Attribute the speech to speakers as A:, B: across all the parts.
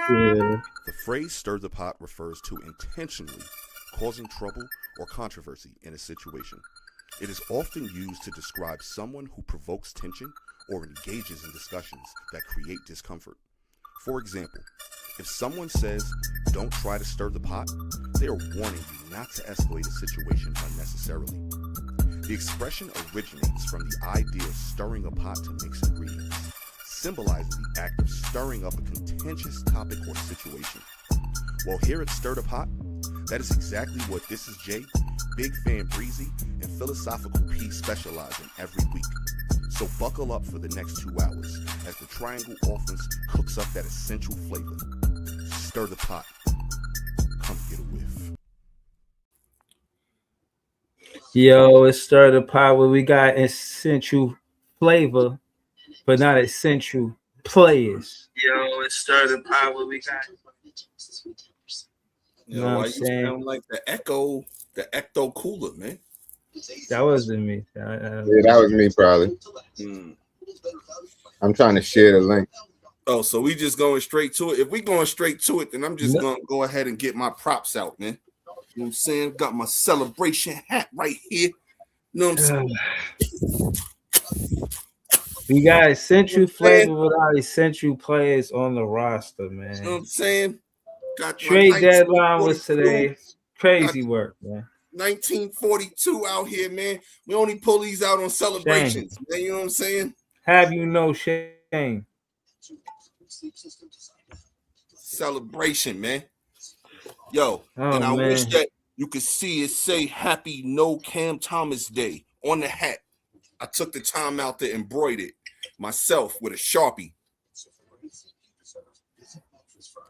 A: Yeah.
B: The phrase stir the pot refers to intentionally causing trouble or controversy in a situation. It is often used to describe someone who provokes tension or engages in discussions that create discomfort. For example, if someone says, "Don't try to stir the pot," they are warning you not to escalate a situation unnecessarily. The expression originates from the idea of stirring a pot to mix ingredients, symbolizing the act of stirring up a contentious topic or situation. Well, here at Stir the Pot, that is exactly what This Is Jay, Big Fan Breezy, and Philosophical P specialize in every week. So buckle up for the next 2 hours as the Triangle Offense cooks up that essential flavor. Stir the pot. Come get a whiff.
A: Yo, it's Stir the Pot where we got essential flavor, but not essential players.
C: Yo, it's Stir the Pot where we got.
A: You know what
C: Why
A: I'm
C: you
A: saying?
C: sound like the Ecto Cooler, man?
A: That wasn't me.
D: Yeah, that was me probably. I'm trying to share the link.
C: Oh, so we just going straight to it. If we going straight to it, then I'm just
A: No.
C: gonna go ahead and get my props out, man. You know what I'm saying? Got my celebration hat right here. You know what I'm saying?
A: We got essential flavor without essential players on the roster,
C: You know what
A: man.
C: I'm saying? Got my
A: Trade deadline was
C: 1942
A: today. Crazy work, man.
C: 1942 out here, man. We only pull these out on celebrations, man. You know what I'm saying?
A: Have you no shame?
C: Celebration, man. Yo,
A: Oh,
C: and I wish
A: man.
C: that you could see it say Happy No Cam Thomas Day on the hat. I took the time out to embroider it myself with a Sharpie.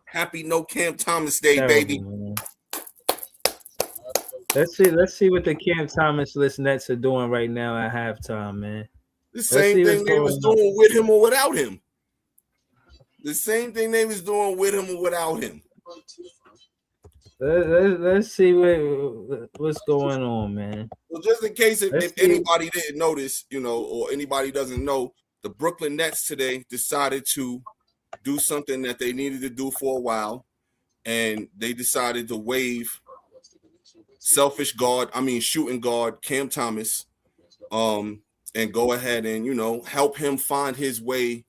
C: Happy No Cam Thomas Day,
A: Terrible,
C: baby.
A: man. Let's see what the Cam Thomas list Nets are doing right now at halftime, man.
C: The
A: see
C: same
A: what's
C: thing they was
A: going on.
C: doing with him or without him. The same thing they was doing with him or without him.
A: Let's see what's going on, man.
C: Well, just in case if
A: Let's see.
C: anybody didn't notice, you know, or anybody doesn't know, the Brooklyn Nets today decided to do something that they needed to do for a while, and they decided to waive shooting guard Cam Thomas, and go ahead and, you know, help him find his way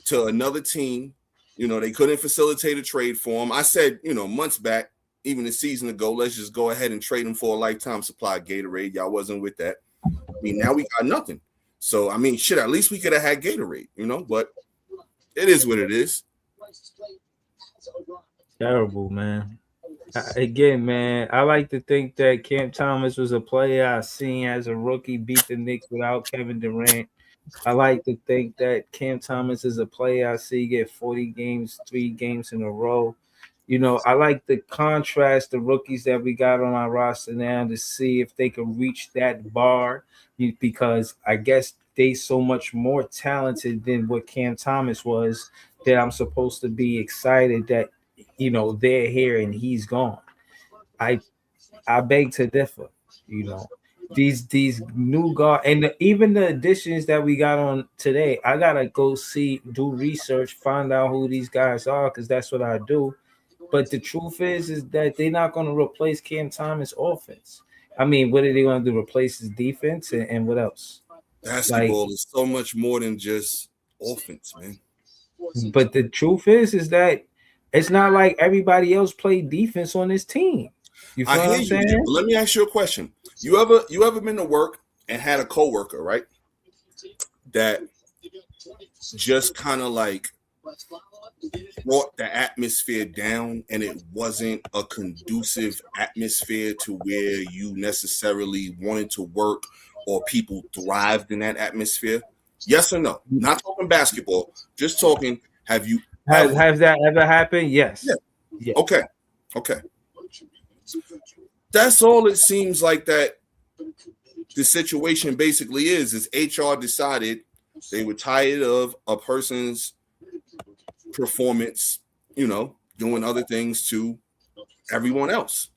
C: to another team. You know, they couldn't facilitate a trade for him. I said, you know, months back, even a season ago, let's just go ahead and trade him for a lifetime supply of Gatorade. Y'all wasn't with that. I mean, now we got nothing. So, I mean, shit, at least we could have had Gatorade, you know, but it is what it is.
A: Terrible, man. Again, man, I like to think that Cam Thomas was a player I seen as a rookie beat the Knicks without Kevin Durant. I like to think that Cam Thomas is a player I see get 40 games, 3 games in a row. You know, I like to contrast the rookies that we got on our roster now to see if they can reach that bar, because I guess they so much more talented than what Cam Thomas was, that I'm supposed to be excited that, you know, they're here and he's gone. I beg to differ. You know, these new guard and even the additions that we got on today, I gotta go do research, find out who these guys are, because that's what I do. But the truth is that they're not going to replace Cam Thomas' offense. I mean, what are they going to do? Replace his defense and what else?
C: Basketball is so much more than just offense, man.
A: But the truth is that it's not like everybody else played defense on this team. You feel
C: I
A: what
C: hear
A: I'm
C: you,
A: saying?
C: man, but let me ask you a question. You ever been to work and had a coworker, right, that just kind of like brought the atmosphere down, and it wasn't a conducive atmosphere to where you necessarily wanted to work or people thrived in that atmosphere? Yes or no? Not talking basketball, just talking. Have you
A: Has that ever happened? Yes.
C: Yeah. Okay. That's all it seems like that the situation basically is HR decided they were tired of a person's performance, you know, doing other things to everyone else.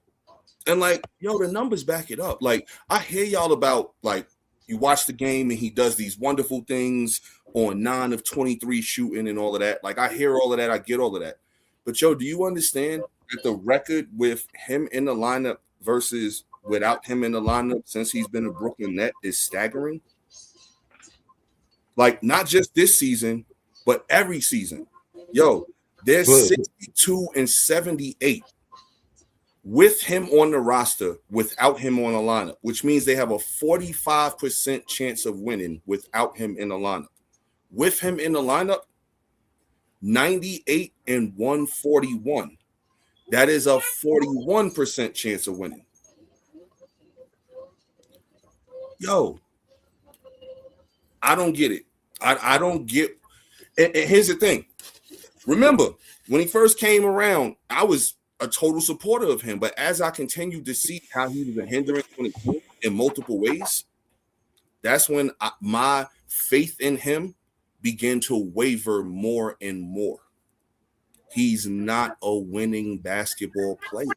C: And like, yo, the numbers back it up. Like, I hear y'all about, like, you watch the game and he does these wonderful things on 9 of 23 shooting and all of that. Like, I hear all of that. I get all of that. But yo, do you understand that the record with him in the lineup versus without him in the lineup since he's been a Brooklyn Net is staggering? Like not just this season, but every season. Yo, they're 62 and 78 with him on the roster, without him on the lineup, which means they have a 45% chance of winning without him in the lineup. With him in the lineup, 98 and 141. That is a 41% chance of winning. Yo, I don't get it. I don't get. And here's the thing. Remember, when he first came around, I was a total supporter of him. But as I continued to see how he was a hindrance in multiple ways, that's when my faith in him began to waver more and more. He's not a winning basketball player.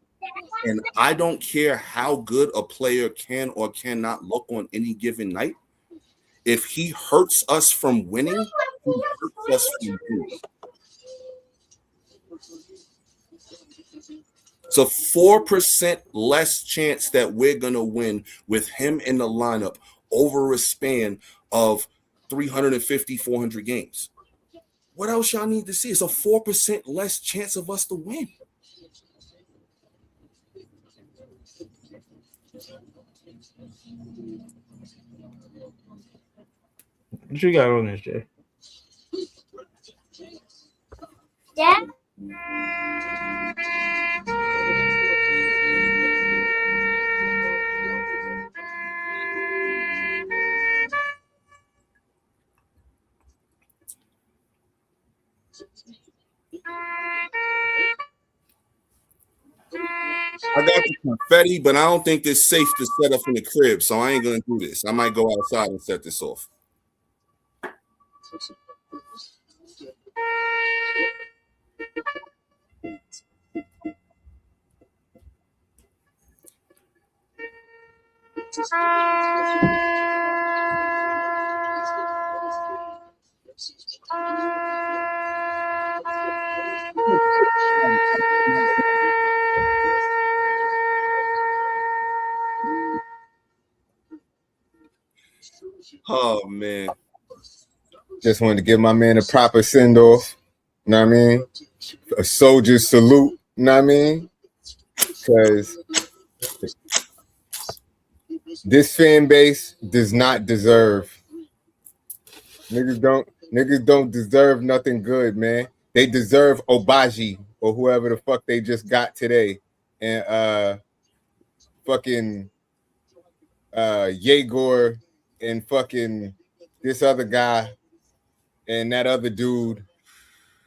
C: And I don't care how good a player can or cannot look on any given night. If he hurts us from winning, he hurts us from winning. It's a 4% less chance that we're going to win with him in the lineup over a span of 350, 400 games. What else y'all need to see? It's a 4% less chance of us to win.
A: What you got on this, Jay?
E: Yeah.
C: I got the confetti, but I don't think it's safe to set up in the crib, so I ain't going to do this. I might go outside and set this off. Oh, man.
D: Just wanted to give my man a proper send-off. You know what I mean? A soldier salute. You know what I mean? Because this fan base does not deserve. Niggas don't deserve nothing good, man. They deserve Obaji or whoever the fuck they just got today. And fucking Yegor and fucking this other guy and that other dude.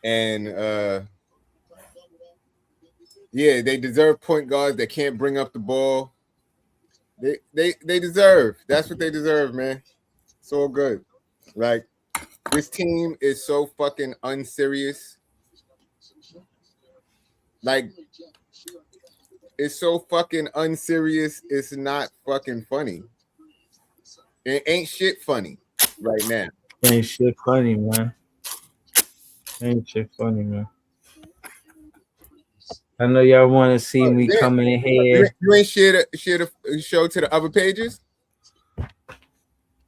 D: And yeah, they deserve point guards that can't bring up the ball. They deserve. That's what they deserve, man. It's all good. Like, this team is so fucking unserious. Like, it's so fucking unserious. It's not fucking funny. It ain't shit funny right now.
A: Ain't shit funny, man. Ain't shit funny, man. I know y'all want to see me coming in here.
D: You ain't share the show to the other pages?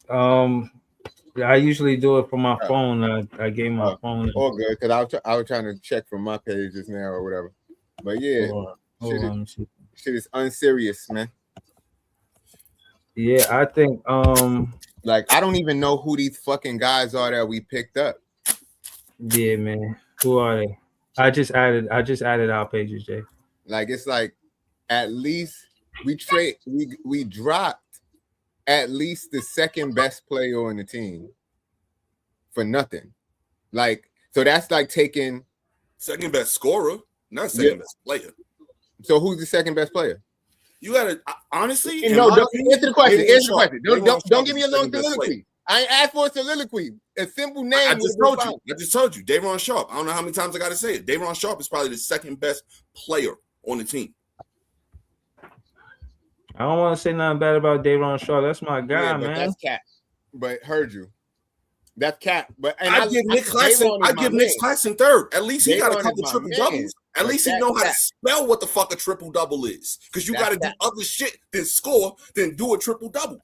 A: I usually do it from my phone. I gave my phone.
D: All good, because I was trying to check from my pages now or whatever. But yeah, shit is unserious, man.
A: Yeah, I think
D: like, I don't even know who these fucking guys are that we picked up.
A: Yeah, man. Who are they? I just added our pages, Jay.
D: Like, it's like at least we dropped at least the second best player on the team for nothing. Like, so that's like taking
C: second best scorer, not second best player.
D: So who's the second best player?
C: You gotta honestly.
D: No, don't answer the question. Answer the question. Don't give me a long soliloquy. I ain't asked for a soliloquy. A simple name.
C: I just told you. Day'Ron Sharpe. I don't know how many times I got to say it. Day'Ron Sharpe is probably the second best player on the team.
A: I don't want to say nothing bad about Day'Ron Sharpe. That's my guy, man.
D: That's cat. But heard you. That's cat. But
C: I give Nick Claxton. I give Nick Claxton third. At least he got a couple triple doubles. At least he know how to spell what the fuck a triple-double is. Because you got to do other shit than score, than do a triple-double.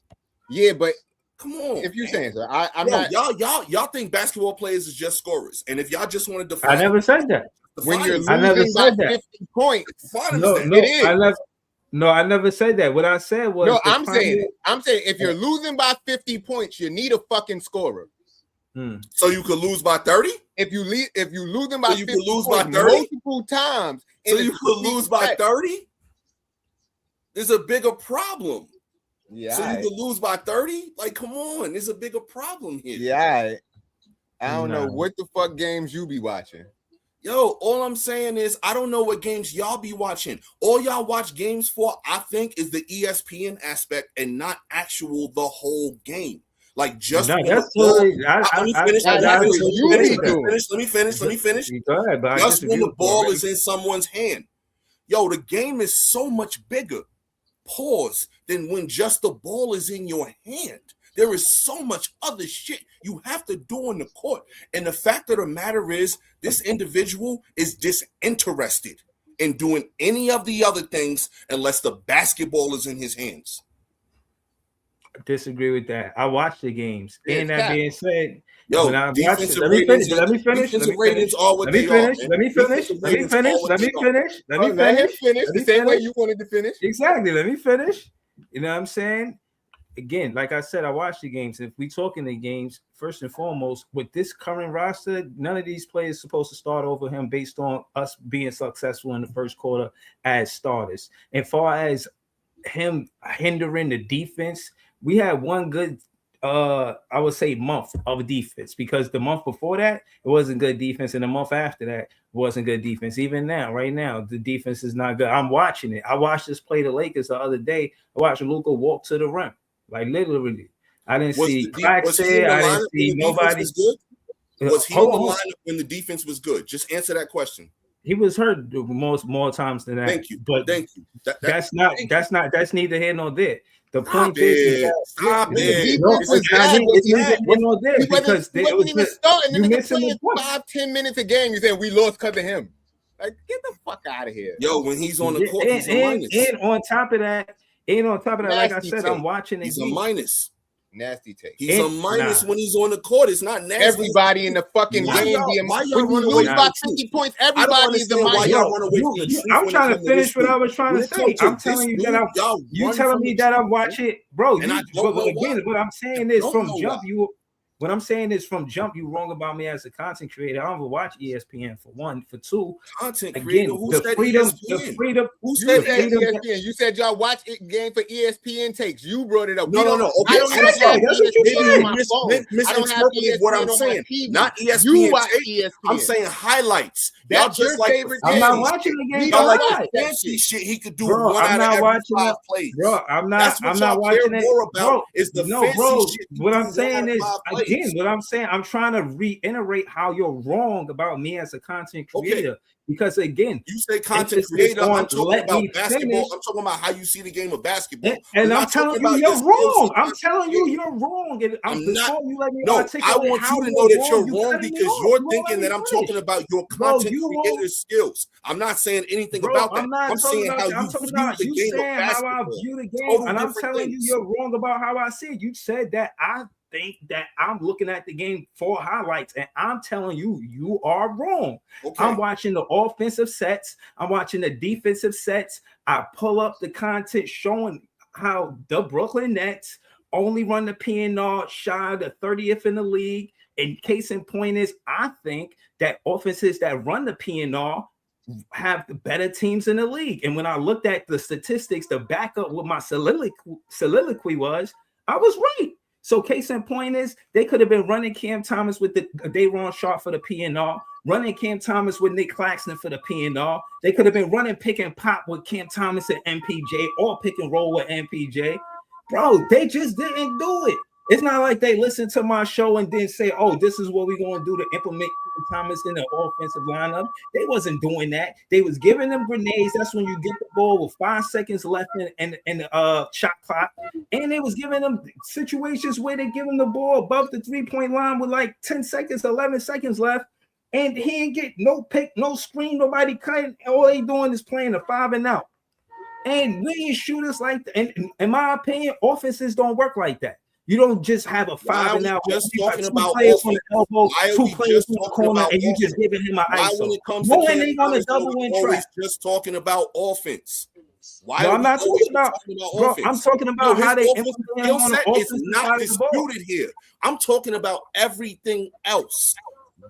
D: Yeah, but
C: come on.
D: If you're saying so, I'm
C: not.
D: Y'all
C: think basketball players is just scorers. And if y'all just want to define,
A: I never said that.
D: When you're losing by 50 points, it is.
A: I never said that. What I said was
D: no. I'm saying if you're losing by 50 points, you need a fucking scorer.
C: So you could lose by 30.
D: If you losing by 50 points
C: by 30
D: multiple times,
C: so you could lose by 30. There's a bigger problem.
D: Yeah.
C: So you could lose by 30. Like, come on, there's a bigger problem here.
D: Yeah. I don't know what the fuck games you be watching.
C: Yo, all I'm saying is I don't know what games y'all be watching. All y'all watch games for, I think, is the ESPN aspect and not actual the whole game. Like just let me finish.
A: Go ahead, but
C: just when the ball is in someone's hand. Yo, the game is so much bigger. Pause. Than when just the ball is in your hand. There is so much other shit you have to do on the court. And the fact of the matter is, this individual is disinterested in doing any of the other things unless the basketball is in his hands.
A: I disagree with that. I watch the games. Yeah, and that being said,
C: yo,
A: when I watch it, let me finish. Let me finish. Let me finish.
D: The same way you wanted to finish.
A: Exactly. Let me finish. You know what I'm saying? Again, like I said, I watch the games. If we talking the games, first and foremost, with this current roster, none of these players supposed to start over him based on us being successful in the first quarter as starters. And far as him hindering the defense, we had one good I would say month of defense, because the month before that it wasn't good defense, and the month after that wasn't good defense. Even now, right now, the defense is not good. I'm watching it. I watched us play the Lakers the other day. I watched Luka walk to the rim. Like literally, I didn't see cracks there. I didn't see nobody.
C: Was he in the lineup when the defense was good? Just answer that question.
A: He was hurt more times than that.
C: Thank you.
A: But
C: thank you.
A: That's neither here nor there. The point
C: is
A: stop it.
D: He wasn't even starting. The nigga playing 5-10 minutes a game. You said we lost because of him. Like, get the fuck out of here.
C: Yo, when he's on the court, he's a minus.
A: And on top of that, like I said, I'm watching it.
C: He's a minus.
D: Nasty take.
C: He's a minus when he's on the court. It's not nasty.
D: Everybody in the fucking game when you lose by 50 points, everybody is a minus.
A: I'm trying to finish what I was trying to say. I'm telling you that you telling me that I'm watching, bro. Again, what I'm saying is from jump, What I'm saying is from jump, you wrong about me as a content creator. I don't even watch ESPN for one. For two,
C: content creator. Who said
A: freedom.
D: Who said that ESPN? You said y'all watch it game for ESPN takes. You brought it up.
C: No. Okay, misinterpreted what I'm saying. Not ESPN.
D: You watch ESPN.
C: I'm saying highlights.
D: That's your favorite game.
A: I'm not watching the game.
C: Y'all like the fancy shit he could do.
A: Bro, I'm not watching it.
C: Plays.
A: Bro, I'm not watching it.
C: More about is the fancy shit.
A: What I'm saying is, again, what I'm saying, I'm trying to reiterate how you're wrong about me as a content creator. Okay. Because again,
C: you say content creator, I'm talking about basketball. I'm talking about how you see the game of basketball.
A: And I'm telling you, you're wrong. I'm telling you, you're wrong.
C: I'm not. No, I want you to know that you're wrong because you're thinking that I'm talking about your content creator skills. I'm not saying anything about that. I'm saying how you view the game of basketball.
A: How I view the game, and I'm telling you, you're wrong about how I see it. You said that I think that I'm looking at the game for highlights, and I'm telling you, you are wrong. Okay. I'm watching the offensive sets. I'm watching the defensive sets. I pull up the content showing how the Brooklyn Nets only run the PNR shy of the 30th in the league. And case in point is, I think that offenses that run the PNR have the better teams in the league. And when I looked at the statistics to back up what my soliloquy was, I was right. So case in point is they could have been running Cam Thomas with the Day'Ron Sharpe for the PNR, running Cam Thomas with Nick Claxton for the PNR. They could have been running pick and pop with Cam Thomas and MPJ, or pick and roll with MPJ. Bro, they just didn't do it. It's not like they listened to my show and then say, oh, this is what we're going to do to implement Thomas in the offensive lineup. They wasn't doing that. They was giving them grenades. That's when you get the ball with 5 seconds left in the shot clock. And they was giving them situations where they give them the ball above the 3-point line with like 10 seconds, 11 seconds left. and he ain't get no pick, no screen, nobody cutting. All they doing is playing a 5 and out. And we ain't shooters like that. And in my opinion, offenses don't work like that. You don't just have a 5 and out.
C: Just
A: You got
C: talking
A: two
C: about
A: players on
C: offense.
A: the elbow,
C: Why are
A: two
C: we
A: players
C: just
A: in the
C: talking
A: corner,
C: about
A: and you
C: offense?
A: just giving him an
C: Why
A: ISO.
C: when it comes
A: No,
C: to
A: and
C: Cam
A: they on the
C: Thomas,
A: double win
C: always
A: trap.
C: just talking about offense? Why
A: No,
C: are
A: I'm
C: we
A: not
C: always
A: talking about,
C: offense?
A: bro. I'm talking
C: Yo,
A: about
C: his
A: how they
C: offensive
A: implement him
C: skill
A: on the
C: set is
A: offensive
C: not
A: side of the ball.
C: disputed here. I'm talking about everything else.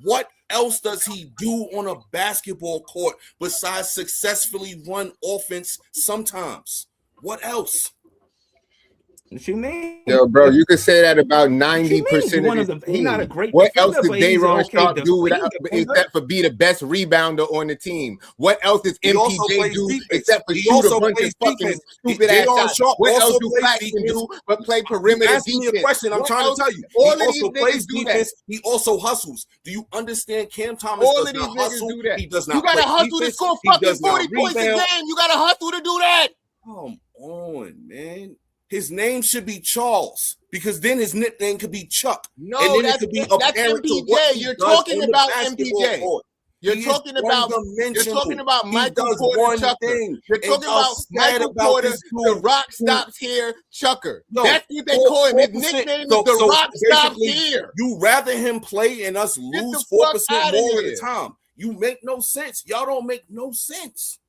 C: What else does he do on a basketball court besides successfully run offense sometimes? What else?
A: What you mean?
D: Yo, bro, you could say that about 90%
A: You
D: of
A: want
D: this
A: him to, he's not a
D: team.
A: great
D: What
A: defender,
D: else does
A: but he's an
D: Day'Ron
A: okay
D: Sharp do without,
A: defender.
D: except for be the best rebounder on the team? What else does
C: He also
D: MPJ
C: plays
D: do
C: defense.
D: except for
C: He
D: shoot a
C: also
D: bunch of
C: plays
D: fucking
C: defense.
D: stupid ass
C: Day'ron
D: shots?
C: Sharp
D: What else
C: also
D: do
C: plays
D: Claxton
C: defense.
D: do but play
C: You
D: perimeter
C: asking me a
D: defense?
C: question. I'm
D: What
C: trying
D: else?
C: to tell you.
D: All
C: He
D: of these
C: also plays
D: niggas do that.
C: defense. He also hustles. Do you understand? Cam Thomas
D: All
C: does
D: of these
C: not
D: niggas
C: hustle.
D: do that.
C: He does
D: You
C: not
D: gotta
C: play
D: hustle to
C: defense.
D: score
C: He
D: fucking
C: does not
D: 40 points a
C: rebound.
D: game. You gotta hustle to do that.
C: Come on, man. His name should be Charles because then his nickname could be Chuck.
D: No,
C: and then
D: that's
C: it could be
D: that's
C: apparent to what
D: MPJ.
C: he
D: You're
C: does
D: talking
C: on the
D: about
C: basketball
D: MPJ.
C: court.
D: You're
C: He is
D: talking about
C: one-dimensional. He
D: Michael
C: does
D: Porter
C: one
D: Chucker.
C: thing,
D: You're
C: and
D: talking
C: y'all
D: about
C: mad
D: Michael
C: about
D: Porter,
C: this
D: the
C: dude
D: Rock
C: who-
D: stops here, Chucker.
C: No,
D: That's what they call him. His
C: 4%.
D: nickname is
C: So
D: the Rock stops
C: basically,
D: here.
C: you rather him play and us lose
D: the
C: 4%
D: fuck outta
C: more of
D: here.
C: the time. You make no sense. Y'all don't make no sense.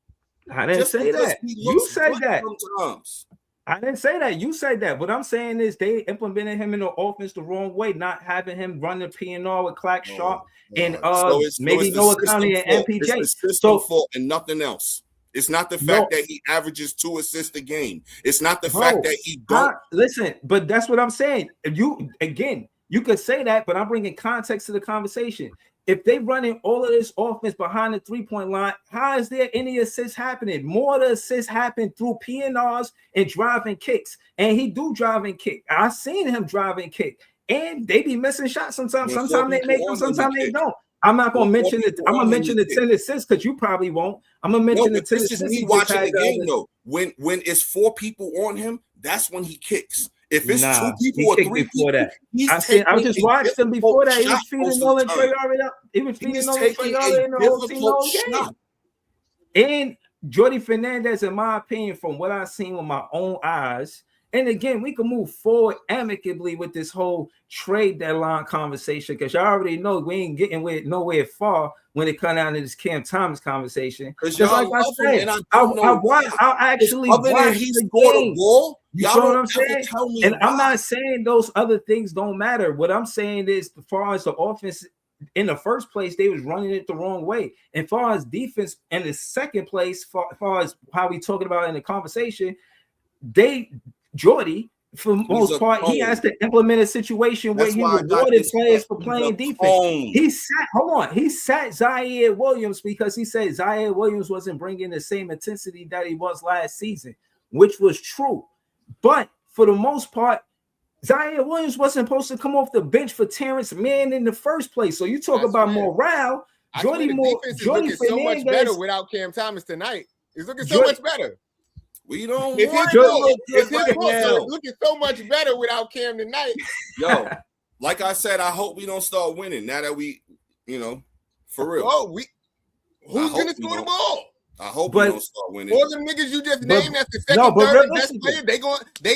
A: I didn't
C: Just
A: say
C: because
A: that.
C: he
A: You
C: looks
A: said
C: good
A: that.
C: sometimes.
A: I didn't say that. You said that. What I'm saying is they implemented him in the offense the wrong way, not having him run the P&R with Clack Sharp and maybe
C: the
A: Noah
C: system
A: County and
C: fault.
A: MPJ.
C: It's the system fault and nothing else. It's not the fact that he averages 2 assists a game. It's not the fact that he don't.
A: Listen, but that's what I'm saying. If you could say that, but I'm bringing context to the conversation. If they running all of this offense behind the 3-point line, how is there any assists happening? More of the assists happen through PNRs and driving kicks. And he do drive and kick. I've seen him drive and kick. And they be missing shots sometimes. Sometimes they make them, sometimes they don't. I'm not gonna mention it. I'm gonna mention the 10 assists because you probably won't. I'm gonna mention the 10 assists.
C: This is me watching the game though. When it's 4 people on him, that's when he kicks. If it's 2 people or 3 people,
A: that. I just watched him before that. He was feeding Nolan Trey already up. He was feeding Nolan Trey already in the whole team all game. And Jordy Fernandez, in my opinion, from what I've seen with my own eyes, and again, we can move forward amicably with this whole trade deadline conversation because y'all already know we ain't getting nowhere far when it comes down to this Cam Thomas conversation. Because like I said, I'll actually watch
C: he
A: the
C: scored
A: game.
C: a ball.
A: You know what I'm saying? And I'm not saying those other things don't matter. What I'm saying is, as far as the offense, in the first place, they was running it the wrong way. And as far as defense, in the second place, far as how we talking about in the conversation, Jordy, for the most part, he has to implement a situation where he rewarded players for playing defense. He sat Zaire Williams because he said Zaire Williams wasn't bringing the same intensity that he was last season, which was true. But for the most part, Zaire Williams wasn't supposed to come off the bench for Terrence Mann in the first place. So you talk about morale. Jordy
D: is looking so much better without Cam Thomas tonight. He's looking so much better.
C: We don't
D: it's looking so much better without Cam tonight.
C: Yo, like I said, I hope we don't start winning now that we, for real.
D: Oh, who's gonna score the ball?
C: I hope we don't start winning.
D: All the niggas you just named that's the second, third, and best player, they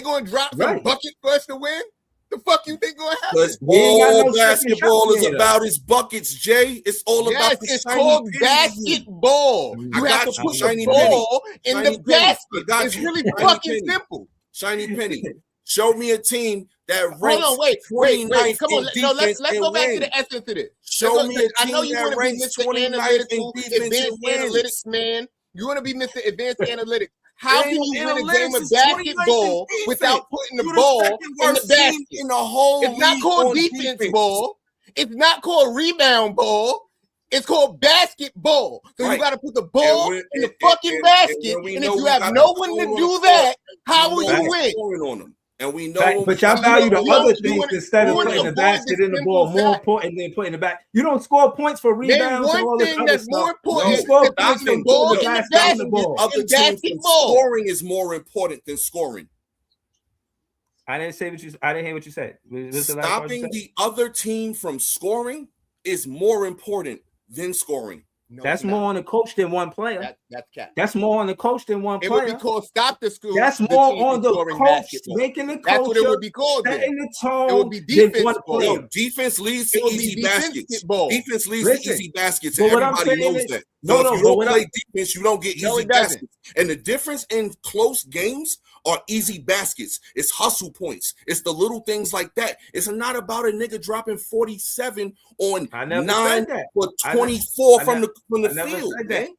D: going to drop some bucket for us to win? The fuck you think going to happen?
C: Because all basketball is about his buckets, Jay. It's all about the
D: it's called basketball. You have to put the ball in the basket. It's really fucking simple.
C: Shiny Penny. Show me a team that ranks.
D: Hold on, wait. Come on, let's go back to the essence of this.
C: Show me a team
D: I know you want to be Mr.
C: 29th
D: Analytical,
C: in
D: Advanced Analytics, man. You want to be Mr. Advanced Analytics. How can you win a game of basketball without putting the ball in the basket? It's not called defense ball. It's not called rebound ball. It's called basketball. So you got to put the ball in the fucking basket. And if you have no one to do that, how will you win?
C: And we know,
A: but y'all value the other things instead of putting the basket in the ball more important than putting the back. You don't score points for rebounds.
D: One thing that's more important
A: you score points
D: the ball in the basket.
C: Other teams, scoring is more important than scoring.
A: I didn't hear what you said.
C: Stopping the other team from scoring is more important than scoring.
D: No,
A: That's
D: it's
A: more
D: not.
A: on the coach than one player.
D: That's cap.
A: That's more on the coach than one
D: It would
A: player.
D: be called stop the school.
A: That's
D: the
A: more
D: team
A: on
D: from
A: the
D: scoring
A: coach
D: basketball.
A: making the
D: That's what it
A: culture,
D: would be called. Then
A: setting the
D: it
A: tone.
D: would be
A: than
D: defense
A: one
D: ball.
A: player.
C: Yo, defense leads
D: It
C: to
D: would be
C: easy
D: defensive
C: baskets.
D: ball.
C: Defense leads
A: Listen,
C: to easy baskets,
A: but
C: and
A: what I'm
C: everybody
A: saying
C: knows
A: is-
C: that.
A: no,
C: So
A: no,
C: if you
A: but
C: don't
A: what
C: play defense, you don't get
D: No,
C: easy
D: it doesn't.
C: baskets. And the difference in close games are easy baskets. It's hustle points. It's the little things like that. It's not about a nigga dropping 47 on
A: I never
C: 9
A: said that.
C: for
A: I
C: 24
A: ne-
C: from the
A: I never
C: field,
A: said
C: man.
A: that.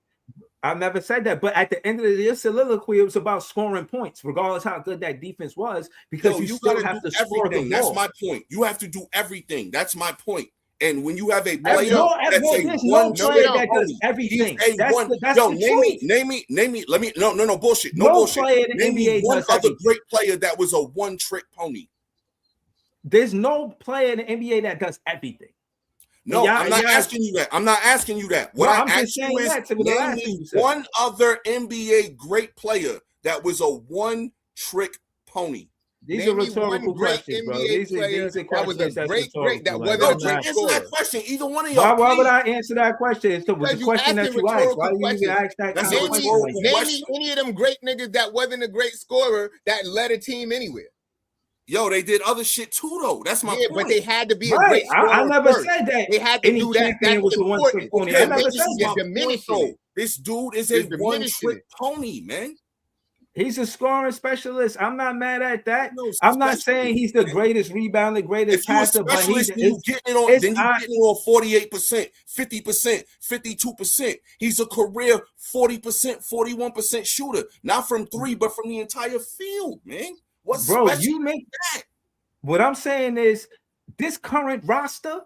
A: I never said that. But at the end of the soliloquy, it was about scoring points, regardless how good that defense was, because
C: Yo,
A: you
C: you
A: still
C: gotta
A: have
C: do
A: to score the
C: everything.
A: ball.
C: That's my point. You have to do everything. That's my point. And when you have a
A: There's
C: player
A: no,
C: that's
A: there's
C: a
A: no
C: one
A: player
C: trick
A: that does
C: pony,
A: everything.
C: he's a
A: That's
C: one.
A: that's
C: Yo,
A: the
C: name
A: truth.
C: me. Let me. No bullshit. No
A: No
C: bullshit.
A: player in the
C: Name me
A: NBA
C: one
A: does
C: other
A: everything.
C: great player that was a one trick pony.
A: There's no player in the NBA that does everything.
C: No,
A: y'all-
C: I'm not
A: y'all-
C: asking you that. I'm not asking you that. What
A: No,
C: I
A: I'm just
C: asked you
A: saying
C: is
A: that to the
C: name
A: last thing
C: me
A: you said.
C: one other NBA great player that was a one trick pony.
A: These
D: Name
A: are
D: me
A: rhetorical
D: one great
A: questions, bro.
D: NBA
A: These are
D: player
A: questions
D: that was a
A: that's
D: great that
A: rhetorical.
D: wasn't
C: No,
D: a
A: I'm
C: just
D: great
A: not-
C: answer
D: scorer.
C: that question. Either one of y'all.
A: Why would
C: please.
A: I answer that question? It's the
D: Because you
A: question that
D: asking
A: you asked. Why
D: rhetorical
A: do you even
D: questions.
A: ask that
C: That's
A: kind
C: a
A: of question?
C: rhetorical
A: like that?
D: Name me any of them great niggas that wasn't a great scorer that led a team anywhere.
C: Yo, they did other shit too, though. That's my
D: Yeah,
C: point.
D: but they had to be a
A: Right.
D: great scorer.
A: I never
D: first.
A: said that.
D: They had to
A: Any
D: do that.
A: champion
D: That's
A: was a one-trick
D: important.
A: pony.
C: Okay,
A: I never
C: but
A: said
C: this is
A: that.
C: my point,
D: diminishing
C: though.
D: it.
C: This dude is
D: You're
C: a
D: diminishing
C: one-trick
D: it.
C: pony, man.
A: He's a scoring specialist. I'm not mad at that.
C: No,
A: I'm not
C: specialist,
A: saying he's the
C: man.
A: greatest rebounder, greatest
C: If you're a
A: passer, but he's
C: specialist, then you getting it on.
A: it's
C: Then you
A: not-
C: getting it on 48%, 50%, 52%. He's a career 40%, 41% shooter, not from three, but from the entire field, man. What's
A: bro.
C: special?
A: You make
C: that?
A: what I'm saying is this current roster,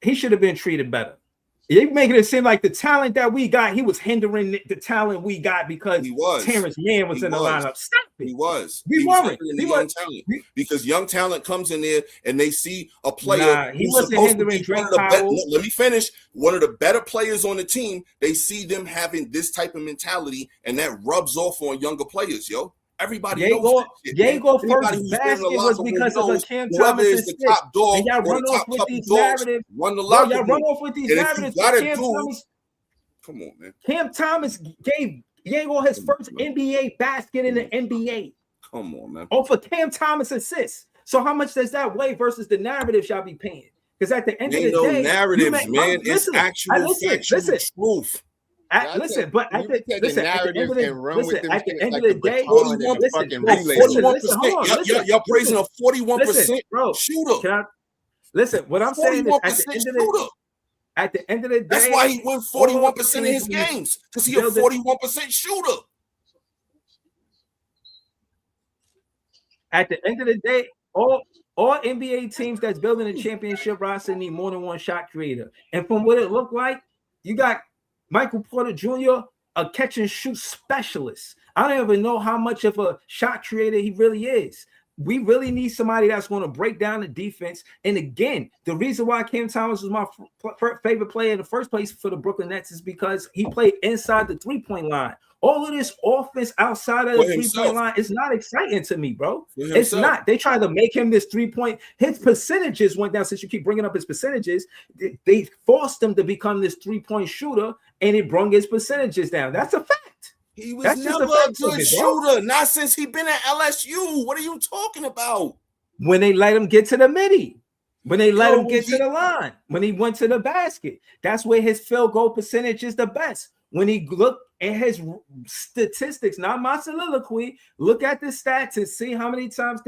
A: he should have been treated better. You're making it seem like the talent that we got, he was hindering the talent we got because
C: He was.
A: Terrence Mann was
C: He
A: in the
C: was.
A: lineup. Stop it.
C: He was.
A: We
C: He was
A: weren't.
C: hindering
A: He
C: the young
A: was-
C: talent
A: we-
C: because young talent comes in there and they see a player
A: Nah, he
C: who's
A: wasn't
C: supposed to
A: hindering
C: be
A: Drake
C: one of the better.
A: Powell.
C: Let me finish. One of the better players on the team. They see them having this type of mentality, and that rubs off on younger players. Yo, everybody knows
A: Diego,
C: that shit, man.
A: Diego
C: Anybody
A: first
C: who's been in the
A: basket was
C: locker room
A: because of
C: knows
A: a Cam
C: whoever
A: Thomas
C: is the
A: assist.
C: top dog
A: And y'all
C: or
A: run
C: the
A: off
C: top
A: with
C: couple
A: these
C: dogs
A: narratives.
C: run the
A: Yo,
C: locker
A: y'all
C: room.
A: run off with these
C: And if you
A: narratives.
C: gotta
A: Cam
C: do-
A: Thomas,
C: Come on, man.
A: Cam Thomas gave Diego his first NBA basket in the NBA
C: Come on, man.
A: off of Cam Thomas assists. So how much does that weigh versus the narrative y'all be paying? Because at the end
C: Ain't
A: of the
C: no
A: day,
C: narratives, man. It's actual
A: listen,
C: factual truth.
A: listen, but at the
D: taking narratives and run with them
A: at the
D: shit
A: end
D: like
A: of
D: the
A: the day,
D: baton and the
A: listen,
D: fucking
A: listen,
D: relay.
A: listen,
C: 41%.
A: hold on, listen,
C: Y'all praising a 41%
A: listen, bro,
C: shooter.
A: Can I listen? What I'm saying is
C: 41% shooter.
A: at the end of the day,
C: That's why he wins 41% of his
A: teams
C: games, because he's a
A: build it-
C: 41% shooter.
A: at the end of the day, all NBA teams that's building a championship roster need more than one shot creator. And from what it looked like, you got Michael Porter Jr., a catch and shoot specialist. I don't even know how much of a shot creator he really is. We really need somebody that's going to break down the defense. And again, the reason why Cam Thomas was my favorite player in the first place for the Brooklyn Nets is because he played inside the three-point line. All of this offense outside of the three-point line is not exciting to me, bro. It's not. They tried to make him this three-point. His percentages went down. Since you keep bringing up his percentages, they forced him to become this three-point shooter, and it brought his percentages down. That's a fact.
C: He was
A: That's just
C: never
A: a
C: a
A: fact of
C: good
A: it, bro.
C: shooter. Not since he been at LSU. What are you talking about?
A: When they let him get to the midi, when they let
C: Yo,
A: him get to the line, when he went to the basket, that's where his field goal percentage is the best. When he looked at his statistics, not my soliloquy, look at the stats and see how many times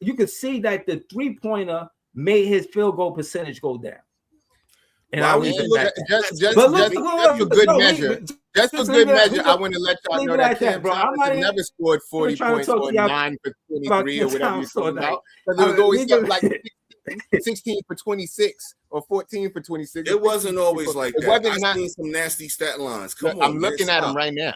A: you could see that the three-pointer made his field goal percentage go down. And
C: Wow,
A: I was
D: Just
A: for
D: good measure. Just for good measure, I want to let y'all know that Cam Thomas has never scored 40 points or 9 for 23 or whatever you're talking about. Because it was always something like 16 for 26 or 14 for 26.
C: It wasn't always like
D: It
C: that.
D: wasn't
C: I've seen some nasty stat lines. Come on,
D: I'm looking at them right now.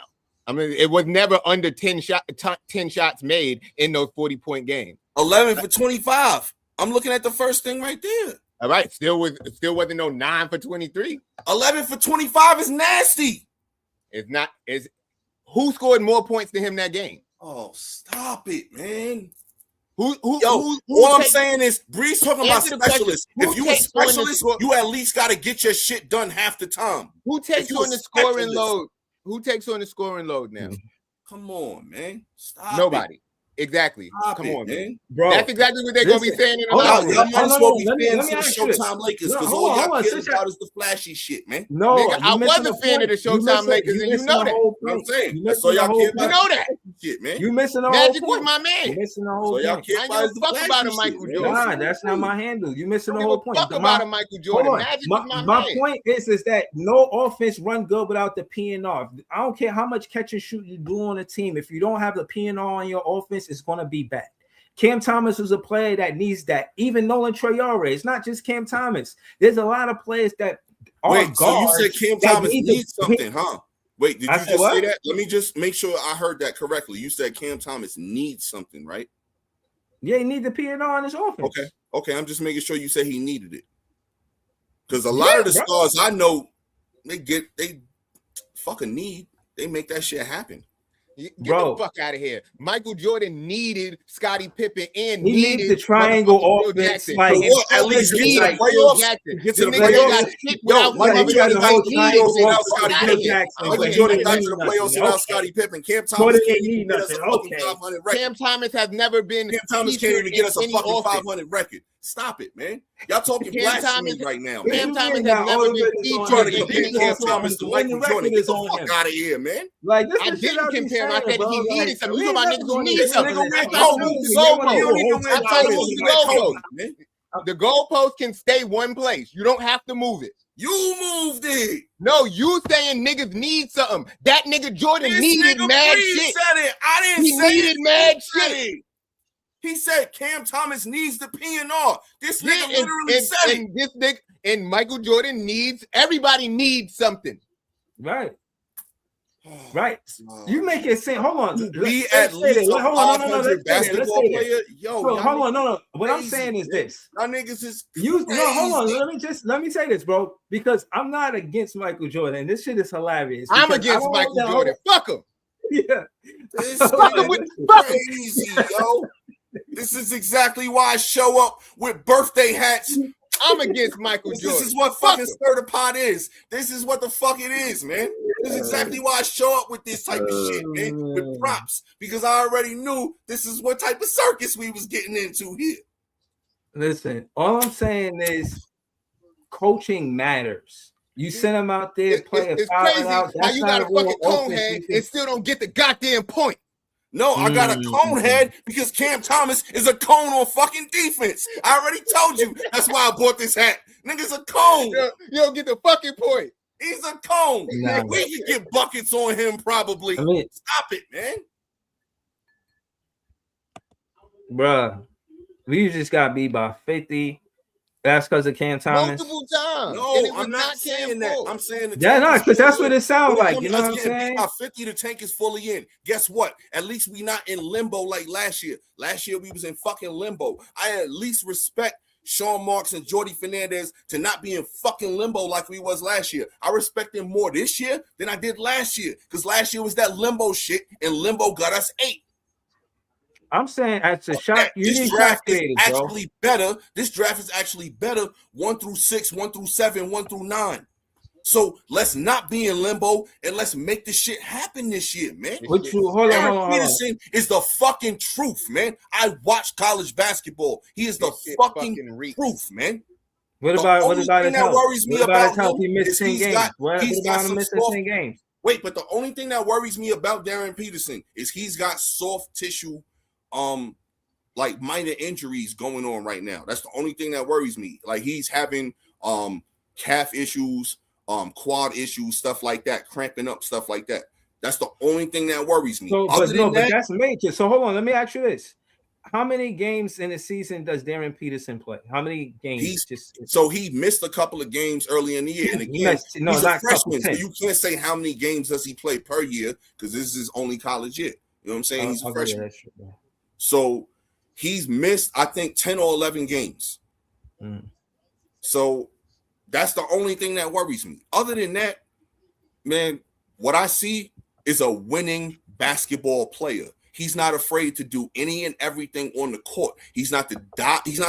D: I mean, it was never under 10 shots made in those 40-point games.
C: 11 for 25. I'm looking at the first thing right there.
D: All right, still wasn't no 9 for 23.
C: 11 for 25 is nasty.
D: It's not. Who scored more points than him that game?
C: Oh, stop it, man. All I'm saying is Breeze talking about specialists. If you a specialist, you at least got to get your shit done half the time.
D: Who takes on the scoring load? Who takes on the scoring load now?
C: Come on, man. Stop.
D: Nobody. Exactly.
C: Come on, man.
D: Bro, that's exactly what they're gonna be saying in the locker room.
C: Y'all might as well be fans of the Showtime Lakers because all y'all care about is the flashy shit, man.
D: No, nigga, I was a fan of the Showtime Lakers, and you know that.
C: I'm saying that's all y'all care about.
D: You know that
C: shit, man.
A: You missing the
D: Magic
A: whole point.
D: was my man.
A: You missing the whole
C: so y'all
A: point.
C: care about the
D: fuck about a Michael Jordan.
A: Nah, that's not my handle. You missing the whole point.
D: Fuck about a Michael Jordan. Magic was my
A: My
D: man.
A: point is that no offense run good without the P&R. I don't care how much catch and shoot you do on a team. If you don't have the P&R on your offense, it's gonna be bad. Cam Thomas is a player that needs that. Even Nolan Traore. It's not just Cam Thomas. There's a lot of players that are
C: Wait, so you said Cam Thomas needs something, huh? Wait, did you just say that? Let me just make sure I heard that correctly. You said Cam Thomas needs something, right?
A: Yeah, he needs the P&R on his offense.
C: Okay. I'm just making sure you said he needed it. Because a lot of the stars I know, they fucking need. They make that shit happen.
D: Get the fuck out of here. Michael Jordan needed Scottie Pippen and
A: he needs the triangle offense.
C: Like, at least get to the playoffs. Get to the playoffs. Yo, Michael Jordan got to the playoffs without Scottie Pippen. Michael Jordan got to the playoffs without Scottie Pippen. Cam Thomas can't even get us a fucking 500 record.
D: Cam Thomas has never been.
C: Cam Thomas can't even get us a fucking 500 record. Stop it, man. Y'all talking blasphemy right now, man.
D: Cam Thomas has never been
C: trying to compare Cam Thomas to Michael Jordan. Get the fuck out of here, man.
A: Like this
D: I didn't compare him. I said he needed something. You
A: You
D: talking about niggas who need something. The goalpost can stay one place. You don't have to move it.
C: You moved it.
D: No, you saying niggas need something. That nigga Jordan needed mad shit.
C: Said it. I didn't
D: he
C: say
D: needed
C: it.
D: mad shit.
C: He said Cam Thomas needs the P&R. This nigga literally said it.
D: This nigga and Michael Jordan needs. Everybody needs something.
A: Right. Right. You make it seem. Hold on.
C: Be at least a 500 basketball player. Yo,
A: bro, hold on. No. What I'm saying is this.
C: Y'all niggas is
A: hold on. Let me say this, bro. Because I'm not against Michael Jordan. This shit is hilarious.
D: I'm against Michael Jordan. Fuck him.
A: Yeah.
C: This is crazy, yo. This is exactly why I show up with birthday hats.
D: I'm against Michael Jordan.
C: This is what fucking Stirda pot is. This is what the fuck it is, man. This is exactly why I show up with this type of shit, man. With props. Because I already knew this is what type of circus we was getting into here.
A: Listen, all I'm saying is coaching matters. You send them out there, play
D: it's crazy how you got a fucking cone head and still don't get the goddamn point.
C: No, I got a cone head because Cam Thomas is a cone on fucking defense. I already told you. That's why I bought this hat. Nigga's a cone.
D: You don't get the fucking point.
C: He's a cone. Nah. We can get buckets on him probably. Stop it, man.
A: Bruh, we just got beat by 50. That's because of Cam Thomas.
D: Multiple times.
C: No, I'm not saying that. I'm saying
A: because that's what it sounds like. You know what I'm saying?
C: 50, the tank is fully in. Guess what? At least we not in limbo like last year. Last year we was in fucking limbo. I at least respect Sean Marks and Jordy Fernandez to not be in fucking limbo like we was last year. I respect them more this year than I did last year because last year was that limbo shit and limbo got us 8.
A: I'm saying as a shot,
C: this draft is actually better. This draft is actually better 1 through 6, 1 through 7, 1 through 9. So let's not be in limbo and let's make this shit happen this year, man. Aaron Peterson is the fucking truth, man. I watch college basketball. He is the fucking truth, man.
A: What about his health?
C: That worries me about him
A: he missed 10 games. What about him missing 10 games?
C: Wait, but the only thing that worries me about Darren Peterson is he's got soft tissue like minor injuries going on right now. That's the only thing that worries me. Like he's having calf issues, quad issues, stuff like that, cramping up, stuff like that. That's the only thing that worries me.
A: But that's major. So hold on, let me ask you this. How many games in a season does Darren Peterson play? How many games?
C: So he missed a couple of games early in the year. And again, he's a freshman, so you can't say how many games does he play per year because this is his only college year. You know what I'm saying? He's a freshman. So he's missed, I think, 10 or 11 games. So that's the only thing that worries me. Other than that, man, what I see is a winning basketball player. He's not afraid to do any and everything on the court. He's not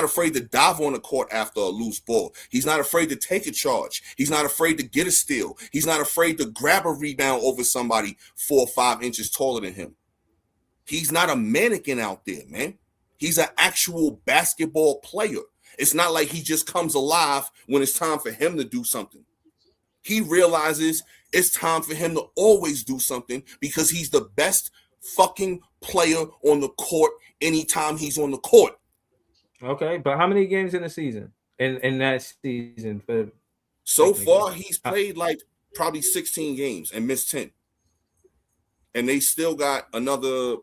C: afraid to dive on the court after a loose ball. He's not afraid to take a charge. He's not afraid to get a steal. He's not afraid to grab a rebound over somebody 4 or 5 inches taller than him. He's not a mannequin out there, man. He's an actual basketball player. It's not like he just comes alive when it's time for him to do something. He realizes it's time for him to always do something because he's the best fucking player on the court anytime he's on the court.
A: Okay, but how many games in the season? In that season?
C: So far, he's played like probably 16 games and missed 10. And they still got another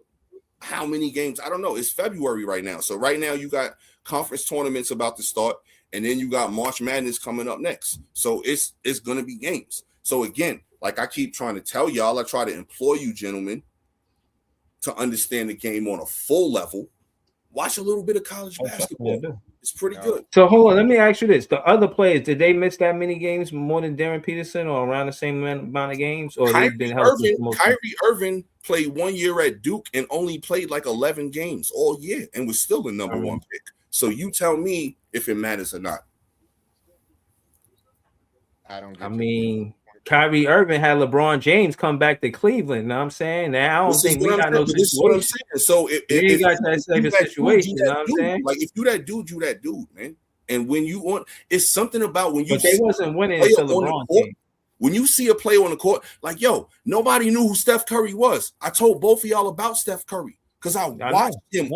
C: how many games? I don't know. It's February right now. So right now you got conference tournaments about to start, and then you got March Madness coming up next. So it's going to be games. So again, like I keep trying to tell y'all, I try to implore you gentlemen to understand the game on a full level. Watch a little bit of college basketball. It's pretty good.
A: So hold on, let me ask you this: the other players, did they miss that many games more than Darren Peterson, or around the same amount of games, or they've been healthy?
C: Kyrie Irving played 1 year at Duke and only played like 11 games all year and was still the number one pick. So you tell me if it matters or not.
A: I mean, Kyrie Irving had LeBron James come back to Cleveland. You know what I'm saying? Now I don't think we got no situation.
C: So if
A: you got that type of situation, you know what I'm saying?
C: Like if you that dude, man. And when you want, it's something about when you.
A: But they wasn't winning until LeBron came.
C: When you see a player on the court, like yo, nobody knew who Steph Curry was. I told both of y'all about Steph Curry because I watched him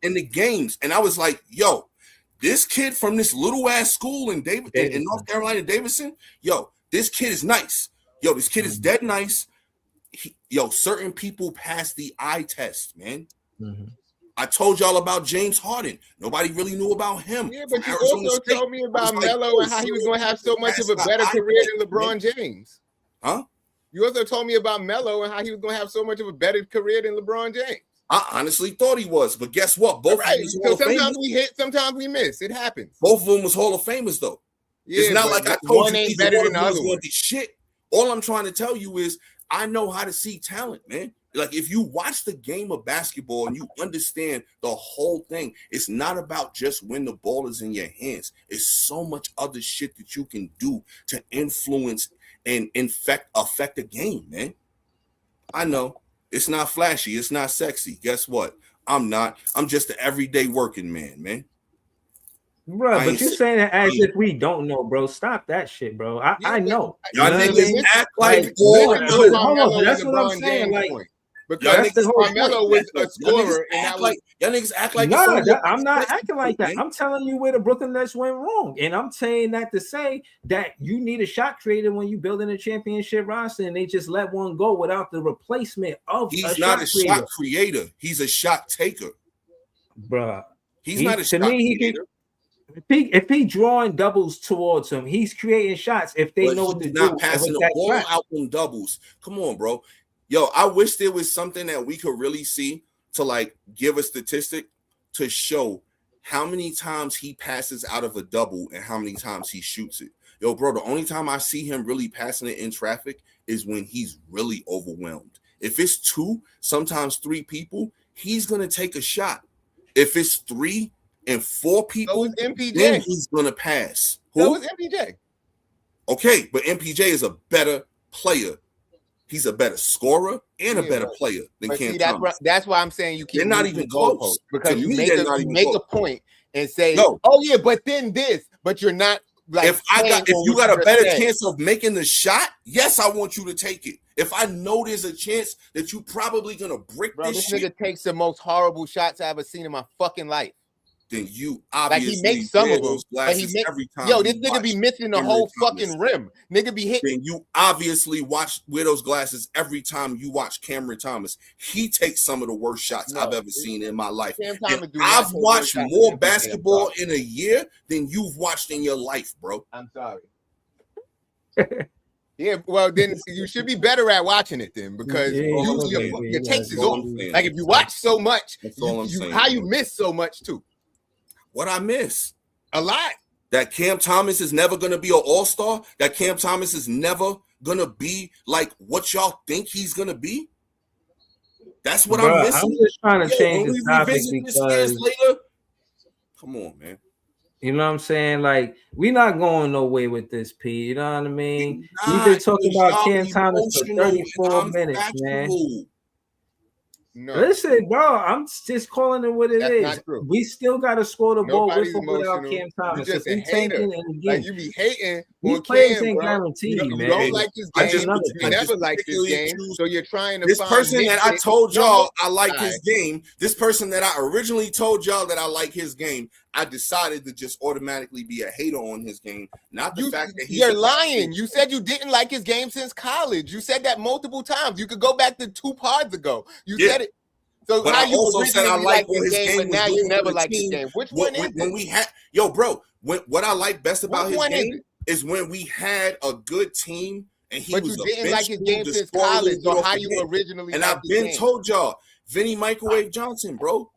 C: in the games, and I was like, yo, this kid from this little ass school in North Carolina, Davidson, yo. This kid is nice. Yo, this kid is dead nice. Certain people pass the eye test, man. Mm-hmm. I told y'all about James Harden. Nobody really knew about him.
D: Yeah, but you also told me about Melo and how he was going to have so much of a better career than LeBron James.
C: Huh?
D: You also told me about Melo and how he was going to have so much of a better career than LeBron James.
C: I honestly thought he was, but guess what? Both of them
D: so sometimes we hit, sometimes we miss. It happens.
C: Both of them was Hall of Famers, though. Yeah, it's not like I told you either better than the other one. Shit. All I'm trying to tell you is I know how to see talent, man. Like if you watch the game of basketball and you understand the whole thing, it's not about just when the ball is in your hands. It's so much other shit that you can do to influence and affect the game, man. I know it's not flashy, it's not sexy. Guess what? I'm not. I'm just an everyday working man.
A: Bro, but you're saying it as if we don't know, bro. Stop that shit, bro. I know.
C: Y'all niggas act like
A: that's what I'm saying. Like,
D: because Carmelo was a scorer, and that was
C: y'all niggas act like
A: I'm not acting like that. I'm telling you where the Brooklyn Nets went wrong, and I'm saying that to say that you need a shot creator when you building a championship roster, and they just let one go without the replacement of.
C: He's not a shot creator. He's a shot taker,
A: bro.
C: He's not a shot creator.
A: If he drawing doubles towards him, he's creating shots. If they know what to do,
C: not passing the ball out in doubles. Come on, bro. Yo, I wish there was something that we could really see to like give a statistic to show how many times he passes out of a double and how many times he shoots it. Yo, bro, the only time I see him really passing it in traffic is when he's really overwhelmed. If it's 2, sometimes 3 people, he's gonna take a shot. If it's 3 and 4 people, then he's gonna pass.
D: That was MPJ.
C: Okay, but MPJ is a better player. He's a better scorer and a better player than Cam Thomas.
D: That's why I'm saying you keep.
C: They're not even close
D: because you make a point and say, "Oh yeah, but then this." But you're not like.
C: If you got a better chance of making the shot, yes, I want you to take it. If I know there's a chance that you probably gonna brick this shit,
D: nigga takes the most horrible shots I've ever seen in my fucking life.
C: Then you obviously
D: like he makes some of them,
C: but he makes every time.
D: Yo, this nigga be missing the whole fucking rim. Nigga be hitting.
C: Then you obviously wear those glasses every time you watch Cameron Thomas. He takes some of the worst shots I've ever seen in my life. I've watched more basketball in a year than you've watched in your life, bro.
D: I'm sorry. Yeah, well then you should be better at watching it then because your takes is off. Like if you watch so much, how you miss so much too.
C: What I miss?
D: A lot.
C: That Cam Thomas is never going to be an all-star? That Cam Thomas is never going to be like what y'all think he's going to be? That's what
A: Bro,
C: I'm
A: I'm
C: missing.
A: just trying to change
C: when
A: the
C: we
A: topic
C: revisit this years
A: because
C: later, come on, man.
A: you know what I'm saying? Like, we not going nowhere with this, P. You know what I mean? We've
C: Nah,
A: been talking about Cam Thomas for
C: emotional
A: 34
C: and I'm
A: minutes, man.
C: factual.
D: No,
A: Listen, bro, I'm just calling it what it
D: that's
A: is.
D: not true.
A: We still got to score the ball with
D: Nobody's
A: or without
D: emotional.
A: Cam
D: You
A: Thomas.
D: just
A: If
D: a
A: we
D: hater.
A: tanking and
D: Like
A: again,
D: you be hating
A: these
D: on
A: players
D: Cam,
A: ain't
D: bro.
A: guaranteed,
D: You
A: man.
D: don't like his
A: That's
D: game.
A: another
D: You
A: thing.
D: never liked his
C: particularly
D: game,
C: choose
D: so you're trying to
C: this
D: find
C: person that I
D: nitpicks.
C: told
D: No,
C: y'all I like
D: all
C: his
D: right.
C: game. This person that I originally told y'all that I like his game. I decided to just automatically be a hater on his game, not the fact that he's
D: You're lying. You said you didn't like his game since college. You said that multiple times. You could go back to 2 pods ago. You said it. So
C: But
D: how
C: I
D: you
C: also said I
D: originally
C: like
D: liked
C: what
D: his
C: his
D: game,
C: game
D: but
C: was
D: now you
C: doing
D: never
C: for the
D: like his
C: team.
D: game. Which one is
C: When
D: it?
C: we had, yo, bro, what I like best about
D: Which
C: his
D: one is
C: game is when we had a good team and he
D: But
C: was
D: you
C: a
D: didn't
C: bench
D: like his
C: dude
D: game
C: to
D: since
C: score a little
D: college.
C: bit
D: So
C: off
D: how
C: the
D: you
C: bench.
D: originally
C: And
D: liked
C: I've
D: his
C: been
D: game?
C: told y'all, Vinny Microwave Johnson, bro.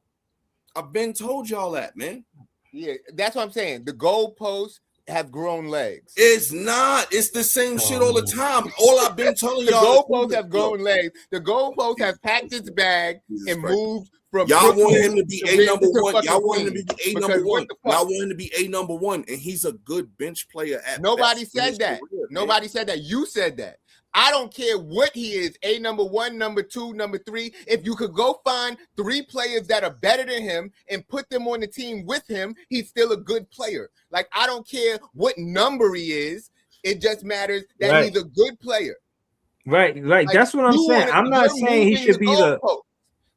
C: I've been told y'all that, man.
D: Yeah, that's what I'm saying. The goalposts have grown legs.
C: It's not. It's the same shit all the time. All I've been telling
D: The
C: y'all.
D: goalposts have grown legs. The goalpost has packed its bag
C: Jesus
D: and
C: Christ.
D: moved from
C: Y'all want
D: Brooklyn
C: him to be
D: to
C: a number
D: to
C: one.
D: fucking
C: Y'all want him to be
D: Queens.
C: a
D: Because
C: number
D: what
C: one.
D: the fuck?
C: Y'all want him to be a number one, and he's a good bench player at
D: Nobody
C: best in
D: said
C: his
D: that.
C: career, man.
D: Nobody said that. You said that. I don't care what he is, a number 1, number 2, number 3. If you could go find 3 players that are better than him and put them on the team with him, he's still a good player. Like, I don't care what number he is. It just matters that
A: Right.
D: he's a good player.
A: Right.
D: Like,
A: That's what I'm
D: you
A: saying.
D: wanna-
A: I'm not
D: you're
A: saying he
D: moving
A: should be the.
D: goalpost.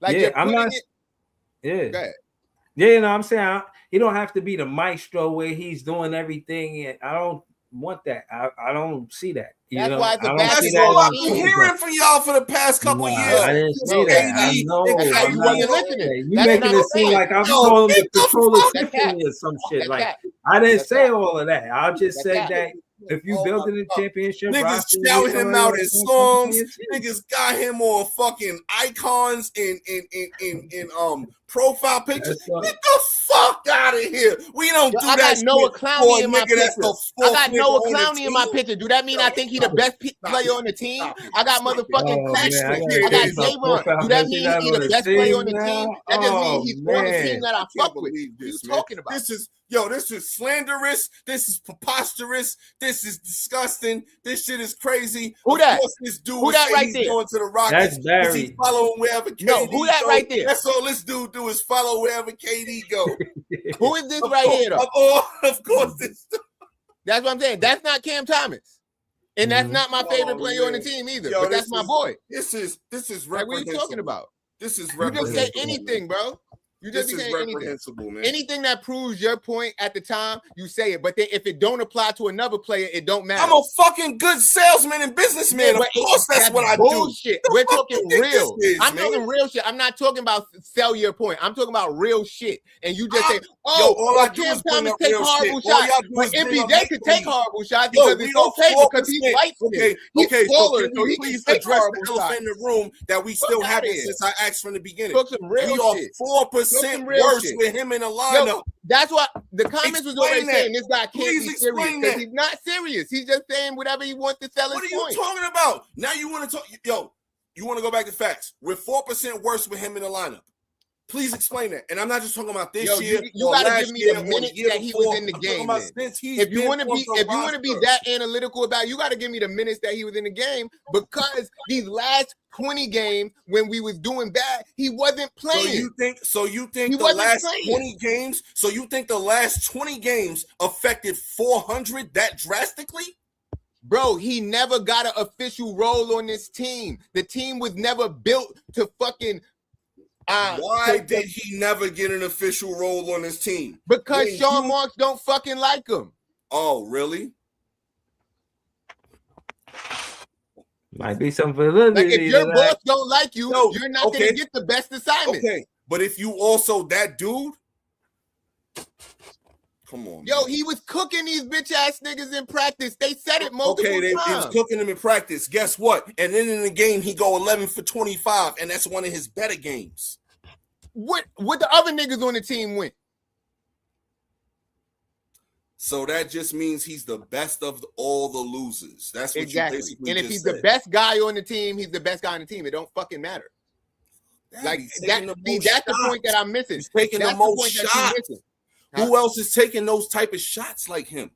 D: Like,
A: Yeah,
D: you're
A: I'm
D: putting
A: not.
D: it.
A: Yeah.
D: Go ahead.
A: Yeah, you know what I'm saying? He don't have to be the maestro where he's doing everything. And I don't want that. I don't see that. You
D: That's
A: know,
D: why it's a
A: I don't
D: basketball
A: see
C: That's all
A: that
C: I've
A: in
C: been
A: Cam
C: hearing
A: Thomas.
C: from y'all for the past couple
A: Nah,
C: years.
A: I didn't say that. I
C: KD
A: know.
C: and
A: I'm
C: Kyrie.
D: You
A: not
D: wasn't
A: saying
D: listening.
A: that. You
D: That's
A: making
D: what
A: it
D: I'm
A: seem
D: saying.
A: like I'm
C: Yo,
A: calling the
C: get the
A: controller
C: fuck-
D: That's
A: Tiffany or some shit.
D: That's
A: Like,
D: that.
A: I didn't
D: That's
A: say
D: that.
A: all of that. I just
D: That's
A: said
D: that.
A: that if you
C: Oh
A: building
C: my
A: a
C: God.
A: championship
C: Niggas
A: roster, you
C: shouting
A: need
C: him
A: somebody
C: out
A: that's
C: in
A: gonna come to
C: songs.
A: your team.
C: Niggas got him on fucking icons in profile pictures.
A: That's what,
C: Get the fuck out of here. We don't
D: Yo,
C: do
D: I
C: that
D: got Noah
C: shit for
D: Clowney
C: a
D: in my
C: nigga that's
D: picture.
C: the
D: I
C: fourth
D: got
C: nigga
D: Noah
C: on the
D: Clowney in my
C: team.
D: picture. Do that mean I think he the best player on the team? I got motherfucking
A: oh man, I
D: Claxton.
A: gotta
D: I got
A: take my
D: Javon.
A: profile
D: Do that
A: picture
D: mean
A: out
D: he
A: on
D: the
A: the
D: best player on
A: team
D: the team?
A: now.
D: That just
A: Oh
D: means he's on the team
A: man,
D: that I
C: Can't
D: fuck with.
C: believe
D: What are you
C: this, man.
D: talking about?
C: This is slanderous. This is preposterous. This is disgusting. This shit is crazy.
D: Who
C: Of
D: that?
C: course this dude
D: Who
C: would
D: that
C: say
D: right
C: he's
D: there?
C: going to the
A: that's
C: Rockets because
A: Barry.
C: he's following wherever KD
D: No, who that
C: go.
D: right there?
C: That's all this dude do is follow wherever KD go.
D: Who is this right here though?
C: Of course this.
D: That's what I'm saying. That's not Cam Thomas. And that's
A: Mhm.
D: not my favorite
C: Oh,
D: player on the
C: man.
D: team either.
C: Yo,
D: but
C: this
D: that's my
C: is-
D: boy.
C: This is
D: Like, what are you talking
C: reprehensible.
D: about?
C: This is
D: You just say
C: reprehensible.
D: anything, bro. You just
C: This
D: be
C: is
D: saying anything.
C: reprehensible, man.
D: Anything that proves your point at the time, you say it. But then if it don't apply to another player, it don't matter.
C: I'm a fucking good salesman and businessman. Of
D: but
C: course, that's what I do.
D: bullshit. We're talking
C: you think
D: real.
C: this is,
D: I'm
C: man?
D: talking real shit. I'm not talking about sell your point. I'm talking about real shit. And you just say,
C: Yo,
D: oh,
C: all
D: well,
C: I do
D: Cam
C: is bring
D: Thomas
C: up
D: take
C: real
D: horrible
C: shit. All
D: shots.
C: y'all do
D: But
C: is bring up
D: MPJ could take
C: make-believe.
D: horrible shots
C: Yo,
D: because
C: we
D: it's
C: don't
D: okay because he's
C: 4%.
D: white skin. He's
C: Okay, so
D: taller,
C: can
D: so
C: we
D: he can
C: please
D: take
C: address
D: horrible
C: the elephant
D: shots.
C: in the room that we still
D: Fuck
C: haven't
D: outta here.
C: since I asked from the beginning?
D: Talk some real
C: We are
D: shit.
C: 4%
D: Talk some real
C: worse
D: shit.
C: with him in the
D: Yo,
C: lineup.
D: that's what the comments was already
C: Explain that.
D: saying. This guy can't
C: Please
D: be serious
C: explain
D: because
C: that.
D: he's not serious. He's just saying whatever he wants to sell
C: What are
D: his
C: you
D: point.
C: talking about? Now you want to talk? Yo, you want to go back to facts? We're 4% worse with him in the lineup. Please explain that. And I'm not just talking about this
D: Yo,
C: year.
D: you
C: or
D: gotta
C: last
D: give me
C: year
D: the
C: or
D: minutes
C: year
D: that he
C: before.
D: was in the
C: I'm talking
D: game.
C: about
D: Then.
C: since he's
D: If you
C: been
D: want to
C: on
D: be,
C: the
D: if you want to be
C: roster.
D: that analytical about, you got to give me the minutes that he was in the game because these last 20 games when we was doing bad, he wasn't playing.
C: So you think
D: He
C: the
D: wasn't
C: last
D: playing.
C: 20 games? So you think the last 20 games affected 400 that drastically?
D: Bro, he never got an official role on this team. The team was never built to fucking.
C: Why did he never get an official role on his team?
D: Because
C: When
D: Sean
C: you-
D: Marks don't fucking like him.
C: Oh, really?
A: Might be some validity.
D: Like if your
A: to
D: boss
A: that.
D: don't like you,
C: Yo,
D: you're not
C: okay.
D: gonna get the best assignment.
C: Okay, but if you also that dude, come on,
D: Yo,
C: man.
D: he was cooking these bitch ass niggas in practice. They said it multiple
C: Okay, he was
D: times.
C: cooking him in practice. Guess what? And then in the game, he go 11 for 25, and that's one of his better games.
D: What the other niggas on the team went?
C: So that just means he's the best of all the losers. That's what
D: Exactly.
C: you basically
D: And if
C: just
D: he's
C: said.
D: the best guy on the team, he's the best guy on the team. It don't fucking matter. Like
C: He's
D: that.
C: taking the
D: See,
C: most
D: that's the point
C: shots.
D: that I'm missing.
C: He's taking
D: That's
C: the most
D: point that you're
C: shots.
D: missing.
C: Who else is taking those type of shots like him?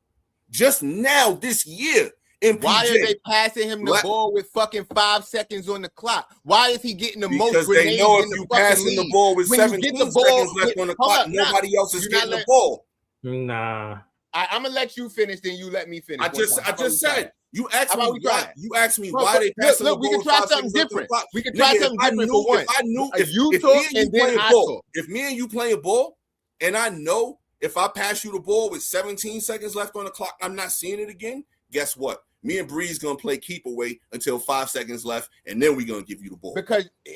C: Just now this year, MPJ.
D: Why are they passing him the ball with fucking 5 seconds on the clock? Why is he getting the most
C: Because
D: grenades
C: they know if
D: in the
C: you
D: fucking
C: passing the
D: league?
C: ball with
D: When you
C: 17
D: get the ball
C: seconds left
D: with-
C: on the
D: hold
C: clock,
D: up, nah,
C: nobody else is
D: you're
C: getting
D: not
C: the ball.
A: Nah.
D: I'm gonna let you finish, then you let me finish.
C: I just said you asked me why. You asked me why they passing the ball.
D: We can try something different. We can try something different for once.
C: If I knew if
D: you
C: me
D: talk
C: and you
D: and then
C: playing
D: I
C: ball,
D: talk.
C: if me and you playing ball, and I know if I pass you the ball with 17 seconds left on the clock, I'm not seeing it again. Guess what? Me and Breeze gonna play keep away until 5 seconds left, and then we gonna give you the ball.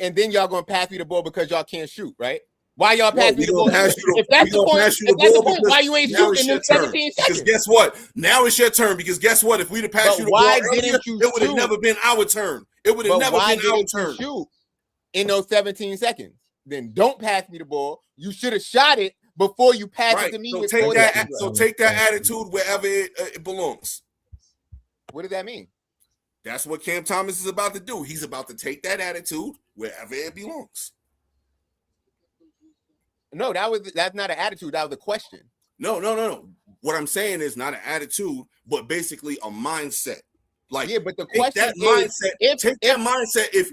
D: And then y'all gonna pass me the ball because y'all can't shoot, right? Why y'all pass me the ball?
C: If that's the point,
D: why you ain't shooting in 17 seconds?
C: Because guess what? Now it's your turn. Because guess what? If we'd have passed you the ball earlier, it would have never been our turn. It would have never been our turn.
D: Shoot in those 17 seconds. Then don't pass me the ball. You should have shot it before you passed it to me.
C: So take that attitude wherever it belongs.
D: What does that mean?
C: That's what Cam Thomas is about to do. He's about to take that attitude wherever it belongs.
D: No, that's not an attitude. That was a question.
C: No. What I'm saying is not an attitude, but basically a mindset. Like,
D: yeah, but the question
C: that mindset. Take that mindset. If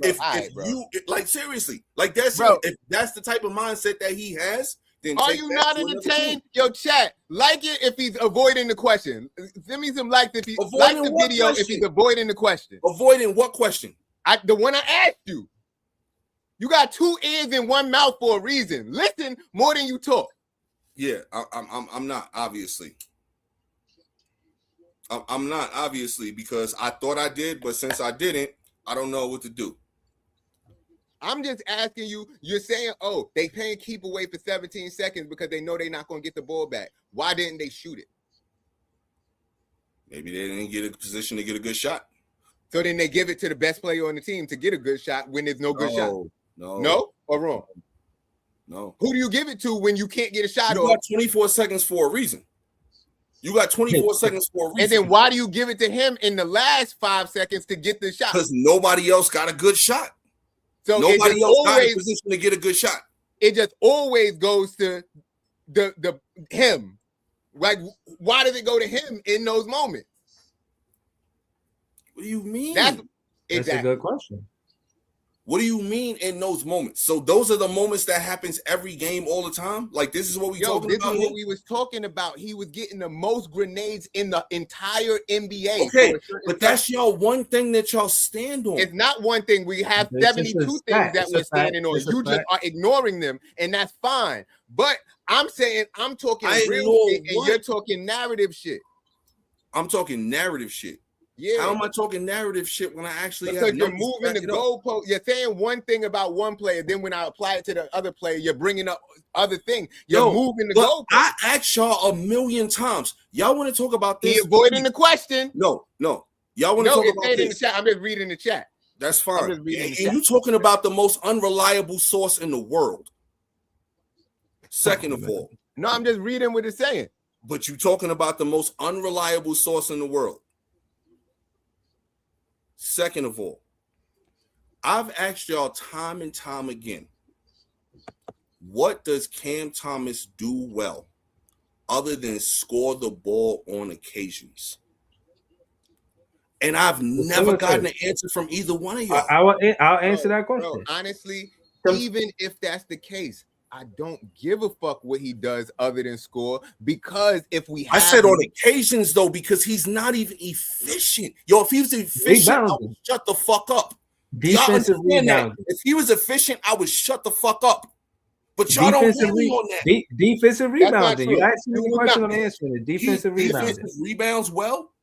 C: you like seriously, like that's if that's the type of mindset that he has. Then
D: are you not entertained? Yo, chat, like it if he's avoiding the question. Send me some likes if he like the video if he's avoiding the question.
C: Avoiding what question?
D: The one I asked you. You got 2 ears and 1 mouth for a reason. Listen more than you talk.
C: Yeah, I'm not obviously. I'm not obviously because I thought I did, but since I didn't, I don't know what to do.
D: I'm just asking you. You're saying, "Oh, they paying keep away for 17 seconds because they know they're not going to get the ball back." Why didn't they shoot it?
C: Maybe they didn't get a position to get a good shot.
D: So then they give it to the best player on the team to get a good shot when there's no good shot. No, or wrong?
C: No.
D: Who do you give it to when you can't get a shot?
C: You got 24 seconds for a reason. You got 24 seconds for a reason.
D: And then why do you give it to him in the last 5 seconds to get the shot?
C: Because nobody else got a good shot.
D: So
C: nobody else got a position to get a good shot.
D: It just always goes to the him. Like, why does it go to him in those moments?
C: What do you mean?
A: That's a good question.
C: What do you mean in those moments? So those are the moments that happens every game all the time? Like this is what we talking about?
D: This is what we was talking about. He was getting the most grenades in the entire NBA.
C: Okay, but that's y'all one thing that y'all stand on.
D: It's not one thing. We have 72 things that we're standing on. You just are ignoring them, and that's fine. But I'm saying I'm talking real shit, and you're talking narrative shit.
C: I'm talking narrative shit.
D: Yeah.
C: How am I talking narrative shit when I actually
D: because you're moving the goalpost? You're saying one thing about one player, then when I apply it to the other player, you're bringing up other things. You're moving the goalpost.
C: I asked y'all a million times. Y'all want to talk about this?
D: He avoiding the question.
C: No. Y'all want to talk about this?
D: In the chat. I'm just reading the chat.
C: That's fine. And you talking about the most unreliable source in the world. Second of all.
D: No, I'm just reading what it's saying.
C: But you talking about the most unreliable source in the world. Second of all, I've asked y'all time and time again, what does Cam Thomas do well other than score the ball on occasions? And I've never gotten an answer from either one of y'all.
A: I'll answer that question.
D: Bro, honestly, even if that's the case, I don't give a fuck what he does other than score because if we have
C: I said on occasions though, because he's not even efficient. Yo, if he was efficient, I would shut the fuck up.
A: Defensive rebounding.
C: If he was efficient, I would shut the fuck up. But y'all don't hear me on that.
A: Defensive rebounding. You asked me the question, I'm answering it. Defensive rebounding.
C: Defensive rebounds well?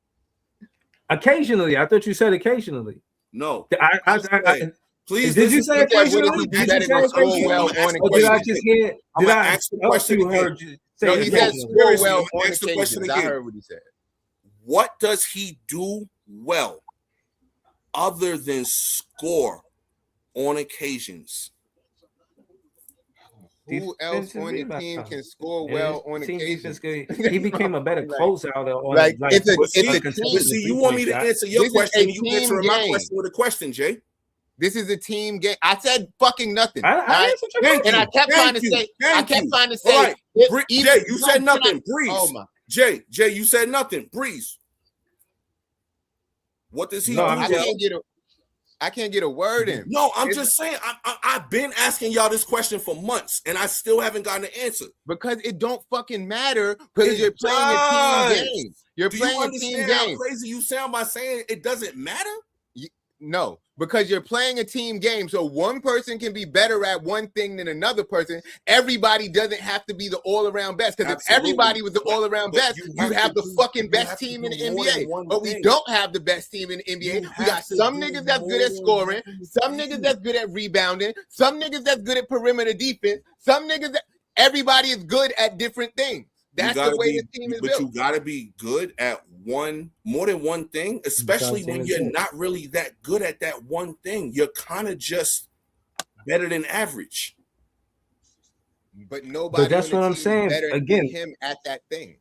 A: Occasionally. I thought you said occasionally.
C: No.
A: Please. Did you say occasionally? Did you say occasionally? Did I just hear? Did I ask the question? You heard you say
D: no, he said score well on
C: occasions.
D: I heard what he said.
C: What does he do well other than score on occasions?
D: Who else on the team can score well on occasions?
A: He became a better closeout.
D: It's a team.
C: See, you want me to answer your question, you answer my question with a question, Jay.
D: This is a team game. I said fucking nothing.
A: I
D: all right?
A: answered your
C: Thank
A: question.
D: And I kept trying to say,
C: All right. Jay, you said
D: can
C: nothing. Breeze.
D: Oh my.
C: Jay, you said nothing. Breeze. What does he
A: No,
C: do?
A: I'm
D: I
A: just-
D: can't get a word in.
C: No, I'm just saying. I've been asking y'all this question for months, and I still haven't gotten an answer.
D: Because it don't fucking matter because
C: It
D: you're playing a
C: does.
D: team game. You're
C: Do
D: playing
C: you
D: a team
C: understand how
D: game.
C: crazy you sound by saying it doesn't matter?
D: No, because you're playing a team game. So one person can be better at one thing than another person. Everybody doesn't have to be the all-around best. Because if
C: Absolutely.
D: everybody was the all-around
C: But
D: best,
C: you
D: you'd
C: have
D: have
C: to
D: the
C: do-
D: fucking
C: you
D: best
C: have to
D: team in the
C: do more than
D: NBA.
C: one
D: But we
C: thing.
D: don't have the best team in the NBA.
C: You
D: We got
C: have to
D: some
C: do
D: niggas that's good
C: more
D: at
C: than
D: scoring,
C: one
D: some
C: thing.
D: niggas that's good at rebounding, some niggas that's good at perimeter defense, some niggas that everybody is good at different things. That's the way the team is
C: but
D: built.
C: you gotta be good at more than one thing, especially when you're not really that good at that one thing. You're kind of just better than average.
D: But nobody.
A: But that's
D: on the
A: what I'm
D: team is
A: saying.
D: better
A: Again.
D: than him at that thing,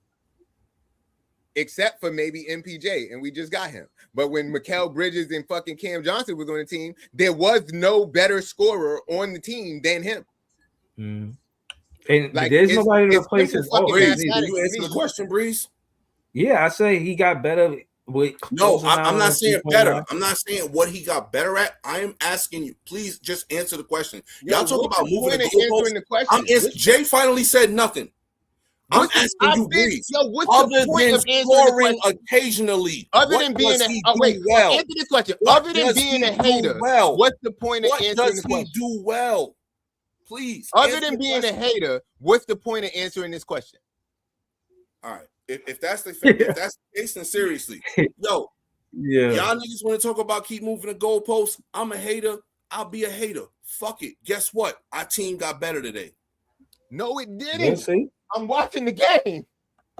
D: except for maybe MPJ, and we just got him. But when Mikal Bridges and fucking Cam Johnson was on the team, there was no better scorer on the team than him.
A: And
D: Like,
A: there's
D: it's-
A: nobody to
D: it's
A: replace
D: simple
A: his
D: fucking
A: offense
C: Breeze,
A: either.
C: can you answer the question, Breeze?
A: Yeah, I say he got better with.
C: No,
A: closing out
C: I'm not
A: on
C: saying
A: 3-point
C: better.
A: line.
C: I'm not saying what he got better at. I am asking you, please just answer the question.
D: Yo,
C: Y'all talk
D: what's
C: about
D: the
C: moving
D: point
C: the
D: of answering
C: goalposts.
D: the question?
C: Jay finally said nothing. I'm asking you, Breeze.
D: What's
C: Other
D: the point
C: than
D: of answering the
C: scoring
D: question?
C: occasionally,
D: Other
C: what
D: than being
C: does
D: a
C: he
D: oh,
C: do
D: wait,
C: well?
D: answer this question.
C: What
D: Other than
C: does
D: being
C: he
D: a
C: do
D: hater,
C: well?
D: what's the point of
C: What
D: answering
C: does
D: the
C: he
D: question?
C: do well? Please.
D: Other
C: answer
D: than
C: the
D: being a
C: question.
D: hater, what's the point of answering this question?
C: All right. If that's the case, then seriously, yo,
A: Yeah.
C: y'all niggas want to talk about keep moving the goalposts. I'm a hater. I'll be a hater. Fuck it. Guess what? Our team got better today.
D: No, it
A: We'll
D: didn't.
A: see.
D: I'm watching the game.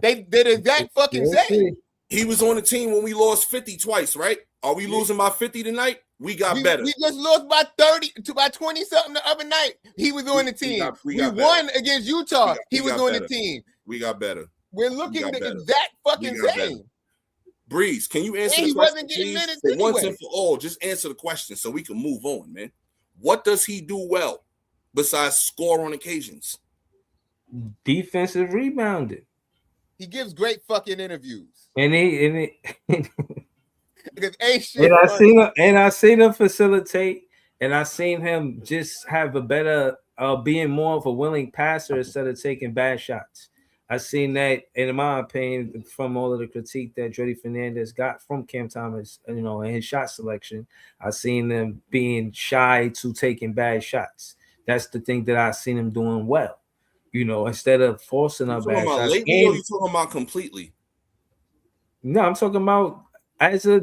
D: They did the exact fucking
A: We'll
D: same.
A: see.
C: He was on the team when we lost 50 twice, right? Are we losing by 50 tonight? We got better.
D: We just lost by 30 to by 20 something the other night. He was on the team.
C: we
D: We
C: got
D: won against Utah.
C: We
D: He was
C: got
D: on
C: better.
D: the team.
C: We got better.
D: We're looking
C: got
D: the
C: better.
D: exact fucking
C: We got
D: same.
C: better. Breeze, can you answer
D: And
C: the
D: he
C: question,
D: wasn't getting
C: please?
D: minutes
C: For once
D: anyway.
C: and for all, just answer the question so we can move on, man. What does he do well besides score on occasions?
A: Defensive rebounding.
D: He gives great fucking interviews.
A: And
D: Because ain't shit
A: I seen him facilitate, and I seen him just have a better being more of a willing passer instead of taking bad shots. I seen that, in my opinion, from all of the critique that Dreddy Fernandez got from Cam Thomas, in his shot selection. I seen them being shy to taking bad shots. That's the thing that I seen him doing well. Instead of forcing
C: You
A: a
C: talking
A: bad
C: about
A: shot.
C: lately or you talking about completely?
A: No, I'm talking about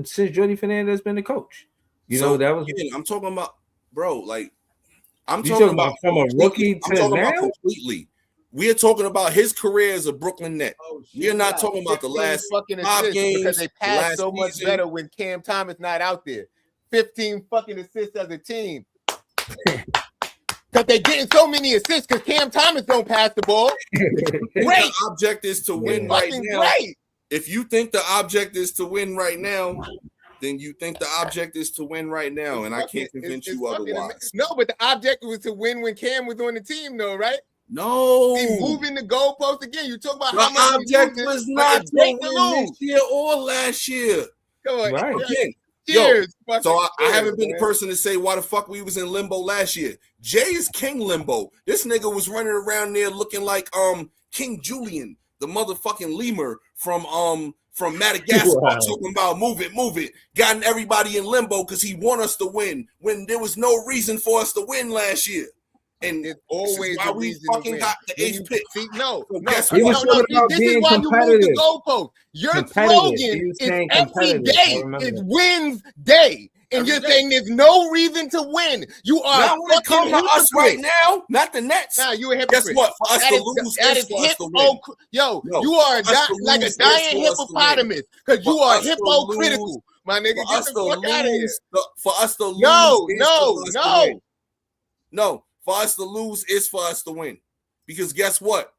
A: since Dreddy Fernandez been the coach.
C: I'm talking about, bro. Like, I'm
A: You
C: talking about
A: from a rookie
C: I'm
A: to
C: talking
A: now.
C: about completely. We are talking about his career as a Brooklyn Net. We are not talking about the
D: 15
C: last
D: fucking
C: 5
D: assists
C: games,
D: because they
C: the
D: pass
C: last
D: so much
C: season.
D: better when Cam Thomas not out there. 15 fucking assists as a team. Because they getting so many assists because Cam Thomas don't pass the ball.
C: If the object is to win right
D: Fucking
C: now.
D: great.
C: If you think the object is to win right now, then you think the object is to win right now, and I can't convince you otherwise.
D: No, but the object was to win when Cam was on the team, though, right?
C: No,
D: He moving the goalpost again. You talk about
C: the
D: how much
C: object was not to
D: win
C: win this year or last year.
D: Come on,
A: Right.
C: Again,
D: cheers.
C: so I
D: cheers,
C: haven't been the
D: man.
C: person to say why the fuck we was in limbo last year. Jay is King Limbo. This nigga was running around there looking like King Julian, the motherfucking lemur from Madagascar,
A: Wow.
C: talking about move it, gotten everybody in limbo because he want us to win when there was no reason for us to win last year. And
D: It's always
C: why
D: a
C: we
D: reason to
C: fucking
D: win.
C: got the
D: When
C: 8th
D: you
C: pick.
D: see, no,
C: So
D: no,
C: guess
A: He was
C: what?
A: talking about
D: This
A: being
D: is why you move the
A: competitive.
D: goalpost. Your
A: Competitive. He
D: slogan
A: was
D: is
A: saying
D: every
A: competitive. I
D: day
A: remember
D: is
A: that.
D: wins day. And
C: Every
D: you're
C: day.
D: saying there's no reason to win. You are
C: Not when it
D: fucking
C: comes to us right
D: hypocrite.
C: now, not the Nets.
D: Now you a hypocrite.
C: Guess what? For us
D: That
C: to
D: is,
C: lose
D: that
C: is
D: is
C: for us to win.
D: Yo,
C: No,
D: you are
C: for us to
D: like a
C: lose is
D: dying
C: for us to win.
D: hippopotamus because you
C: For
D: are
C: us to
D: hypocritical,
C: lose-
D: my nigga.
C: For
D: Get
C: us
D: the
C: to
D: fuck out of here.
C: lose, for us to lose,
D: No,
C: is
D: no,
C: for us to
D: no.
C: win. No, for us to lose is for us to win. Because guess what?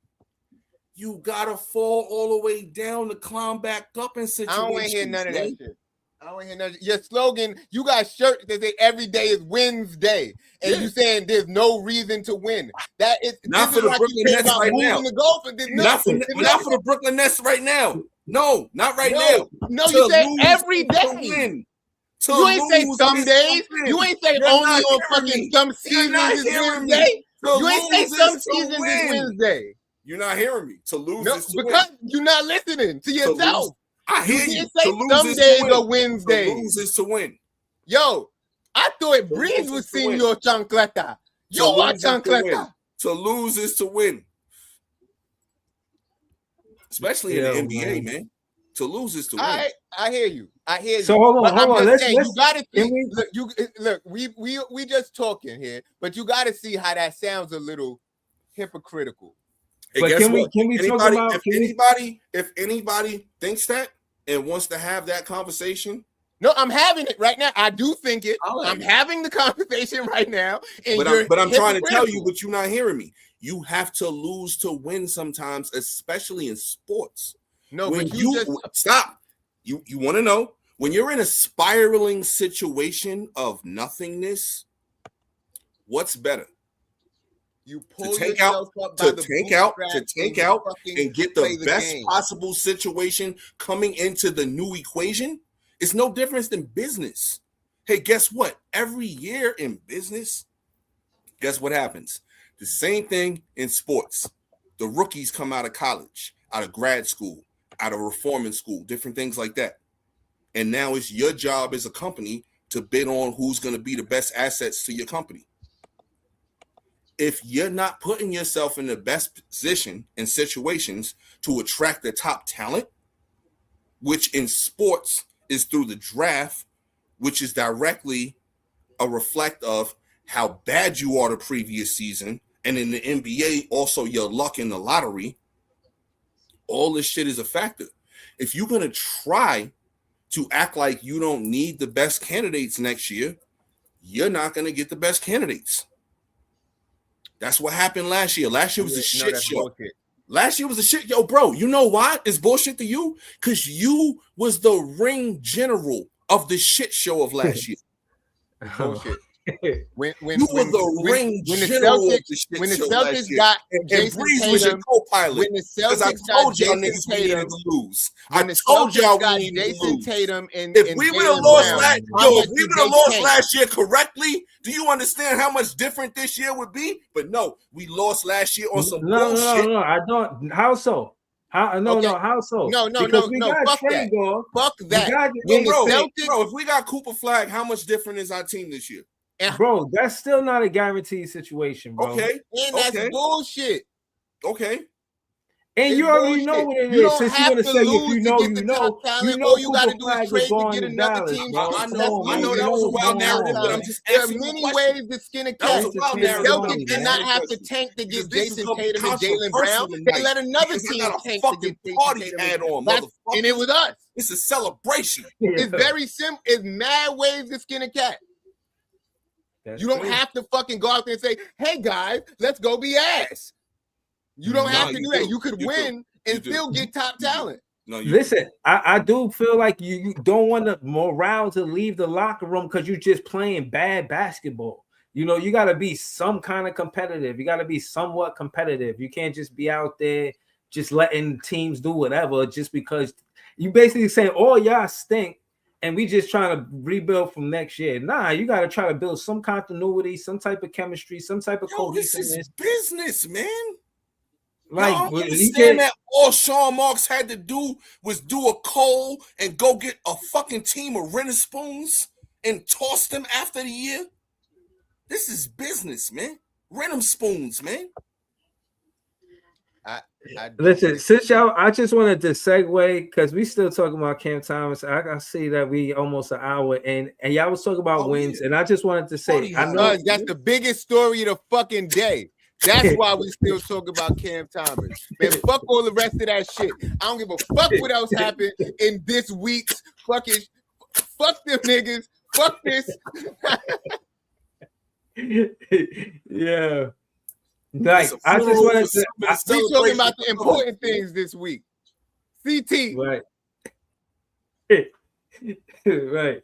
C: You gotta fall all the way down to climb back up in
D: I
C: situations.
D: don't want to hear none of that
C: man.
D: shit. I don't hear nothing. Your slogan, you got shirts that say every day is Wednesday, and you saying there's no reason to win. That is
C: not for the Brooklyn Nets right now.
D: The goal for this,
C: not for the Brooklyn Nets right now. No, not right now.
D: No, you say every day.
C: Win.
D: You ain't say some days. You ain't say only on fucking some seasons is Wednesday. You ain't say some seasons is Wednesday.
C: You're not hearing me. To lose is to
D: because
C: win.
D: You're not listening to yourself.
C: I hear you.
D: Say some days are Wednesdays.
C: To lose is to win.
D: Yo, I thought Breeze was Senor Chancleta. Yo, Chancleta.
C: To lose is to win. Especially in the NBA, man. To lose is to win.
D: I hear you.
A: So hold on. Let's
D: you gotta see. Look, we just talking here, but you gotta see how that sounds a little hypocritical.
C: Hey,
A: but can we talk about
C: if anybody thinks that and wants to have that conversation?
D: No, I'm having it right now. I do think it. I'm having the conversation right now.
C: But I'm trying to tell you, but you're not hearing me. You have to lose to win sometimes, especially in sports.
D: No,
C: when
D: but you
C: stop. You want to know when you're in a spiraling situation of nothingness, what's better?
D: You pull
C: to take out and get the best possible situation coming into the new equation. It's no difference than business. Hey, guess what? Every year in business, guess what happens? The same thing in sports. The rookies come out of college, out of grad school, out of reforming school, different things like that. And now it's your job as a company to bid on who's going to be the best assets to your company. If you're not putting yourself in the best position in situations to attract the top talent, which in sports is through the draft, which is directly a reflect of how bad you are the previous season, and in the NBA, also your luck in the lottery, all this shit is a factor. If you're going to try to act like you don't need the best candidates next year, you're not going to get the best candidates. That's what happened last year. Last year was a shit show. Bullshit. Last year was a shit. Yo, bro, you know why it's bullshit to you? Because you was the ring general of the shit show of last year.
D: Bullshit. When the Celtics got Jason Tatum, was your co-pilot. When the Celtics got Jason Tatum to lose, I told y'all we needed to lose.
C: If we would have lost last year correctly, do you understand how much different this year would be? But no, we lost last year on some bullshit.
A: No, I don't. How so? How so?
D: No. Fuck that. Fuck that.
C: Bro, if we got Cooper Flag, how much different is our team this year?
A: Bro, that's still not a guaranteed situation, bro.
C: Okay.
D: And that's bullshit.
C: Okay.
A: And you already know what it is. Since you're gonna say if you know,
D: you gotta do is trade to get another team.
C: I know that was a wild narrative, but I'm just
D: there are many ways to skin a cat. The Celtics did not have to tank to get Jason Tatum and Jaylen Brown. They let another team tank to get Jason Tatum. And it was us.
C: It's a celebration.
D: It's very simple. It's mad ways to skin a cat. You don't have to fucking go out there and say, hey guys, let's go be ass. You don't have to do that. You could win and still get top talent.
C: No,
A: listen, I do feel like you don't want the morale to leave the locker room because you're just playing bad basketball. You know, you got to be some kind of competitive. You got to be somewhat competitive. You can't just be out there just letting teams do whatever just because you basically saying, oh, y'all stink. And we just trying to rebuild from next year. Nah, you got to try to build some continuity, some type of chemistry, some type of cohesiveness.
C: This is business, man.
A: Like,
C: I understand that all Sean Marks had to do was do a Cole and go get a fucking team of Renner-Spoons and toss them after the year. This is business, man. Renner-Spoons, man.
A: Listen, since y'all, I just wanted to segue because we still talking about Cam Thomas. I see that we almost an hour in, and y'all was talking about wins, and I just wanted to say, I know
D: that's the biggest story of the fucking day. That's why we still talk about Cam Thomas. Man, fuck all the rest of that shit. I don't give a fuck what else happened in this week's fucking. Fuck them niggas. Fuck this.
A: Yeah. Like, I just wanted to.
D: We talking about the important things this week. CT.
A: Right. Right,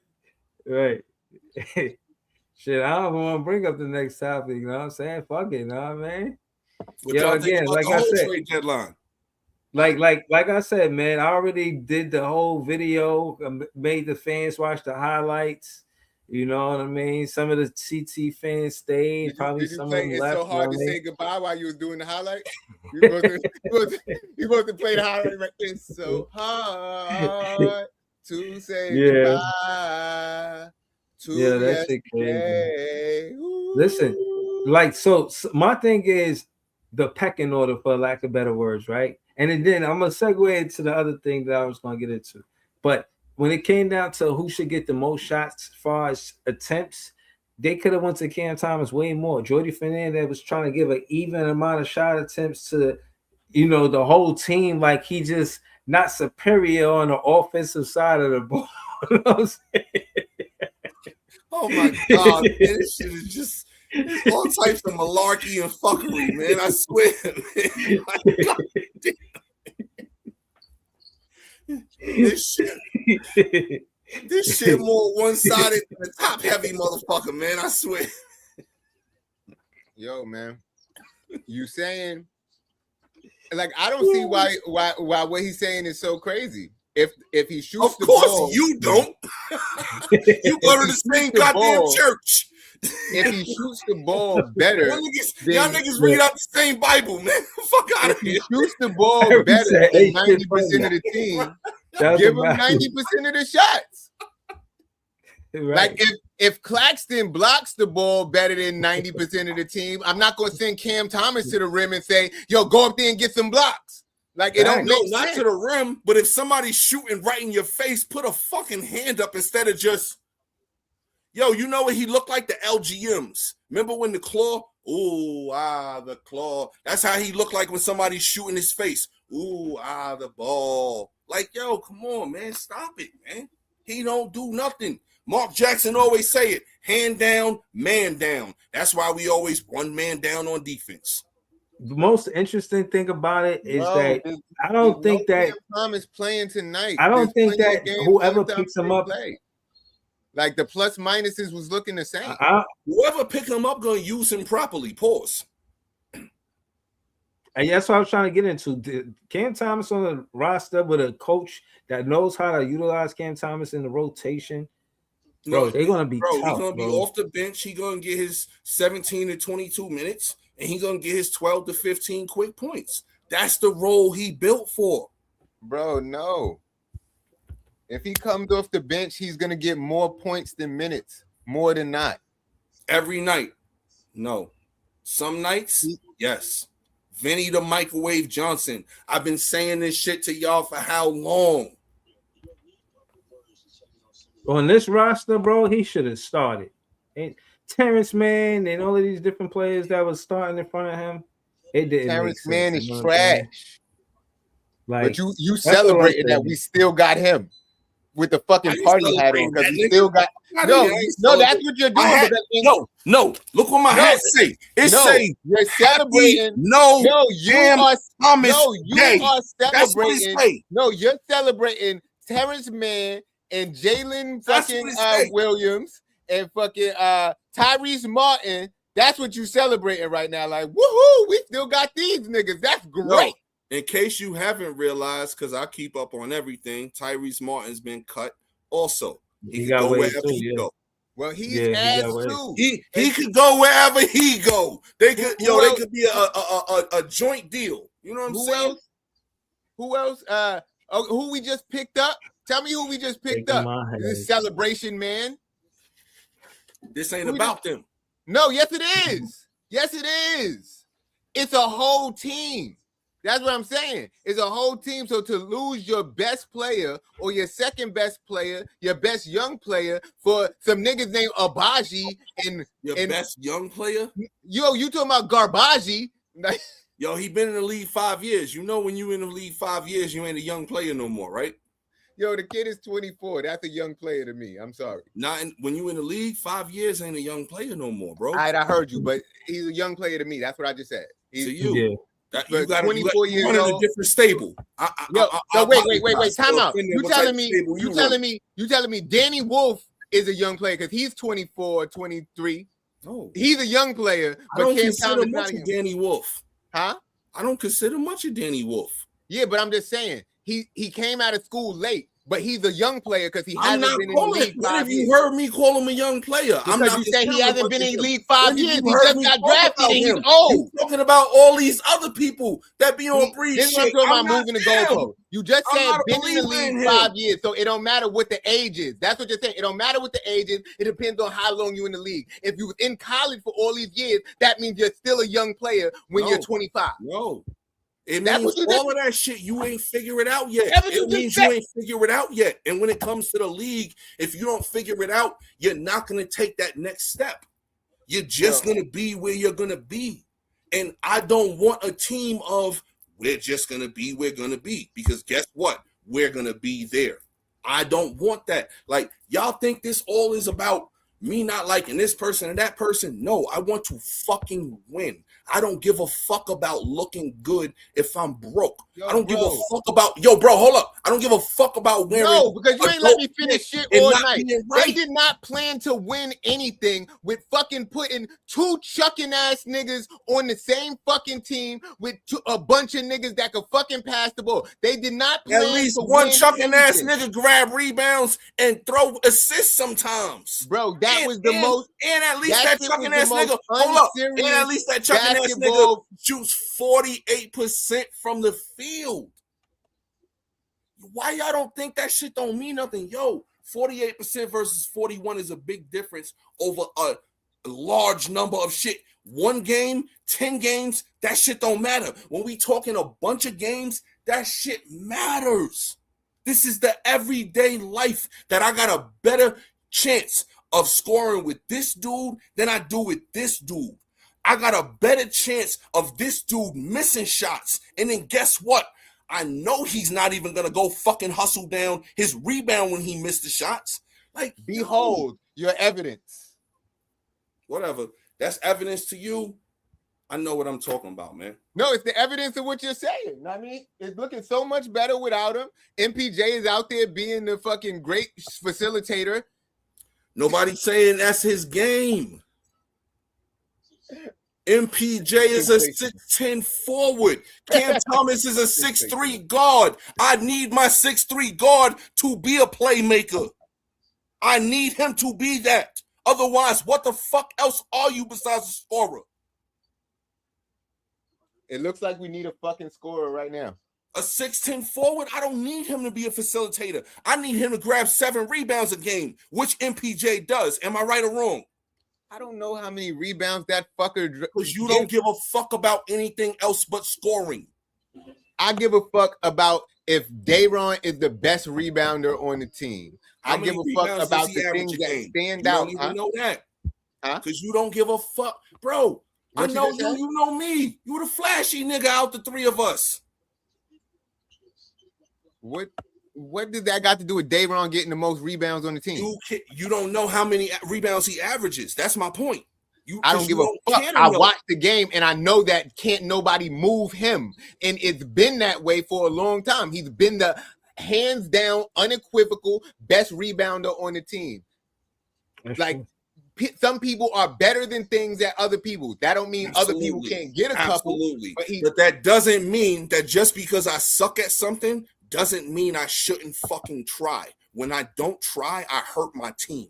A: right. Shit, I don't want to bring up the next topic. You know what I'm saying? Fuck it, you know what I mean?
C: What
A: Yo,
C: y'all think
A: again,
C: about
A: like
C: the
A: I
C: whole
A: said,
C: trade deadline?
A: like I said, man, I already did the whole video, made the fans watch the highlights. You know what I mean? Some of the CT fans stayed, probably
D: Did you
A: some of
D: play
A: them
D: It's So
A: left. You know
D: Hard
A: what
D: to
A: I mean?
D: Say Goodbye while you was doing the highlight? You supposed to, you supposed to play the highlight right? It's so hard to say
A: Yeah,
D: goodbye
A: yeah,
D: to
A: that shit crazy.
D: yesterday.
A: Listen,
D: Ooh.
A: like so my thing is the pecking order, for lack of better words, right? And then I'm gonna segue into the other thing that I was gonna get into. But when it came down to who should get the most shots as far as attempts, they could have went to Cam Thomas way more. Jordy Fernandez was trying to give an even amount of shot attempts to, the whole team. Like he just not superior on the offensive side of the ball. You know what I'm saying?
C: Oh my god, man, this shit is just it's all types of malarkey and fuckery, man. I swear, man. Like, god damn. This shit more one-sided than a top-heavy motherfucker, man. I swear.
D: Yo, man, you saying like I don't see why what he's saying is so crazy. If he shoots
C: Of
D: the
C: course
D: ball,
C: you don't. You go to the same
D: the
C: goddamn
D: ball,
C: church.
D: if he shoots the ball better,
C: Y'all niggas read out the same Bible, man. Fuck out
D: if
C: of
D: he
C: here.
D: shoots the ball better than 90% of the team, give him 90% of the shots.
A: Right.
D: Like if Claxton blocks the ball better than 90% of the team, I'm not gonna send Cam Thomas to the rim and say, "Yo, go up there and get some blocks." Like it don't make
C: not
D: sense.
C: to the rim, but if somebody's shooting right in your face, put a fucking hand up instead of just, yo, you know what he looked like? The LGMs. Remember when the claw? Ooh, the claw. That's how he looked like when somebody's shooting his face. Ooh, the ball. Like, yo, come on, man. Stop it, man. He don't do nothing. Mark Jackson always say it. Hand down, man down. That's why we always one man down on defense.
A: The most interesting thing about it is that I don't think that
D: Cam Thomas playing tonight.
A: I don't think that whoever picks him up,
D: like the plus minuses was looking the same.
C: Whoever pick him up gonna use him properly. Pause.
A: And that's what I was trying to get into. Cam Thomas on the roster with a coach that knows how to utilize Cam Thomas in the rotation. Bro, they're gonna be tough,
C: he's gonna be off the bench. He's gonna get his 17 to 22 minutes, and he's gonna get his 12 to 15 quick points. That's the role he built for.
D: Bro, no. If he comes off the bench, he's gonna get more points than minutes, more than not.
C: Every night, no. Some nights, yes. Vinny the Microwave Johnson. I've been saying this shit to y'all for how long?
A: On this roster, bro, he should have started. And Terrence Mann and all of these different players that was starting in front of him, it didn't.
D: Terrence
A: make sense,
D: Mann is trash.
A: Like,
D: but you celebrating that we still got him with the fucking party hat on because we still got no. That's what you're doing.
C: No. Look what my hat say. It say
D: you're celebrating. You are celebrating. No, you're celebrating Terrence Mann and Jalen fucking Williams and fucking Tyrese Martin. That's what you celebrating right now. Like, woohoo, we still got these niggas. That's great.
C: No. In case you haven't realized, because I keep up on everything, Tyrese Martin's been cut also. He can go wherever he go.
D: Well, he's ass too.
C: He could go wherever he go. They could they could be a joint deal. You know what I'm saying?
D: Who else? Who we just picked up? Tell me who we just picked up. This celebration, man.
C: This ain't about them.
D: No, yes it is. Yes it is. It's a whole team. That's what I'm saying. It's a whole team. So to lose your best player or your second best player, your best young player for some niggas named Abaji and
C: best young player?
D: Yo, you talking about Garbaji?
C: Yo, he been in the league 5 years. You know when you in the league 5 years, you ain't a young player no more, right?
D: Yo, the kid is 24. That's a young player to me. I'm sorry.
C: When you in the league 5 years, ain't a young player no more, bro.
D: All right, I heard you, but he's a young player to me. That's what I just said.
C: To you. Yeah. You got
D: 24 years
C: running
D: old.
C: a different stable.
D: Wait. Time out. You telling me Danny Wolf is a young player because he's 24, 23.
C: No,
D: he's a young player,
C: I
D: but
C: don't
D: Cam
C: consider
D: Thomas
C: much
D: not
C: of Danny Wolf.
D: Huh?
C: I don't consider much of Danny Wolf.
D: Yeah, but I'm just saying he came out of school late. But he's a young player because he
C: I'm
D: hasn't
C: not
D: been in the
C: calling.
D: league
C: When
D: 5
C: have you
D: years.
C: heard me call him a young player?
D: Because
C: I'm not.
D: You say he hasn't been in the league
C: When
D: 5
C: have
D: years.
C: you
D: He
C: heard
D: just
C: me
D: got
C: talk
D: drafted
C: about
D: and he's
C: him?
D: old.
C: You talking about all these other people that be on breed
D: This is what
C: shit.
D: I'm talking
C: I'm
D: about,
C: not
D: moving the
C: them.
D: goalpost. You just
C: I'm
D: said
C: not a
D: been in the
C: believer in
D: league
C: him.
D: 5 years, so it don't matter what the age is. That's what you're saying. It don't matter what the age is. It depends on how long you're in the league. If you was in college for all these years, that means you're still a young player when you're 25.
C: No. It
D: That's
C: means
D: what you
C: all of that shit, you ain't figure it out yet.
D: That's what you
C: It
D: just
C: means
D: said.
C: you ain't figure it out yet. And when it comes to the league, if you don't figure it out, you're not going to take that next step. You're just going to be where you're going to be. And I don't want a team of we're just going to be where we're going to be. Because guess what? We're going to be there. I don't want that. Like, y'all think this all is about me not liking this person and that person? No, I want to fucking win. I don't give a fuck about looking good if I'm broke. I don't give a fuck about bro, hold up. I don't give a fuck about wearing.
D: No, because you ain't let me finish shit all night.
C: Right.
D: They did not plan to win anything with fucking putting two chucking ass niggas on the same fucking team with a bunch of niggas that could fucking pass the ball. They did not plan
C: at least
D: to
C: one
D: win
C: chucking
D: anything.
C: ass nigga grab rebounds and throw assists sometimes.
D: Bro, that was the most.
C: And at least that chucking ass nigga, hold up. And at least that chucking ass nigga shoots 48% from the field. Why y'all don't think that shit don't mean nothing? 48% versus 41 is a big difference over a large number of shit. 1 game, 10 games, that shit don't matter. When we talking a bunch of games, that shit matters. This is the everyday life that I got a better chance of scoring with this dude than I do with this dude. I got a better chance of this dude missing shots. And then guess what? I know he's not even going to go fucking hustle down his rebound when he missed the shots. Like,
D: behold your evidence.
C: Whatever. That's evidence to you. I know what I'm talking about, man.
D: No, it's the evidence of what you're saying. I mean, it's looking so much better without him. MPJ is out there being the fucking great facilitator.
C: Nobody's saying that's his game. MPJ is a 6'10 forward. Cam Thomas is a 6'3 guard. I need my 6'3 guard to be a playmaker. I need him to be that. Otherwise, what the fuck else are you besides a scorer?
D: It looks like we need a fucking scorer right now.
C: A 6'10 forward, I don't need him to be a facilitator. I need him to grab 7 rebounds a game, which MPJ does. Am I right or wrong?
D: I don't know how many rebounds that fucker.
C: Because you don't give a fuck about anything else but scoring.
D: I give a fuck about if Dayron is the best rebounder on the team. I give a fuck about the things that stand out.
C: You don't even know that.
D: Huh?
C: Because you don't give a fuck. Bro, I know you.
D: Say?
C: You know me. You the flashy nigga out the 3 of us.
D: What did that got to do with Dayron getting the most rebounds on the team?
C: You don't know how many rebounds he averages. That's my point.
D: I don't give a fuck. I watched the game and I know that can't nobody move him. And it's been that way for a long time. He's been the hands down, unequivocal best rebounder on the team. Like, some people are better than things that other people. That don't mean other people can't get a couple.
C: Absolutely. But that doesn't mean that just because I suck at something doesn't mean I shouldn't fucking try. When I don't try, I hurt my team.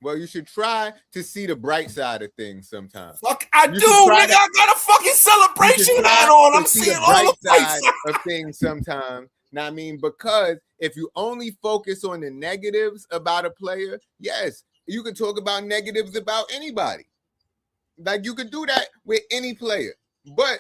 D: Well, you should try to see the bright side of things sometimes.
C: Fuck, I do, nigga. I got a fucking celebration hat on. I'm seeing all the
D: bright side of things sometimes. Now, I mean, because if you only focus on the negatives about a player, yes, you can talk about negatives about anybody. Like, you could do that with any player, but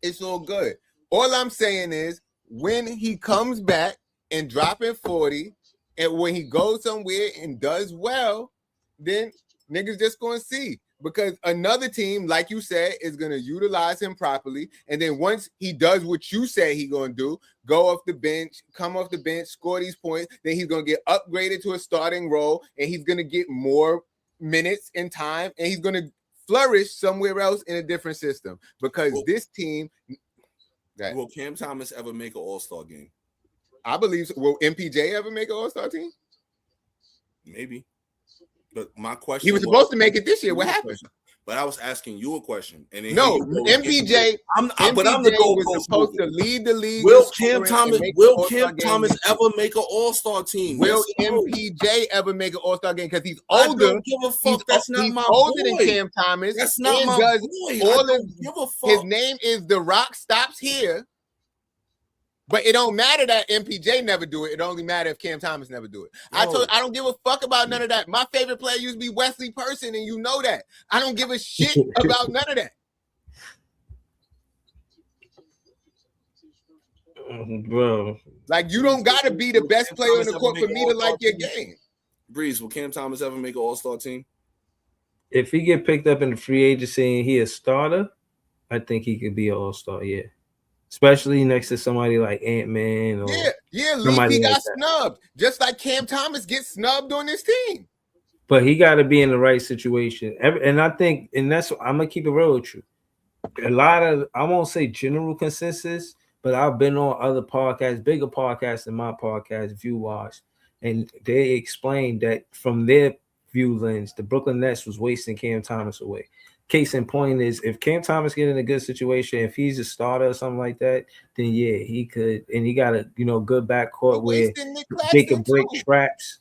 D: it's all good. All I'm saying is when he comes back and dropping 40, and when he goes somewhere and does well, then niggas just going to see. Because another team, like you said, is going to utilize him properly. And then once he does what you say he's going to do, go off the bench, come off the bench, score these points, then he's going to get upgraded to a starting role, and he's going to get more minutes and time, and he's going to flourish somewhere else in a different system because this team.
C: Will Cam Thomas ever make an All-Star game?
D: I believe so. Will MPJ ever make an All-Star team?
C: Maybe. But my question
D: he was supposed to make it this year. What happened?
C: But I was asking you a question. And then
D: no, MPJ.
C: But I'm the goal
D: was supposed to lead the league.
C: Will Cam Thomas ever make an All-Star team?
D: Will MPJ ever make an All-Star game? Because he's older.
C: I don't give a fuck. That's not my boy.
D: Older than Cam Thomas.
C: That's not my boy. I don't give a fuck.
D: His name is The Rock Stops Here. But it don't matter that MPJ never do it. It only matter if Cam Thomas never do it. I don't give a fuck about none of that. My favorite player used to be Wesley Person, and you know that. I don't give a shit about none of that.
A: Bro.
D: Like, you don't got to be the best player on the court for me to like your game.
C: Breeze, will Cam Thomas ever make an All-Star team?
A: If he get picked up in the free agency and he a starter, I think he could be an All-Star, yeah. Especially next to somebody like Ant-Man. Or
D: Leafy got snubbed. Just like Cam Thomas gets snubbed on this team.
A: But he got to be in the right situation. And I think, and that's, I'm going to keep it real with you. A lot of, I won't say general consensus, but I've been on other podcasts, bigger podcasts than my podcast, View Watch, and they explained that from their view lens, the Brooklyn Nets was wasting Cam Thomas away. Case in point is if Cam Thomas get in a good situation, if he's a starter or something like that, then yeah, he could, and he got a good backcourt where they could break traps.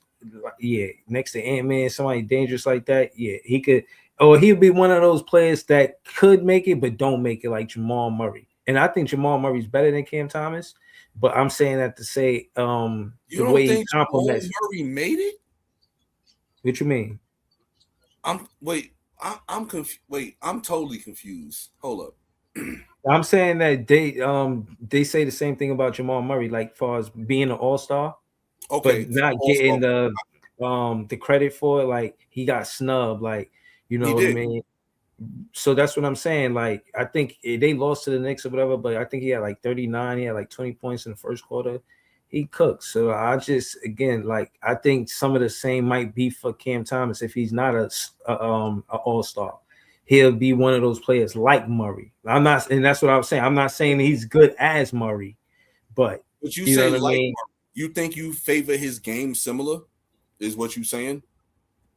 A: Yeah, next to Ant-Man, somebody dangerous like that. Yeah, he could, or he'd be one of those players that could make it but don't make it, like Jamal Murray. And I think Jamal Murray's better than Cam Thomas, but I'm saying that to say
C: you don't
A: way
C: think Jamal Murray made it?
A: What you mean?
C: I'm confused. Wait, I'm totally confused. Hold up.
A: I'm saying that they say the same thing about Jamal Murray, like far as being an all-star,
C: okay,
A: but not getting the credit for it. Like he got snubbed, like what I mean. So that's what I'm saying. Like I think they lost to the Knicks or whatever, but I think he had like 39. He had like 20 points in the first quarter. He cooked. So I just I think some of the same might be for Cam Thomas if he's not a all-star. He'll be one of those players like Murray. I'm not, and that's what I was saying. I'm not saying he's good as Murray, but
C: you say like Murray. You think you favor his game similar? Is what you saying?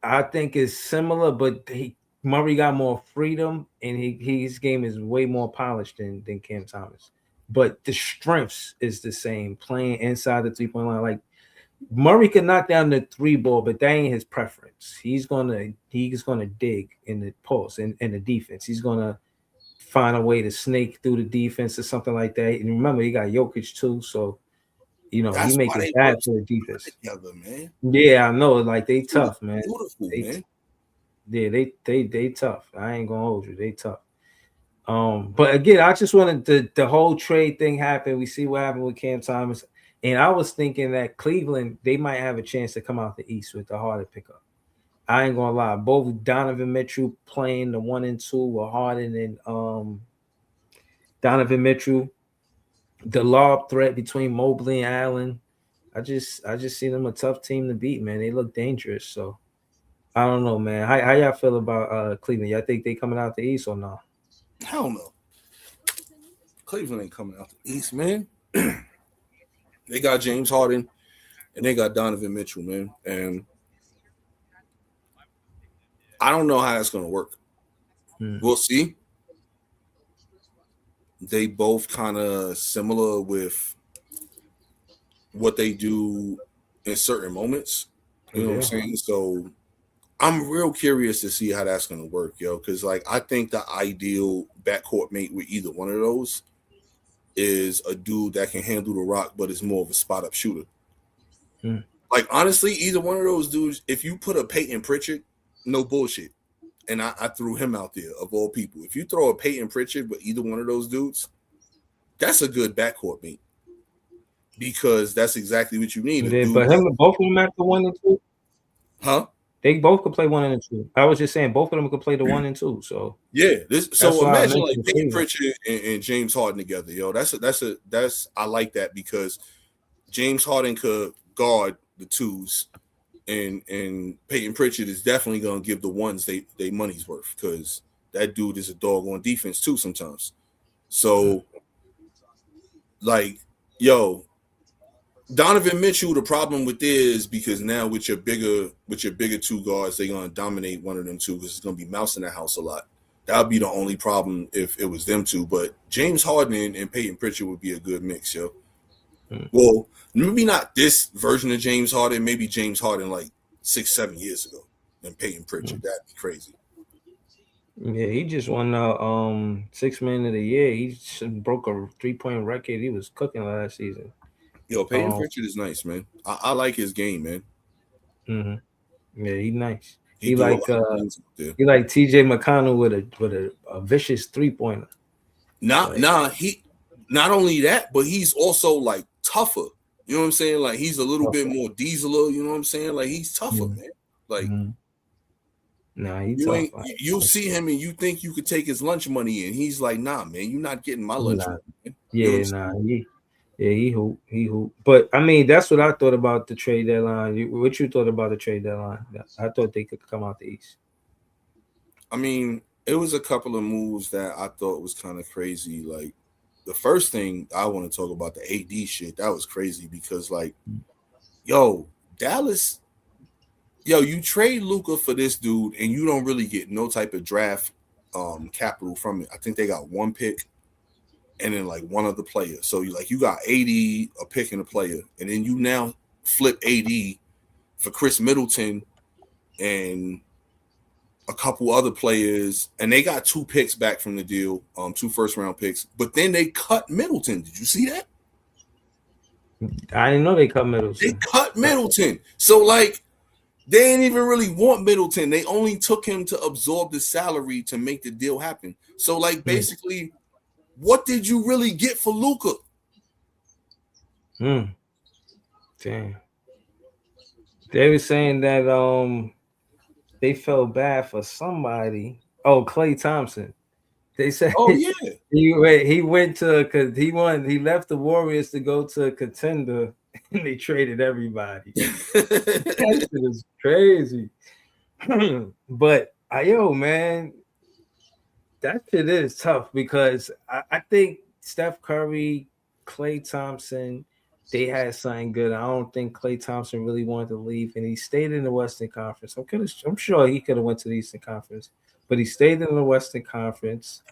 A: I think it's similar, but Murray got more freedom, and his game is way more polished than Cam Thomas. But the strengths is the same, playing inside the 3-point line. Like Murray can knock down the 3 ball, but that ain't his preference. He's gonna dig in the post and the defense. He's gonna find a way to snake through the defense or something like that. And remember, he got Jokic too, so he make it bad for the defense.
C: Together, man.
A: Yeah, I know. Like they tough, man.
C: Beautiful, man.
A: Yeah, they tough. I ain't gonna hold you. They tough. But again, I just wanted the whole trade thing happen. We see what happened with Cam Thomas, and I was thinking that Cleveland, they might have a chance to come out the East with the Harden pickup. I ain't gonna lie, both Donovan Mitchell playing the 1 and 2 with Harden and Donovan Mitchell, the lob threat between Mobley and Allen. I just see them a tough team to beat, man. They look dangerous, so I don't know, man. How y'all feel about Cleveland? Y'all think they coming out the East or no?
C: Hell no. Cleveland ain't coming out the East, man. They got James Harden and they got Donovan Mitchell, man. And I don't know how that's going to work. We'll see. They both kind of similar with what they do in certain moments. You know what I'm saying? So I'm real curious to see how that's going to work, yo. Because, I think the ideal backcourt mate with either one of those is a dude that can handle the rock, but is more of a spot-up shooter. Honestly, either one of those dudes, if you put a Peyton Pritchard, no bullshit, and I threw him out there, of all people. If you throw a Peyton Pritchard with either one of those dudes, that's a good backcourt mate. Because that's exactly what you need.
A: But both of them at the 1 and 2?
C: Huh?
A: They both could play 1 and 2. I was just saying both of them could play the 1 and 2. So
C: yeah, so imagine Peyton Pritchard and James Harden together, yo. That's I like that because James Harden could guard the 2s, and Peyton Pritchard is definitely gonna give the 1s they money's worth because that dude is a dog on defense too sometimes. So, like, yo, Donovan Mitchell, the problem with is because now with your bigger two guards, they're gonna dominate one of them two because it's gonna be Mouse in the house a lot. That would be the only problem if it was them two. But James Harden and Peyton Pritchard would be a good mix, yo. Well, maybe not this version of James Harden, maybe James Harden like 6-7 years ago, and Peyton Pritchard. That'd be crazy.
A: Yeah, he just won the 6-man of the year. He broke a 3-point record. He was cooking last season.
C: Yo, Peyton Pritchard is nice, man. I like his game, man.
A: Mm-hmm. Yeah, he's nice.
C: He
A: He like TJ McConnell with a vicious 3-pointer.
C: He not only that, but he's also like tougher. You know what I'm saying? Like he's a little bit more dieseler. You know what I'm saying? Like he's tougher, man. Like.
A: Nah, he's tough.
C: You see him and you think you could take his lunch money, and he's like, "Nah, man, you're not getting my lunch money." Man.
A: He hoop. But I mean, that's what I thought about the trade deadline. What you thought about the trade deadline? I thought they could come out the East.
C: I mean, it was a couple of moves that I thought was kind of crazy. Like the first thing I want to talk about, the AD shit, that was crazy because, like, yo, Dallas. Yo, you trade Luka for this dude, and you don't really get no type of draft capital from it. I think they got one pick, and then like one other player. So you got AD, a pick and a player, and then you now flip AD for Chris Middleton and a couple other players, and they got 2 picks back from the deal, 2 first-round picks. But then they cut Middleton. Did you see that?
A: I didn't know they cut Middleton.
C: They cut Middleton. So like. They didn't even really want Middleton. They only took him to absorb the salary to make the deal happen. So, like, basically, what did you really get for Luka?
A: Damn. They were saying that they felt bad for somebody. Oh, Klay Thompson. They said,
C: oh yeah,
A: he went to because he left the Warriors to go to a contender. And they traded everybody. That shit is crazy. But man, that shit is tough because I think Steph Curry, Klay Thompson, they had something good. I don't think Klay Thompson really wanted to leave, and he stayed in the Western Conference. I'm sure he could have went to the Eastern Conference, but he stayed in the Western Conference.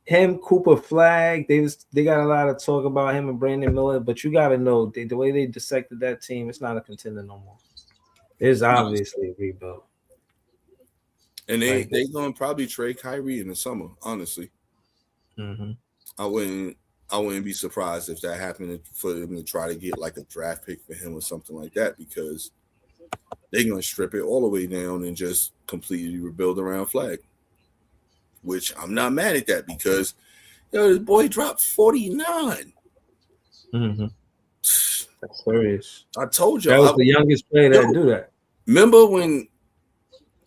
A: Him, Cooper Flag, they got a lot of talk about him and Brandon Miller, but you got to know the way they dissected that team, it's not a contender no more. It's obviously a rebuild.
C: And they gonna probably trade Kyrie in the summer. Honestly, I wouldn't be surprised if that happened for them to try to get like a draft pick for him or something like that because they're gonna strip it all the way down and just completely rebuild around Flag. Which I'm not mad at that because this boy dropped 49.
A: That's serious.
C: I told you
A: that was the youngest player that do that.
C: Remember when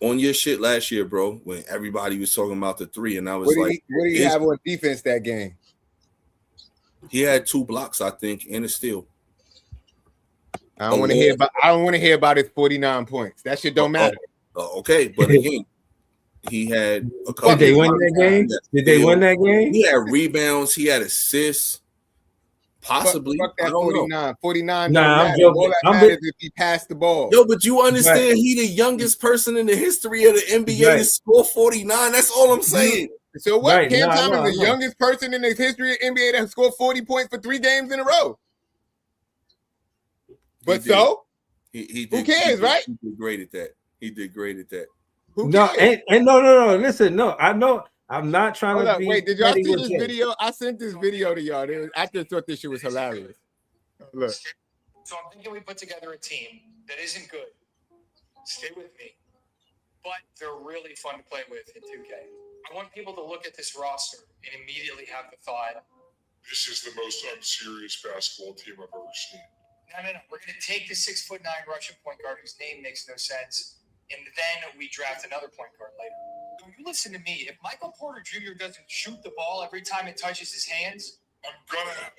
C: on your shit last year, bro, when everybody was talking about the 3, and I was
D: what did he have on defense that game?
C: He had 2 blocks, I think, and a steal.
D: I don't want to hear about his 49 points. That shit don't matter.
C: Okay, but again. He had a couple.
A: Did they win that game? Did they win that game?
C: He had rebounds. He had assists. Possibly.
D: Fuck that 49. 49.
A: Nah, I'm
D: joking.
A: joking.
D: All that matters if he passed the ball.
C: Yo, but you understand he the youngest person in the history of the NBA to score 49. That's all I'm saying.
D: So what? Cam Thomas is the youngest person in the history of NBA that scored 40 points for 3 games in a row. But he who cares, right?
C: He did great at that. He did great at that.
A: No, and no. Listen, no, I know. I'm not trying to be.
D: Wait, did y'all see this video? I sent this video to y'all. I just thought this shit was hilarious. Look.
F: So I'm thinking we put together a team that isn't good. Stay with me. But they're really fun to play with in 2K. I want people to look at this roster and immediately have the thought,
G: this is the most unserious basketball team I've ever seen.
F: No. We're going to take the 6'9" Russian point guard whose name makes no sense, and then we draft another point guard later. You listen to me. If Michael Porter Jr. doesn't shoot the ball every time it touches his hands,
G: I'm gonna.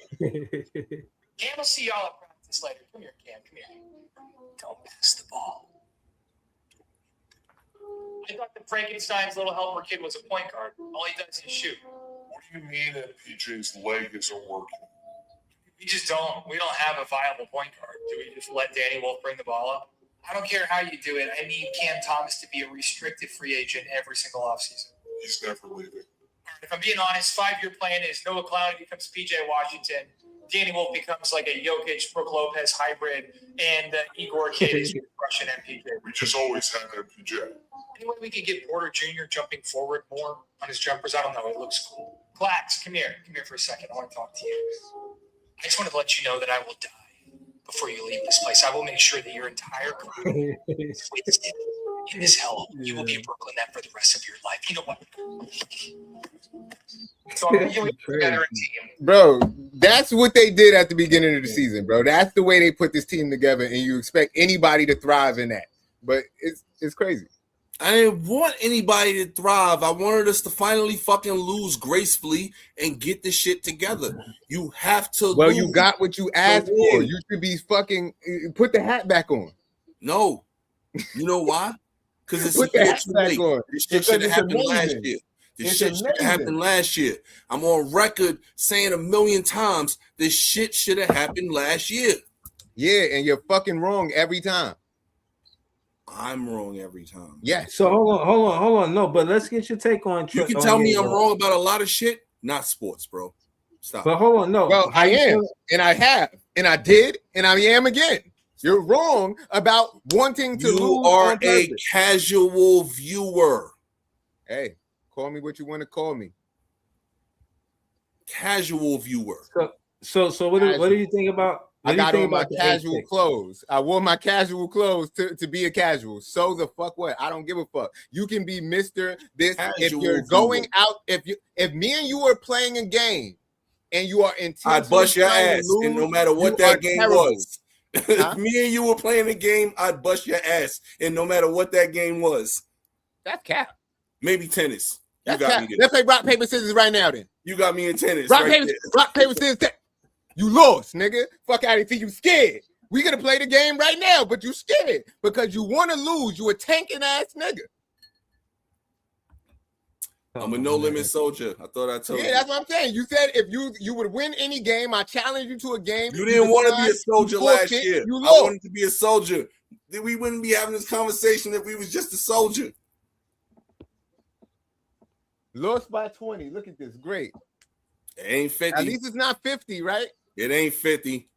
F: Cam will see y'all at practice later. Come here, Cam. Come here. Don't pass the ball. I thought that Frankenstein's little helper kid was a point guard. All he does is shoot.
G: What do you mean that PJ's leg isn't working?
F: We don't have a viable point guard. Do we just let Danny Wolf bring the ball up? I don't care how you do it. I need Cam Thomas to be a restricted free agent every single offseason.
G: He's never leaving.
F: If I'm being honest, 5-year plan is Noah Clowney becomes PJ Washington. Danny Wolf becomes like a Jokic, Brook Lopez hybrid, and Igor kid is Russian MPJ.
G: We just always had MPJ.
F: Any way we could get Porter Jr. jumping forward more on his jumpers? I don't know. It looks cool. Glax, come here. Come here for a second. I want to talk to you. I just wanted to let you know that I will die before you leave this place. I will make sure that your entire career is wasted in this hellhole. You will be a Brooklyn Net for the rest of your life. You know what? So I'm really together a team.
D: Bro, that's what they did at the beginning of the season, bro. That's the way they put this team together, and you expect anybody to thrive in that. But it's crazy.
C: I didn't want anybody to thrive. I wanted us to finally fucking lose gracefully and get this shit together. You have to
D: Well,
C: lose
D: you got what you asked
C: to
D: for.
C: win.
D: You should be fucking put the hat back on.
C: No. You know why? Because it's
D: Put the
C: a year
D: hat
C: too
D: back
C: late.
D: on.
C: This shit
D: Because
C: should have
D: it's
C: happened last
D: amazing.
C: year. This
D: It's
C: shit should have happened
D: amazing.
C: last year. I'm on record saying a million times this shit should have happened last year.
D: Yeah, and you're fucking wrong every time.
C: I'm wrong every time.
D: Yes.
A: So hold on. No, but let's get your take on.
C: You can tell me I'm wrong about a lot of shit, not sports, bro. Stop.
A: But hold on, no.
D: Well, I am, and I have, and I did, and I am again. You're wrong about wanting to
C: You
D: lose
C: are
D: on
C: a
D: purpose.
C: casual viewer.
D: Hey, call me what you want to call me.
C: Casual viewer.
A: So what do you think about?
D: I got on my
A: the
D: casual
A: A-Tech?
D: clothes. I wore my casual clothes to be a casual. So the fuck what? I don't give a fuck. You can be Mr. This if
C: Casual
D: you're going
C: viewer.
D: out. If me and you are playing a game and you are intentionally
C: I'd bust your
D: trying to
C: ass,
D: lose,
C: and no matter what
D: you are
C: that game
D: terrible.
C: was. If me and you were playing a game, I'd bust your ass, and no matter what that game was.
D: That's cap.
C: Maybe tennis. You
D: That's
C: got
D: cap.
C: me there.
D: Let's play rock paper scissors right now. Then
C: You got me in tennis.
D: rock
C: right
D: paper
C: there.
D: rock paper scissors. You lost, nigga. Fuck out of here. You scared. We gonna play the game right now, but you scared because you want to lose. You a tanking ass nigga.
C: I'm a no limit soldier. I thought I told
D: Yeah,
C: you.
D: that's what I'm saying. You said if you would win any game, I challenge you to a game.
C: You didn't want to be a
D: decide,
C: soldier
D: you
C: last
D: forfeit,
C: year.
D: You
C: I
D: lost.
C: wanted to be a soldier. Then we wouldn't be having this conversation if we was just a soldier.
D: Lost by 20. Look at this. Great.
C: It ain't 50.
D: At least it's not 50, right?
C: It ain't 50.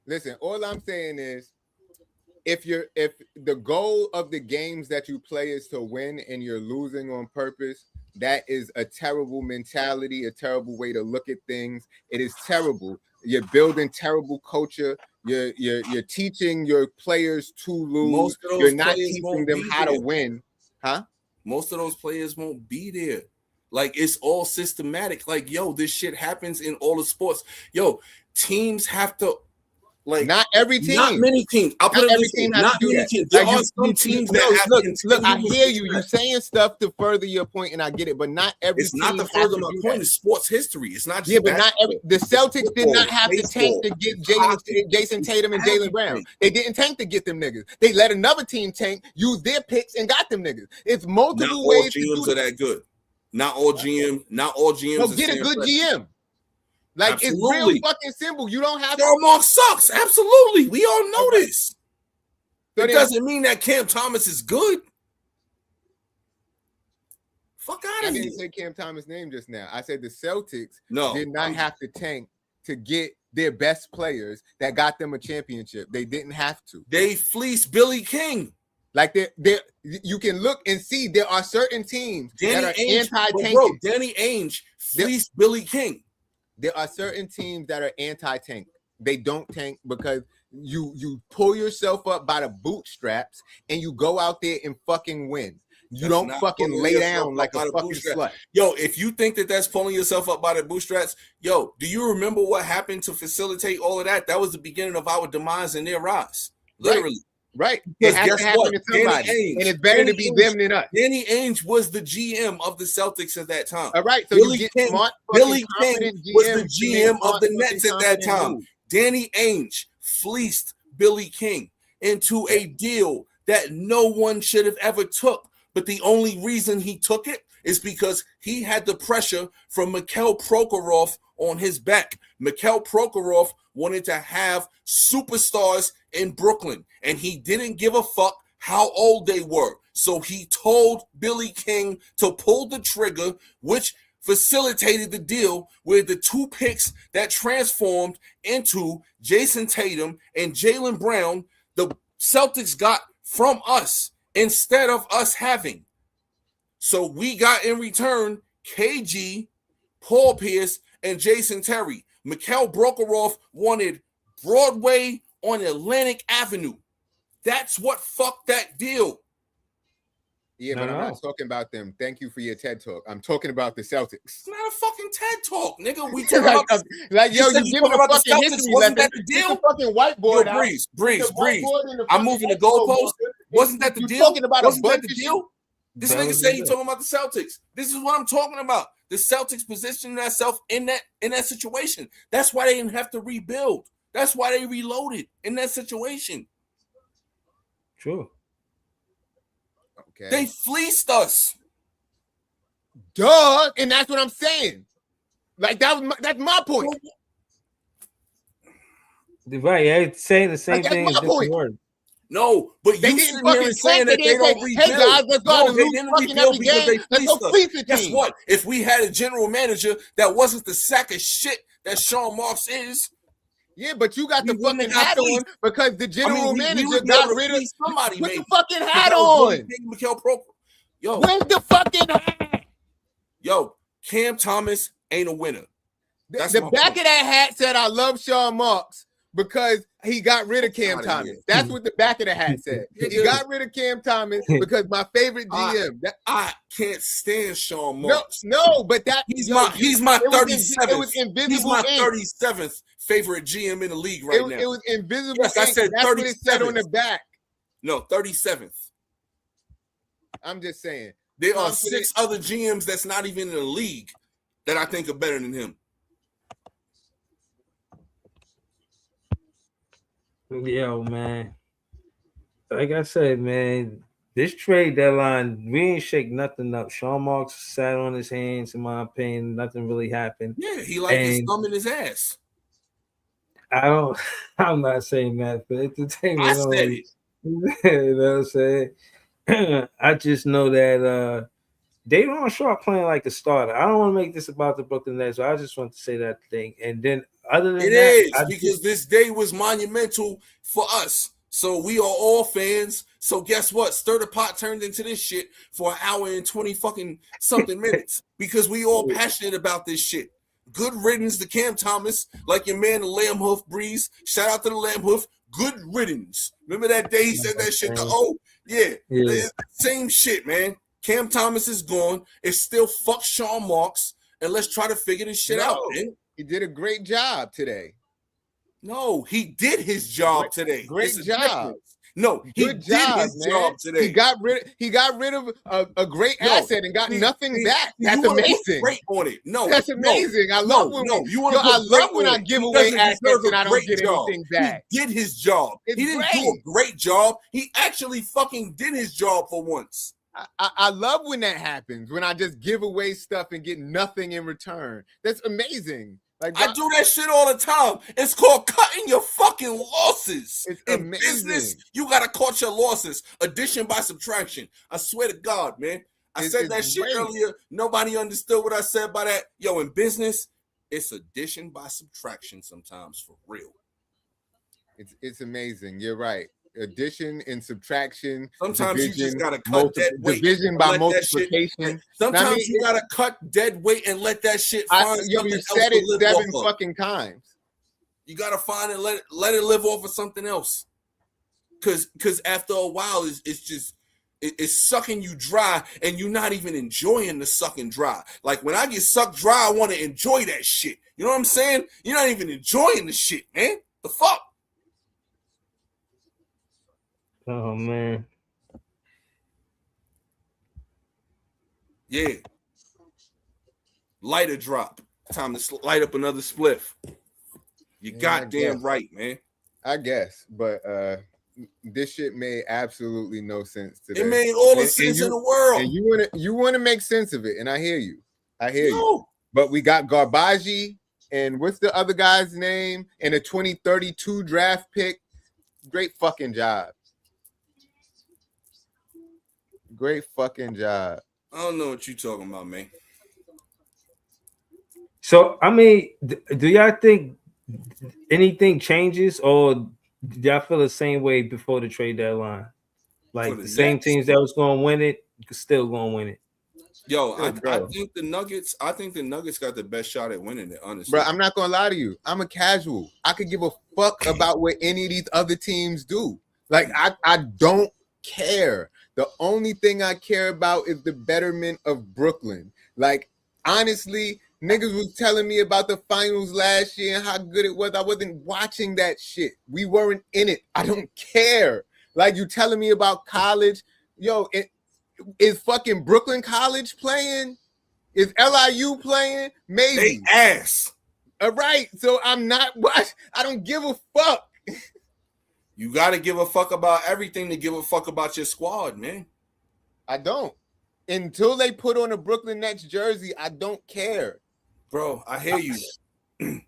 D: Listen, all I'm saying is if the goal of the games that you play is to win and you're losing on purpose, that is a terrible mentality, a terrible way to look at things. It is terrible. You're building terrible culture. You're teaching your players to lose.
C: Most of those
D: You're not
C: players
D: teaching
C: won't
D: them
C: be
D: how
C: there.
D: to win. Huh?
C: Most of those players won't be there. Like, it's all systematic. Like, yo, this shit happens in all the sports. Yo, teams have to, like,
D: Not every team.
C: not many teams. I'll put
D: Not
C: it
D: every
C: this way,
D: team has
C: not
D: to do
C: many
D: that.
C: teams. There
D: Like,
C: are some teams that have
D: look,
C: continuous
D: I hear you. You're
C: success.
D: saying stuff to further your point, and I get it, but not every
C: It's
D: team
C: not to
D: has
C: further
D: to
C: my
D: do
C: point.
D: that.
C: It's sports history. It's not just
D: Yeah, but not
C: basketball.
D: every. The Celtics did not
C: Football,
D: have to tank to
C: baseball,
D: get Jason Tatum and Jalen Brown.
C: everything.
D: They didn't tank to get them niggas. They let another team tank, use their picks, and got them niggas. It's
C: Not
D: multiple
C: all
D: ways to
C: GMs
D: do
C: are that good. Not all GMs.
D: No,
C: are
D: get a
C: Sam
D: good
C: Presti.
D: GM. Like, it's
C: Absolutely.
D: real fucking simple. You don't have to.
C: Daryl Mark sucks. Absolutely. We all know this.
D: So
C: It
D: then-
C: doesn't mean that Cam Thomas is good. Fuck out
D: I
C: of here.
D: didn't say Cam Thomas' name just now. I said the Celtics
C: No.
D: did not have to tank to get their best players that got them a championship. They didn't have to.
C: They fleeced Billy King.
D: Like, you can look and see there are certain teams that are
C: Ainge, but
D: anti-tanking.
C: bro, Danny Ainge fleeced Billy King.
D: There are certain teams that are anti-tank. They don't tank because you pull yourself up by the bootstraps and you go out there and fucking win. You
C: That's
D: don't
C: not
D: fucking
C: pulling
D: lay
C: yourself
D: down
C: up
D: like
C: by
D: a
C: the
D: fucking
C: bootstrap.
D: slut.
C: Yo, if you think that that's pulling yourself up by the bootstraps, yo, do you remember what happened to facilitate all of that? That was the beginning of our demise and their rise. Literally.
D: Right. It
C: Because
D: has
C: guess
D: to happen
C: what?
D: to somebody.
C: Danny Ainge-
D: And it's better to
C: Danny
D: be
C: Ainge-
D: them than us.
C: Danny Ainge was the GM of the Celtics at that time.
D: All right. So
C: Billy
D: you get
C: King-
D: smart,
C: Billy
D: fucking
C: King
D: confident
C: was the
D: GMs to make
C: GM of
D: smart,
C: the
D: fucking
C: Nets at that
D: confident
C: time.
D: moves.
C: Danny Ainge fleeced Billy King into a deal that no one should have ever took. But the only reason he took it is because he had the pressure from Mikhail Prokhorov on his back. Mikhail Prokhorov wanted to have superstars in Brooklyn, and he didn't give a fuck how old they were. So he told Billy King to pull the trigger, which facilitated the deal where the 2 picks that transformed into Jason Tatum and Jaylen Brown, the Celtics got from us instead of us having. So we got in return KG, Paul Pierce, and Jason Terry. Mikhail Prokhorov wanted Broadway on Atlantic Avenue. That's what fucked that deal.
D: Yeah, but I'm not talking about them. Thank you for your TED talk. I'm talking about the Celtics.
C: It's not a fucking TED talk, nigga. We talking about
D: yo, you giving a fucking history
C: wasn't that the deal?
D: Fucking whiteboard.
C: Yo, breeze. I'm moving the goalpost. Wasn't that the deal?
D: Talking about
C: wasn't that the deal? This nigga say he talking about the Celtics. This is what I'm talking about. The Celtics positioning themselves in that situation. That's why they didn't have to rebuild. That's why they reloaded in that situation.
A: True.
D: Okay.
C: They fleeced us.
D: Duh, and that's what I'm saying. Like that's my point.
A: Right, I'm saying the same thing.
D: That's my point.
C: No, but
D: they
C: you sitting here and saying that they don't rebuild.
D: Hey guys, let's go
C: no, they didn't rebuild because they fleeced us. Guess
D: team.
C: what? If we had a general manager that wasn't the sack of shit that Sean Marks is,
D: yeah, but you got the fucking hat on because the general manager got rid of somebody. Put the fucking hat on.
C: Mikhail Prokhorov. Yo,
D: where's the fucking hat?
C: Yo, Cam Thomas ain't a winner.
D: The back of that hat said, "I love Sean Marks." Because he got rid of Cam Thomas. That's what the back of the hat said. He got rid of Cam Thomas because my favorite GM.
C: I can't stand Sean Marks.
D: No, but that
C: he's my 37th.
D: It was invisible.
C: He's my 37th favorite GM in the league right now.
D: It was invisible.
C: Yes, I said 37th.
D: That's what it said on the back.
C: No, 37th.
D: I'm just saying.
C: There are 6 other GMs that's not even in the league that I think are better than him.
A: Yo, man. Like I said, man, this trade deadline, we ain't shake nothing up. Sean Marks sat on his hands, in my opinion. Nothing really happened.
C: Yeah, he liked his thumb in his ass.
A: I'm not saying that for entertainment.
C: I said it.
A: You know what I'm saying? I just know that they don't show up playing like a starter. I don't want to make this about the Brooklyn Nets, so I just want to say that thing. And then other than
C: because this day was monumental for us. So we are all fans. So guess what? Stir the Pot turned into this shit for an hour and 20 fucking something minutes because we all passionate about this shit. Good riddance to Cam Thomas, like your man the Lamb Hoof Breeze. Shout out to the Lamb Hoof. Good riddance. Remember that day he said that shit? Yeah. Same shit, man. Cam Thomas is gone. It's still fuck Sean Marks, and let's try to figure this shit out, man.
D: He did a great job today.
C: No, he did his job today.
D: Great job.
C: No, he did his job today.
D: He got rid of a great asset and got nothing back. That's amazing.
C: Great on it. No,
D: that's amazing. I love when I give away assets and I don't get anything back.
C: He did his job. He didn't do a great job. He actually fucking did his job for once.
D: I love when that happens, when I just give away stuff and get nothing in return. That's amazing. Like
C: I do that shit all the time. It's called cutting your fucking losses.
D: It's
C: in
D: amazing.
C: Business, you gotta cut your losses. Addition by subtraction. I swear to God, man. I said that shit earlier. Nobody understood what I said by that. Yo, in business, it's addition by subtraction sometimes, for real.
D: It's amazing. You're right. Addition and subtraction.
C: Sometimes
D: division,
C: you just gotta cut dead weight.
D: Division by multiplication.
C: Sometimes you gotta cut dead weight and let that shit find something else
D: said it 7
C: off
D: fucking times.
C: You gotta find it, let it live off of something else. Cause after a while, it's sucking you dry, and you're not even enjoying the sucking dry. Like when I get sucked dry, I want to enjoy that shit. You know what I'm saying? You're not even enjoying the shit, man. The fuck.
A: Oh man.
C: Yeah. Lighter drop. Time to light up another spliff. You goddamn right, man.
D: I guess, but this shit made absolutely no sense today.
C: It made all the sense in the world.
D: And you wanna make sense of it, and I hear you. You.
C: No.
D: But we got Garbaji and what's the other guy's name? And a 2032 draft pick. Great fucking job. Great fucking job.
C: I don't know what you talking about, man.
A: So I mean, do y'all think anything changes, or do y'all feel the same way before the trade deadline? Like the same
C: Nets?
A: teams that was going to win it, still going to win it.
C: Yo, I
D: bro.
C: think the Nuggets. I think the Nuggets got the best shot at winning it. Honestly,
D: Bro, I'm not gonna lie to you. I'm a casual. I could give a fuck about what any of these other teams do. Like I don't care. The only thing I care about is the betterment of Brooklyn. Like honestly, niggas was telling me about the finals last year and how good it was. I wasn't watching that shit. We weren't in it. I don't care. Like you telling me about college, yo. Is fucking Brooklyn College playing? Is LIU playing? Maybe.
C: they ass.
D: All right. So I'm not watch. I don't give a fuck.
C: You got to give a fuck about everything to give a fuck about your squad, man.
D: I don't. Until they put on a Brooklyn Nets jersey, I don't care.
C: Bro, I hear you.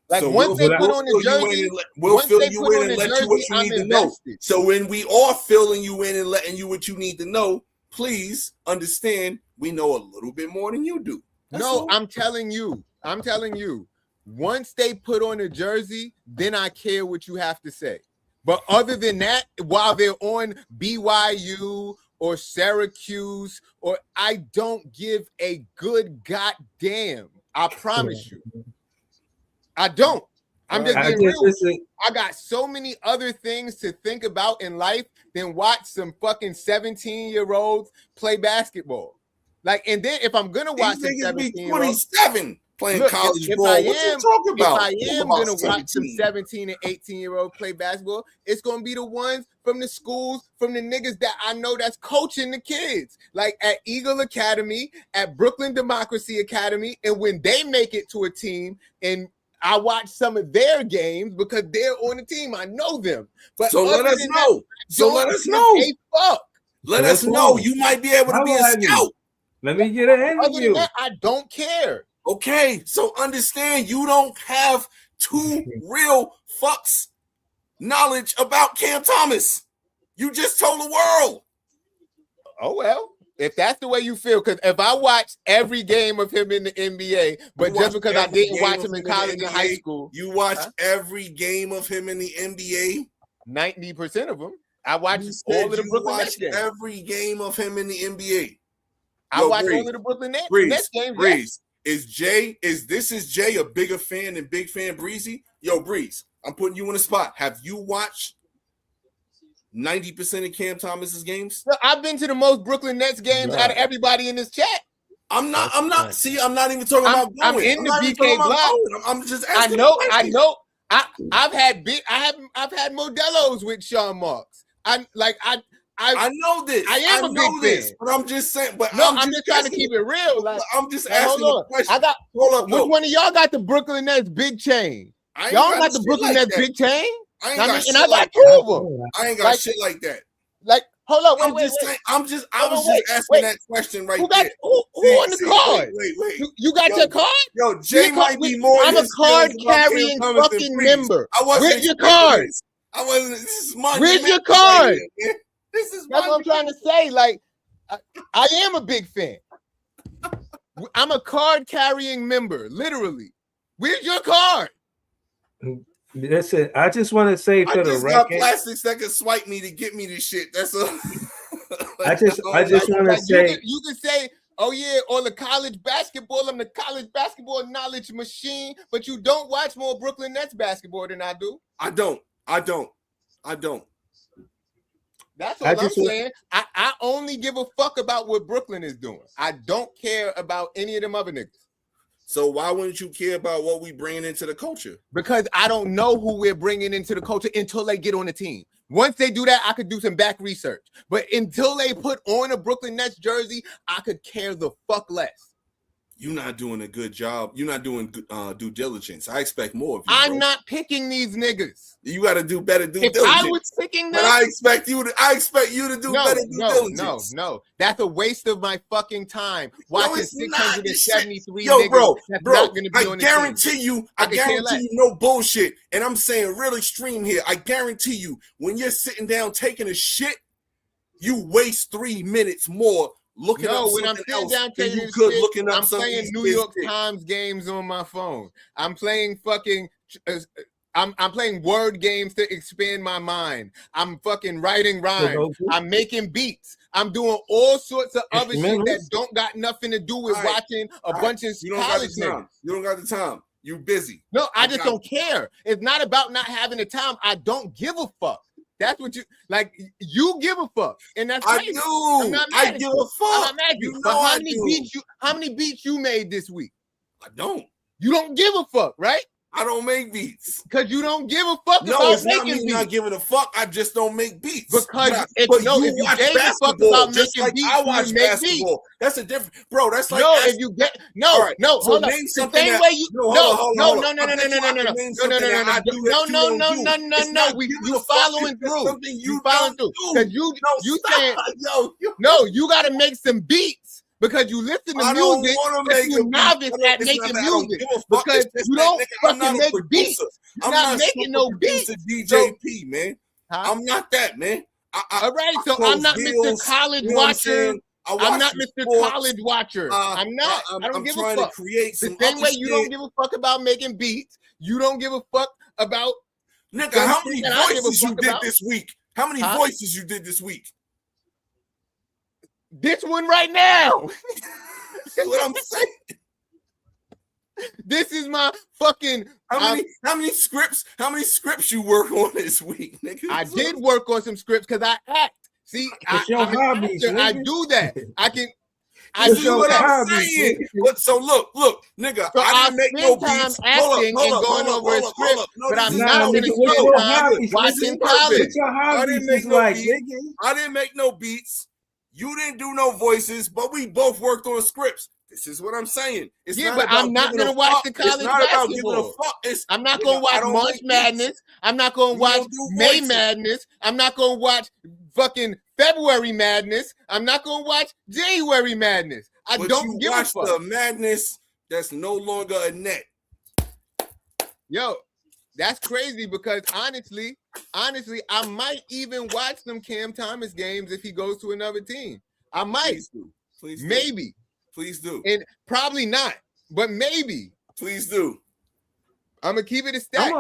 D: Like
C: So
D: once they put on the
C: fill you in
D: jersey,
C: and we'll
D: once
C: fill
D: they
C: you
D: put
C: in
D: on
C: and
D: the
C: let you what
D: jersey,
C: you
D: I'm
C: need to know.
D: invested.
C: So when we are filling you in and letting you what you need to know, please understand we know a little bit more than you do. That's
D: No,
C: all.
D: I'm telling you. Once they put on a jersey, then I care what you have to say. But other than that, while they're on BYU or Syracuse, or I don't give a good goddamn. I promise you. I don't. I'm just being real. I got so many other things to think about in life than watch some fucking 17-year-olds play basketball. Like, and then if I'm gonna watch
C: These
D: some
C: niggas be
D: 17-year-olds,
C: 27 playing
D: look,
C: college
D: if
C: ball.
D: I
C: What
D: am-
C: you talking
D: if
C: about?
D: I
C: Talk
D: am
C: about
D: gonna watch some
C: 17.
D: 17 and 18-year-olds play basketball, it's gonna be the ones from the schools, from the niggas that I know that's coaching the kids, like at Eagle Academy, at Brooklyn Democracy Academy, and when they make it to a team, and I watch some of their games because they're on the team, I know them. But
C: So let
D: other
C: us
D: than
C: know.
D: that,
C: So
D: don't
C: let us
D: give
C: know.
D: a fuck.
C: Let us know. You might be able to be a
A: Holla at me.
C: scout.
A: Let me get an
D: Other than
A: interview.
D: that, I don't care.
C: Okay, so understand you don't have two real fucks knowledge about Cam Thomas. You just told the world.
D: Oh well, if that's the way you feel, because if I watch every game of him in the NBA, but
C: You
D: just
C: watch
D: because I
C: every
D: didn't
C: game
D: watch
C: of
D: him in
C: him in the
D: college and high
C: NBA?
D: school,
C: You watch
D: Huh?
C: every game of him in the NBA.
D: 90% of them, I watch
C: You
D: all
C: said
D: of the
C: you
D: Brooklyn Nets
C: watch
D: games.
C: every game of him in the NBA.
D: I
C: Yo,
D: watch
C: Breeze,
D: all of the Brooklyn Nets
C: Breeze,
D: games.
C: Breeze. Is Jay a bigger fan than Big Fan Breezy? Yo, Breeze, I'm putting you on the spot. Have you watched 90% of Cam Thomas's games?
D: Look, I've been to the most Brooklyn Nets games out of everybody in this chat.
C: I'm not even talking about going.
D: I'm in the
C: not even
D: BK
C: talking about
D: block.
C: going. I'm just
D: I
C: asking.
D: know. I've had Modelo's with Sean Marks. I
C: know this.
D: I am a big
C: this,
D: fan.
C: but I'm just saying. But
D: No, I'm just trying to keep it real. Like,
C: I'm just
D: like,
C: asking
D: hold
C: a question.
D: on. I got
C: Hold up,
D: which
C: yo.
D: one of y'all got the Brooklyn Nets big chain?
C: I ain't
D: Y'all got the
C: shit
D: Brooklyn
C: like
D: Nets
C: that.
D: big chain?
C: I ain't
D: I
C: got
D: mean,
C: shit
D: and I got
C: like
D: two
C: that.
D: of them.
C: I ain't got
D: Like-
C: shit like that.
D: Like, hold up,
C: I
D: wait.
C: was just
D: wait,
C: asking
D: wait.
C: that question right
D: Who got
C: there.
D: who on the card?
C: Wait.
D: You got
C: Yo,
D: your card?
C: Yo, Jay might be more.
D: I'm
C: in
D: a
C: his feelings
D: card
C: about Cam
D: carrying
C: Thomas than
D: fucking
C: Breeze.
D: member.
C: I wasn't
D: Where's your
C: expecting
D: card?
C: this. I wasn't. This is my.
D: Where's your
C: right
D: card?
C: here, man. This is
D: That's
C: my.
D: what I'm trying to say. Like, I am a big fan. I'm a card carrying member, literally. Where's your card?
A: Listen, I just want to say
C: I
A: for the
C: just got
A: record,
C: plastics that can swipe me to get me this shit. That's a.
A: I just want to
D: Like,
A: say,
D: you can say, oh yeah, on the college basketball, I'm the college basketball knowledge machine, but you don't watch more Brooklyn Nets basketball than I do.
C: I don't.
D: That's all I'm saying. I only give a fuck about what Brooklyn is doing. I don't care about any of them other niggas.
C: So why wouldn't you care about what we bringing into the culture?
D: Because I don't know who we're bringing into the culture until they get on the team. Once they do that, I could do some back research. But until they put on a Brooklyn Nets jersey, I could care the fuck less.
C: You're not doing a good job. You're not doing due diligence. I expect more of you.
D: I'm
C: bro.
D: not picking these niggas.
C: You got to do better due
D: If
C: diligence.
D: I was picking
C: but
D: them,
C: I expect you to do better due diligence.
D: No. That's a waste of my fucking time watching
C: it's not.
D: 673
C: Yo,
D: niggas.
C: bro,
D: That's
C: bro.
D: not gonna be
C: I
D: on the
C: guarantee
D: team.
C: you.
D: I
C: I
D: could care
C: guarantee
D: less.
C: you, no bullshit. And I'm saying real extreme here. I guarantee you, when you're sitting down taking a shit, you waste 3 minutes more looking up
D: when I'm
C: something
D: sitting
C: else
D: down
C: than
D: taking
C: you
D: this
C: could
D: shit,
C: looking up
D: I'm
C: some
D: playing
C: East
D: New
C: Kid
D: York
C: shit.
D: Times games on my phone. I'm playing fucking. I'm playing word games to expand my mind. I'm fucking writing rhymes. I'm making beats. I'm doing all sorts of other shit that don't got nothing to do with watching a bunch of college niggas.
C: You don't got the time. You busy.
D: No, I just don't care. It's not about not having the time. I don't give a fuck. That's what you like. You give a fuck, and that's crazy.
C: I do.
D: I'm not mad
C: I give a fuck.
D: I'm not mad at you. But
C: I
D: how many beats you made this week?
C: I don't.
D: You don't give a fuck, right?
C: I don't make beats
D: because you don't give a fuck
C: no,
D: about
C: it's not
D: making
C: me
D: beats.
C: Not giving a fuck. I just don't make beats.
D: Because if you
C: watch
D: gave a fuck about
C: just
D: making
C: like
D: beats,
C: I watch
D: you make
C: basketball.
D: beats.
C: That's a different, bro. That's like
D: if you get
C: right,
D: no,
C: so
D: hold
C: name
D: on.
C: something
D: The same
C: that,
D: way you
C: no. You following through
D: because you saying no, you got to make some beats. Because you listen to music, you're novice at making music. Because you don't fucking make beats. You're not making no beats.
C: DJP, man. I'm not that, man.
D: All right, so I'm not Mr. College Watcher. I'm not Mr. College Watcher. I'm not. I don't give a fuck. The same way you don't give a fuck about making beats. You don't give a fuck about.
C: Nigga, how many voices you did this week? How many voices you did this week?
D: This one right now.
C: That's what I'm saying.
D: This is my fucking.
C: How many scripts you work on this week, nigga?
D: I did work on some scripts because I act. See, I do that. I can. I do
C: what
D: that.
C: I'm saying. So look, nigga.
D: So
C: I didn't make no beats.
D: Acting and going over a script, but I'm not going to spend time watching college.
C: I didn't make no beats. I didn't make no beats. You didn't do no voices, but we both worked on scripts. This is what I'm saying. It's
D: yeah, but I'm not going to watch the college basketball. I'm not going to watch March Madness. I'm not going to watch May Madness. I'm not going to watch fucking February Madness. I'm not going to watch January Madness. I don't give a fuck.
C: The madness that's no longer a net.
D: Yo, that's crazy because honestly, I might even watch some Cam Thomas games if he goes to another team. I might.
C: Please do.
D: Maybe.
C: Please do.
D: And probably not, but maybe.
C: Please do.
D: I'm gonna keep it a stack.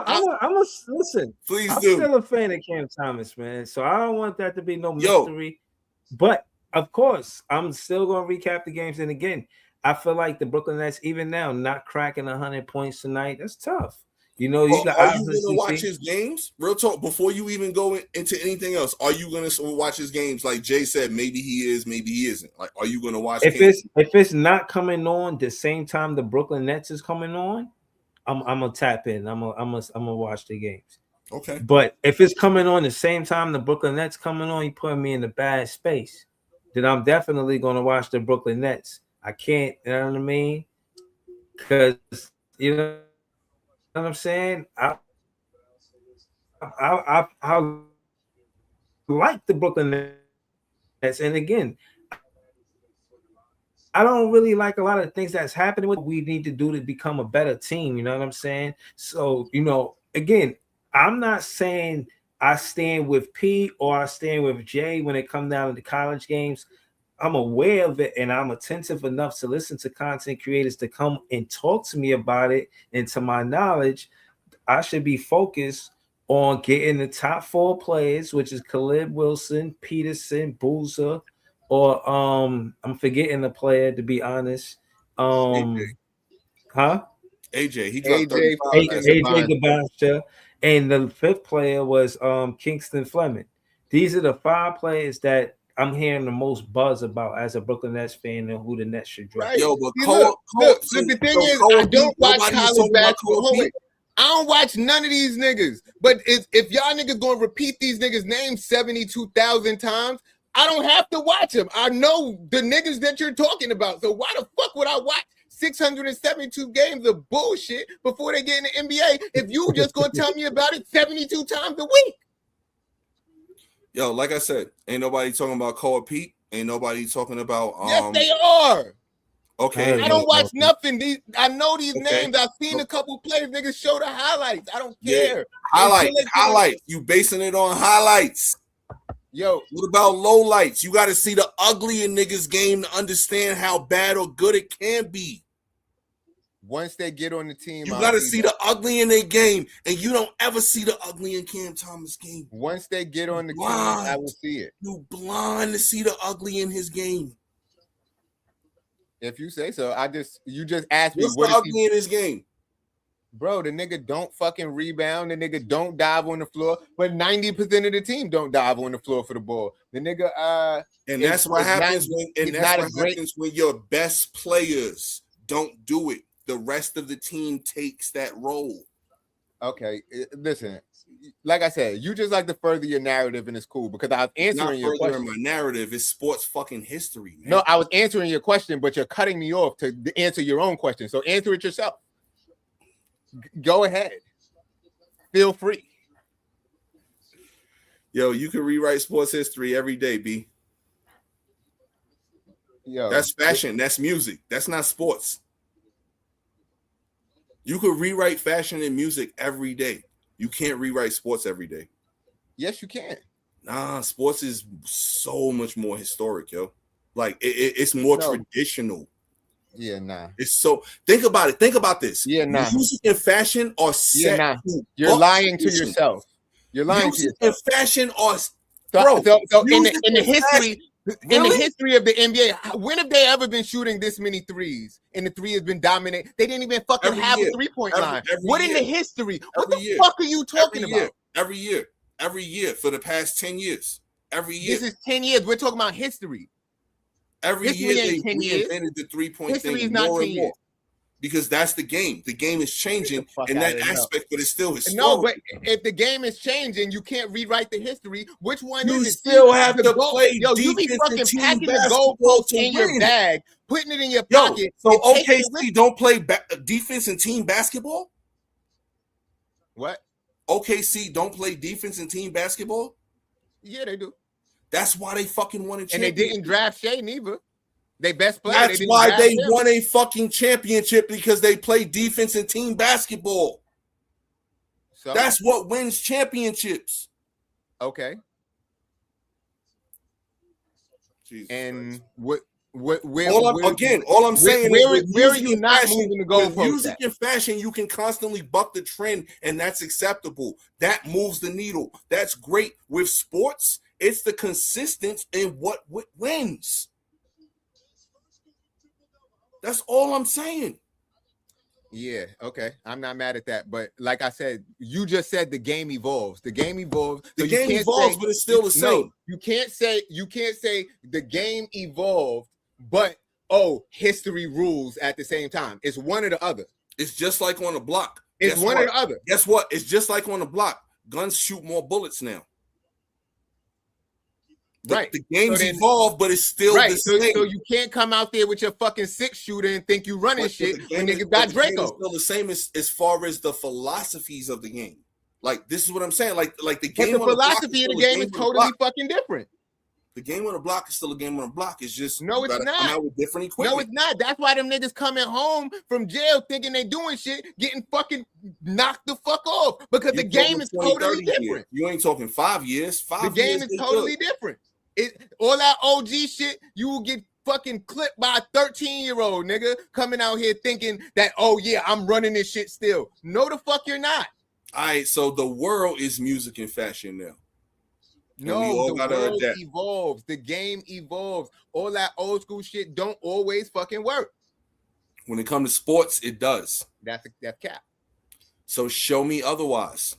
A: Listen.
C: Please
A: I'm
C: do.
A: still a fan of Cam Thomas, man. So I don't want that to be no mystery. But of course, I'm still gonna recap the games. And again, I feel like the Brooklyn Nets, even now, not cracking 100 points tonight. That's tough. You know, you got.
C: Are you gonna watch his games? Real talk. Before you even go into anything else, are you gonna watch his games? Like Jay said, maybe he is, maybe he isn't. Like, are you gonna watch?
A: If it's not coming on the same time the Brooklyn Nets is coming on, I'm gonna tap in. I'm gonna watch the games.
C: Okay.
A: But if it's coming on the same time the Brooklyn Nets coming on, you putting me in a bad space. Then I'm definitely gonna watch the Brooklyn Nets. I can't. You know what I mean? Because you know what I'm saying. I like the Brooklyn Nets, and again, I don't really like a lot of things that's happening. What we need to do to become a better team, you know what I'm saying? So, you know, again, I'm not saying I stand with P or I stand with J when it comes down to the college games. I'm aware of it, and I'm attentive enough to listen to content creators to come and talk to me about it. And to my knowledge, I should be focused on getting the top 4 players, which is Caleb Wilson, Peterson, Boozer, or I'm forgetting the player, to be honest.
C: AJ. He dropped
A: AJ Gabasha, and the 5th player was Kingston Fleming. These are the 5 players that I'm hearing the most buzz about as a Brooklyn Nets fan and who the Nets should draft.
D: Right. Yo, but the thing is, I don't watch college basketball. I don't watch none of these niggas. But if y'all niggas gonna repeat these niggas' names 72,000 times, I don't have to watch them. I know the niggas that you're talking about. So why the fuck would I watch 672 games of bullshit before they get in the NBA. If you just gonna tell me about it 72 times a week.
C: Yo, like I said, ain't nobody talking about Cole Pete. Ain't nobody talking about
D: Yes, they are.
C: Okay.
D: I don't watch nothing. I know these
C: Okay.
D: names. I've seen a couple players. Niggas show the highlights. I don't care.
C: Highlights. You basing it on highlights.
D: Yo,
C: what about low lights? You got to see the ugly in niggas' game to understand how bad or good it can be.
D: Once they get on the team,
C: you got to see the ugly in their game, and you don't ever see the ugly in Cam Thomas' game.
D: Once they get on the team, I will see it.
C: You blind to see the ugly in his game.
D: If you say so, you just asked me
C: what's the ugly in his game,
D: bro. The nigga don't fucking rebound. The nigga don't dive on the floor. But 90% of the team don't dive on the floor for the ball. The nigga,
C: and that's what happens when your best players don't do it. The rest of the team takes that role.
D: Okay, listen. Like I said, you just like to further your narrative, and it's cool because I was answering your question.
C: My narrative is sports fucking history, man.
D: No, I was answering your question, but you're cutting me off to answer your own question. So answer it yourself. Go ahead. Feel free.
C: Yo, you can rewrite sports history every day, B.
D: Yo,
C: that's fashion. That's music. That's not sports. You could rewrite fashion and music every day. You can't rewrite sports every day.
D: Yes, you can.
C: Nah, sports is so much more historic, yo. Like it's more traditional.
D: Yeah, nah.
C: It's so think about it. Think about this.
D: Yeah, nah.
C: Music and fashion are set.
D: Yeah, nah. You're lying to yourself. You're lying to yourself.
C: Music and fashion are
D: so in the history. Really? In the history of the NBA, when have they ever been shooting this many threes? And the three has been dominated. They didn't even fucking have a 3-point line. What in the history? What the fuck are you talking about?
C: Every year for the past 10 years. Every year.
D: This is 10 years. We're talking about history.
C: Every year they reinvented the 3-point thing.
D: History is not 10 years.
C: Because that's the game. The game is changing in that aspect, but it's still historic.
D: No, but if the game is changing, you can't rewrite the history. Which one
C: you
D: is it?
C: still have to play.
D: Yo, you be fucking packing the goalposts in your bag, putting it in your pocket.
C: So OKC don't play defense and team basketball?
D: What?
C: OKC don't play defense and team basketball?
D: Yeah, they do.
C: That's why they fucking won a championship.
D: And they didn't draft Shea neither. They best player.
C: That's why they won a fucking championship, because they play defense and team basketball. So that's what wins championships.
D: Okay.
C: Jesus
D: and
C: Christ.
D: Where
C: all I'm saying is
D: where are you not moving the goalpost?
C: Music and fashion, you can constantly buck the trend, and that's acceptable. That moves the needle. That's great. With sports, it's the consistency in what wins. That's all I'm saying.
D: Yeah, okay. I'm not mad at that. But like I said, you just said the game evolves. The game evolves.
C: The game evolves, but it's still the same.
D: No, you can't say the game evolved, but history rules at the same time. It's one or the other.
C: It's just like on the block.
D: It's one or the other.
C: Guess what? It's just like on the block. Guns shoot more bullets now.
D: Right.
C: The game's evolved, but it's still the same.
D: So you can't come out there with your fucking 6-shooter and think you running shit when niggas got Draco.
C: It's still the same as far as the philosophies of the game. Like, this is what I'm saying. Like the game.
D: But the philosophy of the game is totally fucking different.
C: The game on the block is still a game on the block. It's just
D: no, it's not.
C: Come out with different equipment.
D: No, it's not. That's why them niggas coming home from jail thinking they doing shit, getting fucking knocked the fuck off because the game is totally different.
C: You ain't talking 5 years.
D: The game is totally different. All that OG shit, you will get fucking clipped by a 13-year-old nigga coming out here thinking that, oh yeah, I'm running this shit still. No, the fuck you're not.
C: All right, so the world is music and fashion now.
D: No, the world evolves. The game evolves. All that old school shit don't always fucking work.
C: When it comes to sports, it does.
D: That's cap.
C: So show me otherwise.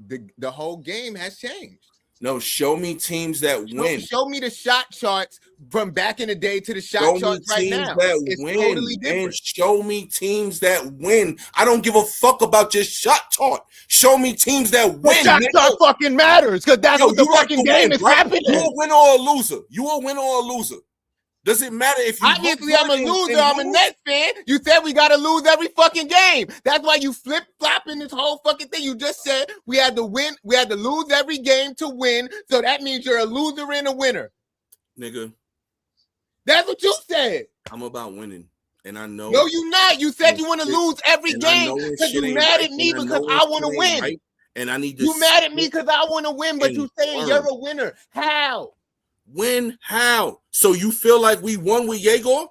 D: The whole game has changed.
C: No, show me teams that win.
D: Show me the shot charts from back in the day to the shot charts right now. It's totally different.
C: And show me teams that win. I don't give a fuck about your shot chart. Show me teams that win.
D: The shot chart fucking matters because that's what the fucking game is happening.
C: You a winner or a loser. You a winner or a loser. Does it matter if you
D: Obviously, I'm a
C: and
D: loser. I'm a
C: lose?
D: Nets fan. You said we got to lose every fucking game. That's why you flip-flopping this whole fucking thing. You just said we had to win. We had to lose every game to win. So that means you're a loser and a winner.
C: Nigga,
D: that's what you said.
C: I'm about winning. And I know.
D: No, you're not. You said you want to lose every game because you're mad at me because I want to win.
C: Right, and I need to.
D: You mad at me because I want to win, but you saying you're a winner. How?
C: Win how? So you feel like we won with Yegor?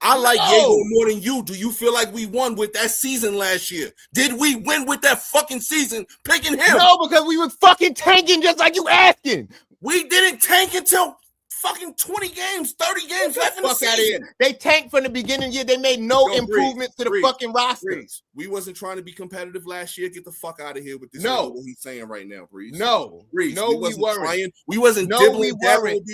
C: I like Yegor more than you. Do you feel like we won with that season last year? Did we win with that fucking season picking him?
D: No, because we was fucking tanking just like you asking.
C: We didn't tank until fucking 20 games, 30 games left in the season.
D: They tanked from the beginning of the year. They made no improvements to the fucking roster.
C: We wasn't trying to be competitive last year. Get the fuck out of here with this.
D: No,
C: what he's saying right now, Breeze.
D: No,
C: Breeze.
D: No, we weren't.
C: Trying. We wasn't.
D: No, we weren't.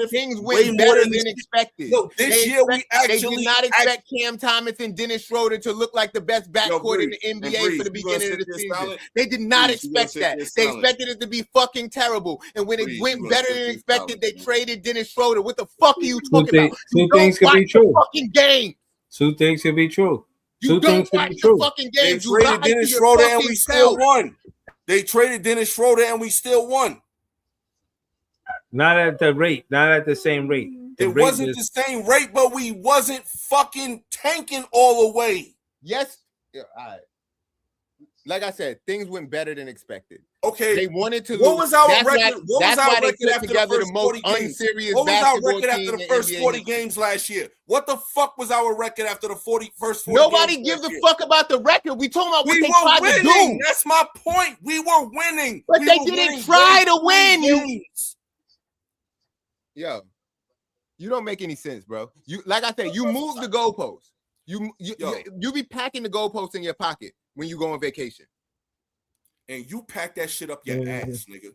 D: Things went better than expected.
C: No, this year we actually
D: they did not expect Cam Thomas and Dennis Schroeder to look like the best backcourt in the NBA for the beginning of the season. They did not expect that. They expected it to be fucking terrible. And when it went better than expected, they traded Dennis Schroeder. What the fuck are you talking about?
A: Two things could be true.
D: Fucking game.
A: Two things could be true.
D: You don't watch the fucking games.
C: They traded Dennis Schroeder and we still won. They traded Dennis Schroeder and we still won.
A: Not at the rate. Not at the same rate.
C: It wasn't the same rate, but we wasn't fucking tanking all the way.
D: Yes. Yeah, all right. Like I said, things went better than expected.
C: Okay.
D: They wanted to.
C: What was our record?
D: What was our record after the first 40 games?
C: What was our record after the first 40 games last year? What the fuck was our record after the first 40
D: Nobody gives a fuck about the record. We talking about what they tried to do.
C: That's my point. We were winning.
D: But they didn't try to win. Yo, you don't make any sense, bro. You like I said, you move the goalposts. You be packing the goalposts in your pocket when you go on vacation.
C: And you pack that shit up your ass, nigga.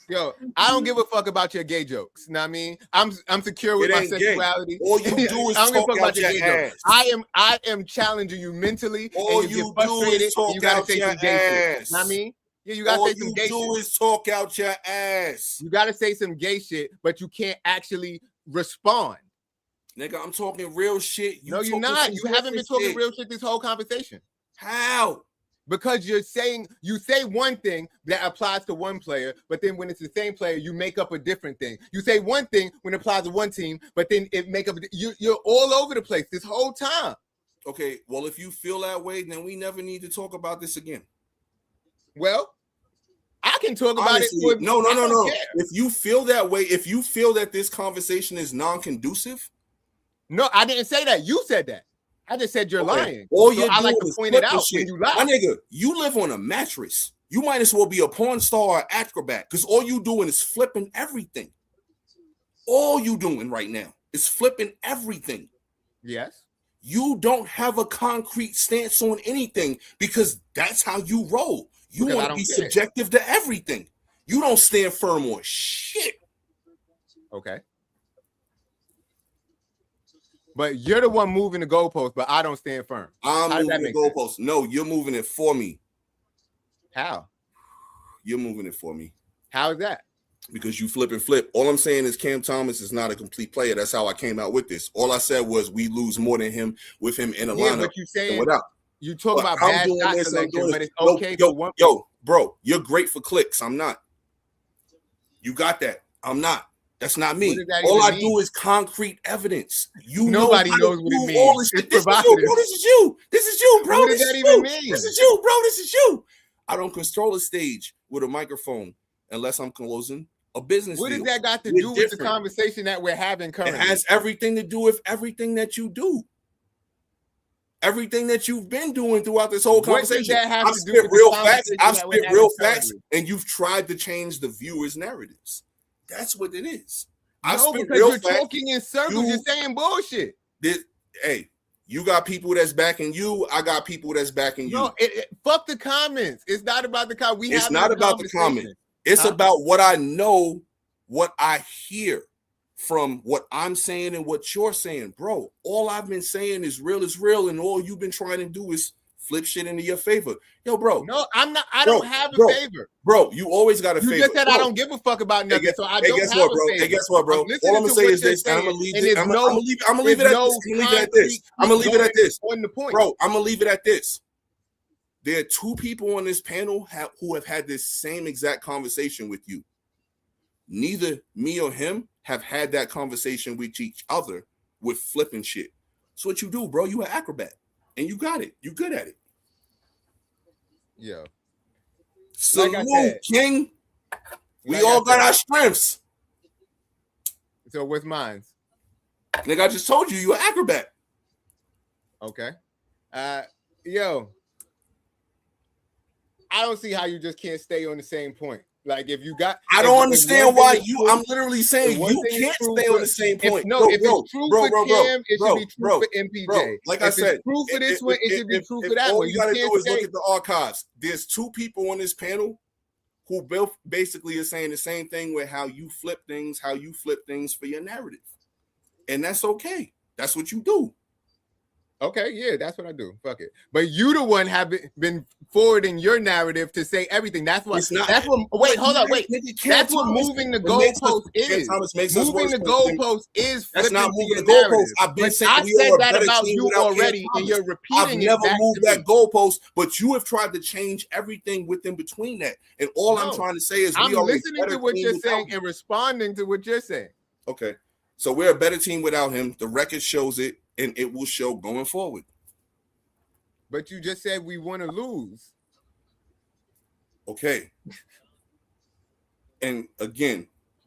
D: Yo, I don't give a fuck about your gay jokes. You know what I mean? I'm secure with my sexuality.
C: Gay. All you do is talk out your ass.
D: I am challenging you mentally.
C: All and you do is talk
D: you gotta
C: out
D: say
C: your
D: some gay shit. You know what I mean? Yeah, you gotta say some gay shit. All you do is talk out your ass. You gotta say some gay shit, but you can't actually respond.
C: Nigga, I'm talking real shit.
D: No, you're not. You haven't been talking real shit this whole conversation.
C: How?
D: Because you say one thing that applies to one player, but then when it's the same player, you make up a different thing. You say one thing when it applies to one team, but then it make up. You're all over the place this whole time.
C: Okay, well, if you feel that way, then we never need to talk about this again.
D: Well, I can talk about it.
C: No. If you feel that way, if you feel that this conversation is non-conducive.
D: No, I didn't say that. You said that. I just said you're lying.
C: All
D: so I like to point it out when you lie.
C: My nigga, you live on a mattress. You might as well be a porn star or acrobat because all you doing is flipping everything. All you doing right now is flipping everything.
D: Yes.
C: You don't have a concrete stance on anything because that's how you roll. You want to be subjective to everything. You don't stand firm on shit.
D: Okay. But you're the one moving the goalpost, but I don't stand firm.
C: I'm moving the goalpost. No, you're moving it for me.
D: How?
C: You're moving it for me.
D: How is that?
C: Because you flip and flip. All I'm saying is Cam Thomas is not a complete player. That's how I came out with this. All I said was we lose more than him with him in a lineup.
D: But you saying you talk about bad shot selection, but it's okay for one.
C: Yo, bro, you're great for clicks. I'm not. You got that. I'm not. That's not me. All I do is concrete evidence.
D: Nobody knows what it means.
C: This is you, bro. This is you, bro.
D: What does that even mean?
C: This is you, bro. This is you. I don't control a stage with a microphone unless I'm closing a business.
D: What does that got to do with the conversation that we're having currently?
C: It has everything to do with everything that you do. Everything that you've been doing throughout this whole conversation.
D: I've spit real
C: facts, and you've tried to change the viewers' narratives. That's what it is.
D: No, because you're talking in circles. You're saying bullshit.
C: Hey, you got people that's backing you. I got people that's backing you.
D: No, fuck the comments. It's not about the comments.
C: It's not about the comment. It's about what I know, what I hear from what I'm saying and what you're saying. Bro, all I've been saying is real, and all you've been trying to do is flip shit into your favor. Yo, bro.
D: No, I'm not. I
C: Bro,
D: don't have a
C: bro,
D: favor.
C: Bro, you always got a
D: You
C: favor.
D: just said
C: Bro,
D: I don't give a fuck about nothing, so I don't
C: guess
D: have
C: what,
D: a
C: bro?
D: favor.
C: Hey, guess what, bro? All I'm gonna say is this, and I'm gonna leave it. I'm gonna leave it at this. I'm gonna leave it at this. I'm gonna leave it at this.
D: On the point,
C: bro. I'm gonna leave it at this. There are two people on this panel who have had this same exact conversation with you. Neither me or him have had that conversation with each other with flipping shit. That's what you do, bro. You an acrobat, and you got it. You good at it.
D: Yeah.
C: Salute,
D: like I said,
C: King. We all got our strengths.
D: So what's mine?
C: Nigga, I just told you an acrobat.
D: Okay. Yo, I don't see how you just can't stay on the same point. Like if you got,
C: I don't understand why you. I'm literally saying you can't stay on the same point.
D: If it's true for Cam, it should be true for MPJ.
C: Bro, like I said,
D: true for this one, it should be true for that one.
C: All you gotta do is look at the archives. There's two people on this panel who both basically are saying the same thing with how you flip things for your narrative, and that's okay. That's what you do.
D: Okay, yeah, that's what I do. Fuck it. But you the one have been forwarding your narrative to say everything. That's what. That's what. Wait, hold on. Wait. That's what moving the goalpost is. Moving the goalpost is.
C: That's not moving the goalpost. I've been saying
D: I said that about you already, and you're repeating it.
C: I've never moved that goalpost, but you have tried to change everything within between that. And all I'm trying to say is,
D: I'm listening to what you're saying and responding to what you're saying.
C: Okay, so we're a better team without him. The record shows it. And it will show going forward.
D: But you just said we want to lose.
C: Okay. And again,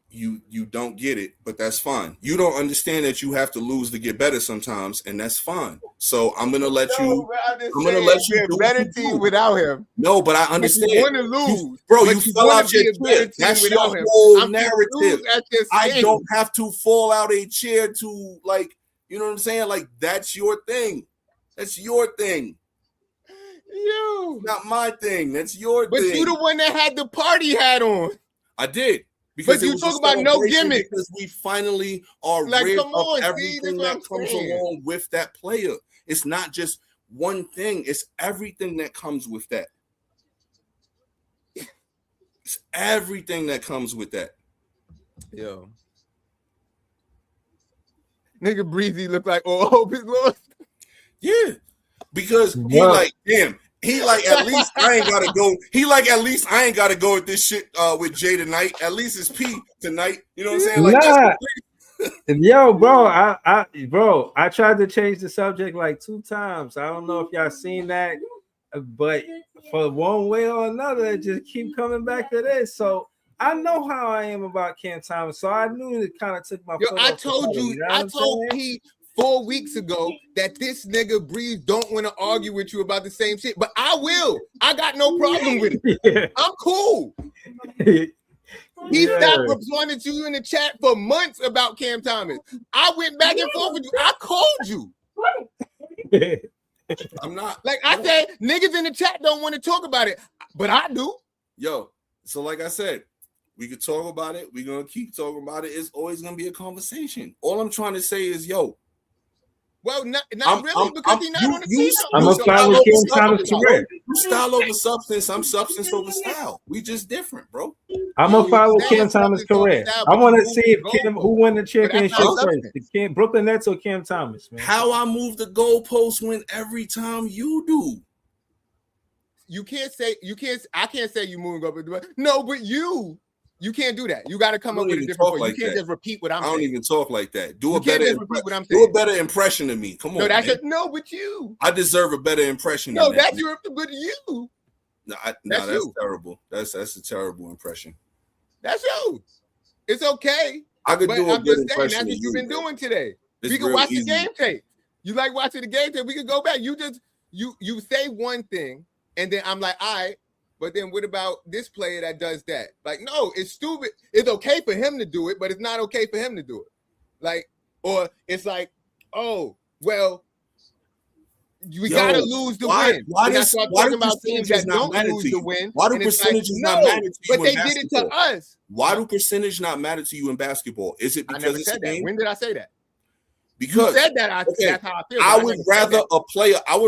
C: you don't get it, but that's fine. You don't understand that you have to lose to get better sometimes, and that's fine. So I'm gonna let you. I'm gonna let you do
D: better team without him.
C: No, but I understand.
D: You want to lose,
C: bro. You fell out your chair. That's your whole narrative. I don't have to fall out a chair to like. You know what I'm saying? Like, that's your thing. That's your thing.
D: You.
C: Not my thing. That's your thing.
D: But you the one that had the party hat on.
C: I did. Because
D: but you talk about no gimmick.
C: Because we finally are
D: like,
C: rid
D: come on,
C: of everything that comes along with that player. It's not just one thing. It's everything that comes with that. It's everything that comes with that.
D: Yo. Nigga Breezy look like all hope is lost.
C: Yeah. Because he like, damn. He like, at least I ain't gotta go. He like, at least I ain't gotta go with this shit with Jay tonight. At least it's P tonight. You know what I'm saying? Like,
A: yo, bro, I tried to change the subject like 2 times. I don't know if y'all seen that, but for one way or another, it just keep coming back to this. So I know how I am about Cam Thomas, so I knew it kind of took my foot
D: I told you, I told P 4 weeks ago that this nigga Breeze don't want to argue with you about the same shit, but I will. I got no problem with it. Yeah. I'm cool. He stopped responding to you in the chat for months about Cam Thomas. I went back and forth with you. I called you.
C: I'm not.
D: Like I said, niggas in the chat don't want to talk about it, but I do.
C: Yo, so like I said, we could talk about it. We're going to keep talking about it. It's always going to be a conversation. All I'm trying to say is, yo.
D: Well, not really, because he's not on the team.
A: I'm a follow Cam Thomas career.
C: You style over substance. I'm substance over style. We just different, bro.
A: I'm a follow Cam Thomas career. I want to see if Cam, who won the championship first, the Brooklyn Nets or Cam Thomas, man.
C: How I move the goalpost when every time you do.
D: I can't say you moving up. No, but you can't do that. You got to come up with a different point. You can't just repeat what I'm saying.
C: I don't even talk like that. Do a better impression of me. Come on.
D: No, but you.
C: I deserve a better impression.
D: No, that's your but you.
C: No, that's terrible. That's a terrible impression.
D: That's you. It's okay.
C: I could do a good impression.
D: That's what you've been doing today. We can watch the game tape. You like watching the game tape? We can go back. You say one thing, and then I'm like, all right. But then what about this player that does that? Like, no, it's stupid. It's okay for him to do it, but it's not okay for him to do it. Like, or it's like, oh, well, we gotta lose the win.
C: Why do percentages not matter to you? Why do percentages not matter to you?
D: But they did it to us.
C: Why do percentage not matter to you in basketball? Is it because it's a game?
D: When did I say that?
C: Because
D: you said that. That's how I feel.
C: I would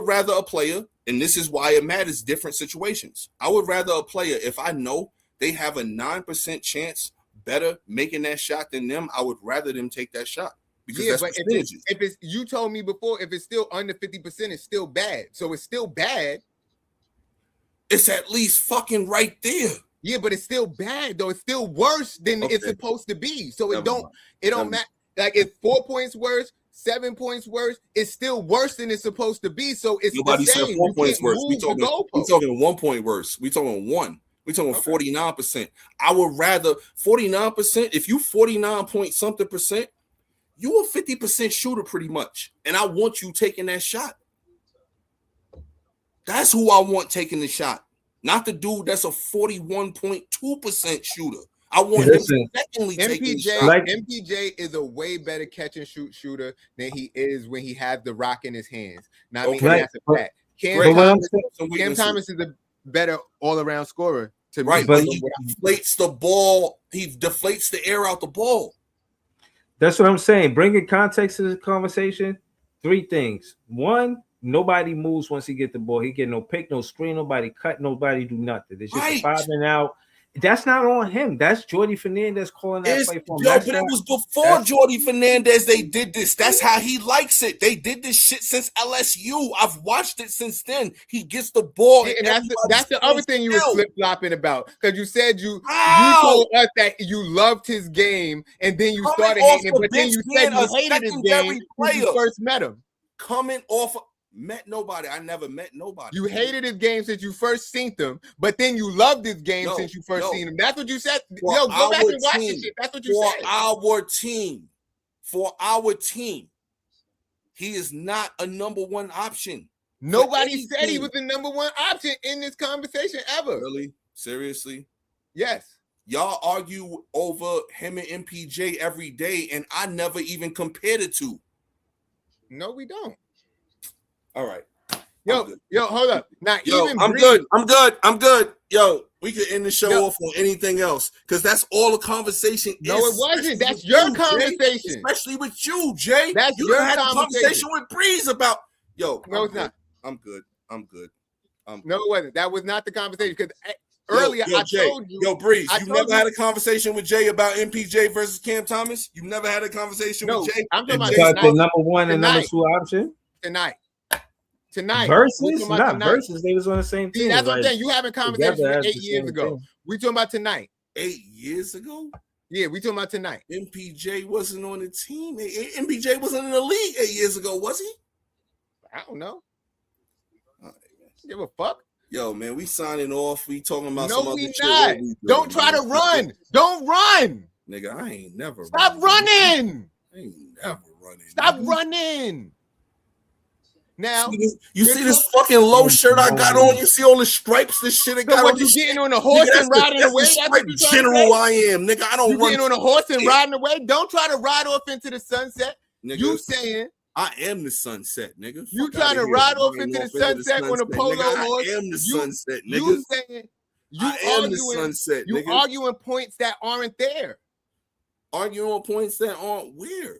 C: rather a player And this is why it matters different situations. I would rather a player, if I know they have a 9% chance better making that shot than them, I would rather them take that shot. Because that's
D: but if it's you told me before, if it's still under 50%, it's still bad. So it's still bad.
C: It's at least fucking right there.
D: Yeah, but it's still bad though. It's still worse than it's supposed to be. So it don't matter. Like it's 4 points worse, 7 points worse. It's still worse than it's supposed to be. So it's
C: nobody
D: the same.
C: said 4 points worse. We talking 1 point worse. We talking 1. We talking 49%. I would rather 49%. If you 49 point something percent, you a 50% shooter pretty much, and I want you taking that shot. That's who I want taking the shot, not the dude that's a 41.2% shooter. I want him secondly taking the shot.
D: MPJ is a way better catch and shoot shooter than he is when he has the rock in his hands. Now, I mean, that's a fact. Cam Thomas is a better all-around scorer to me.
C: But he deflates the ball. He deflates the air out the ball.
A: That's what I'm saying. Bringing context to the conversation. 3 things. 1, nobody moves once he get the ball. He get no pick, no screen, nobody cut, nobody do nothing. It's just a 5 and out. That's not on him. That's Jordy Fernandez calling that play for him.
C: But it was before Jordy Fernandez they did this. That's how he likes it. They did this shit since LSU. I've watched it since then. He gets the ball.
D: And that's the other thing you were flip-flopping about. Because you said you told us that you loved his game, and then you started hating him, but then you said you hated his game when you first met him.
C: Coming off met nobody. I never met nobody.
D: You hated his game since you first seen them, but then you loved his game since you first seen him. That's what you said. Go back and watch this shit. That's what you said.
C: For our team, he is not a number 1 option.
D: Nobody said he was the number 1 option in this conversation ever.
C: Really? Seriously?
D: Yes.
C: Y'all argue over him and MPJ every day, and I never even compared the two.
D: No, we don't.
C: All right.
D: Yo, hold up. Now,
C: I'm good. Yo, we could end the show off on anything else because that's all the conversation
D: is. No, it wasn't. That's your conversation.
C: Jay, especially with you, Jay.
D: That's
C: you
D: your
C: had a conversation with Breeze about. Yo,
D: no, it's not.
C: I'm good.
D: No, it wasn't. That was not the conversation because earlier I told you.
C: Yo, Breeze, you never had a conversation with Jay about MPJ versus Cam Thomas? You never had a conversation with Jay?
A: I'm talking about the number 1 and number 2 option
D: tonight.
A: Versus, not versus. They was on the same team.
D: That's what I'm saying. You having conversations 8 years ago. We talking about tonight.
C: 8 years ago?
D: Yeah, we talking about tonight.
C: MPJ wasn't on the team. MPJ wasn't in the league 8 years ago, was he?
D: I don't know. Give a fuck.
C: Yo, man, we signing off. We talking about
D: some other shit. Not. Don't try to run. Don't run.
C: Nigga, I ain't never
D: Stop running.
C: I ain't never running.
D: Stop running. Now
C: you see this fucking low shirt I got on. You see all the stripes, this shit I got
D: on. You getting on a horse and riding away?
C: That's what general I am, nigga. I don't
D: you getting on a horse and riding away. Don't try to ride off into the sunset. Nigga, you saying
C: I am the sunset, nigga.
D: You trying to ride off into the sunset on a polo horse?
C: I am the sunset, nigga.
D: You saying
C: I am the sunset, nigga.
D: You arguing points that aren't there.
C: Arguing points that aren't where?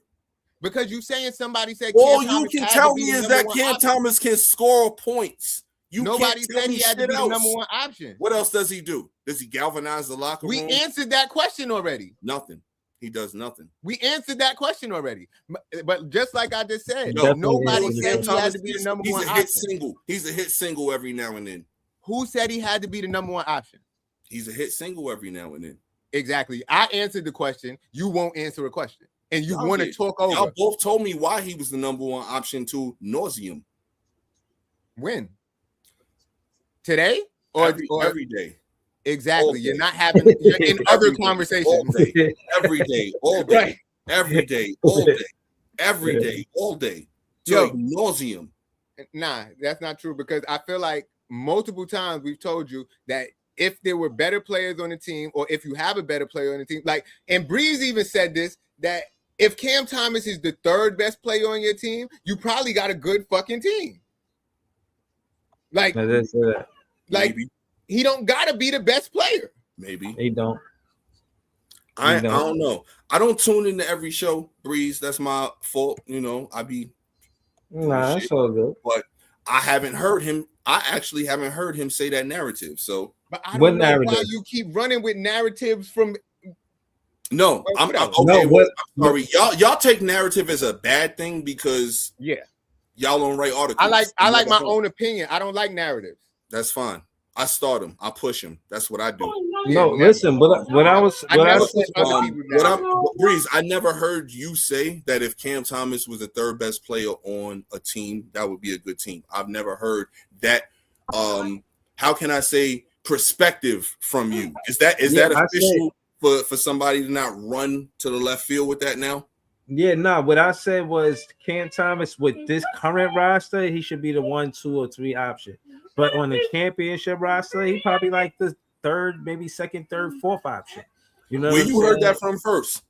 D: Because you saying somebody said
C: all you can tell me is that Cam Thomas can score points.
D: Nobody said he had to be the number 1 option.
C: What else does he do? Does he galvanize the locker room?
D: We answered that question already.
C: Nothing. He does nothing.
D: We answered that question already. But just like I just said, nobody said he had to be the number 1 option.
C: He's a hit single every now and then.
D: Who said he had to be the number 1 option?
C: He's a hit single every now and then.
D: Exactly. I answered the question. You won't answer a question. And you want to talk over.
C: Y'all both told me why he was the number 1 option to nauseum.
D: When? Today? Or
C: every day.
D: Exactly. You're not having you're in other conversations.
C: All day. Every day. All day. Right. Every day. All day. Every day. All day. To nauseum.
D: Nah, that's not true because I feel like multiple times we've told you that if there were better players on the team or if you have a better player on the team, like, and Breeze even said this, that if Cam Thomas is the 3rd best player on your team, you probably got a good fucking team. Like,
C: maybe.
D: He don't gotta be the best player.
C: Maybe
A: he don't.
C: I don't know. I don't tune into every show, Breeze. That's my fault. You know, I be.
A: Nah, that's all good.
C: But I haven't heard him. I actually haven't heard him say that narrative. So,
D: but I
A: What
D: don't know why
A: narrative?
D: you keep running with narratives from.
C: no, I'm
D: whatever.
C: okay.
A: No,
C: Well,
A: what?
C: I'm sorry. Y'all take narrative as a bad thing because
D: Yeah,
C: y'all don't write articles.
D: I like my own opinion. I don't like narratives.
C: That's fine. I start him. I push him. That's what I do.
A: No,
D: never.
A: listen. What I was,
D: I
A: what I
D: never
A: said,
D: push other people
C: What
D: down.
C: Breeze, I never heard you say that if Cam Thomas was the third best player on a team, that would be a good team. I've never heard that. How can I say perspective from you? Is that
A: I
C: official for somebody to not run to the left field with that now?
A: Yeah, no. What I said was Cam Thomas with this current roster, he should be the 1, 2, or 3 option. But on the championship roster, he probably like the third, maybe second, third, fourth option. You know,
C: Where you heard that from first?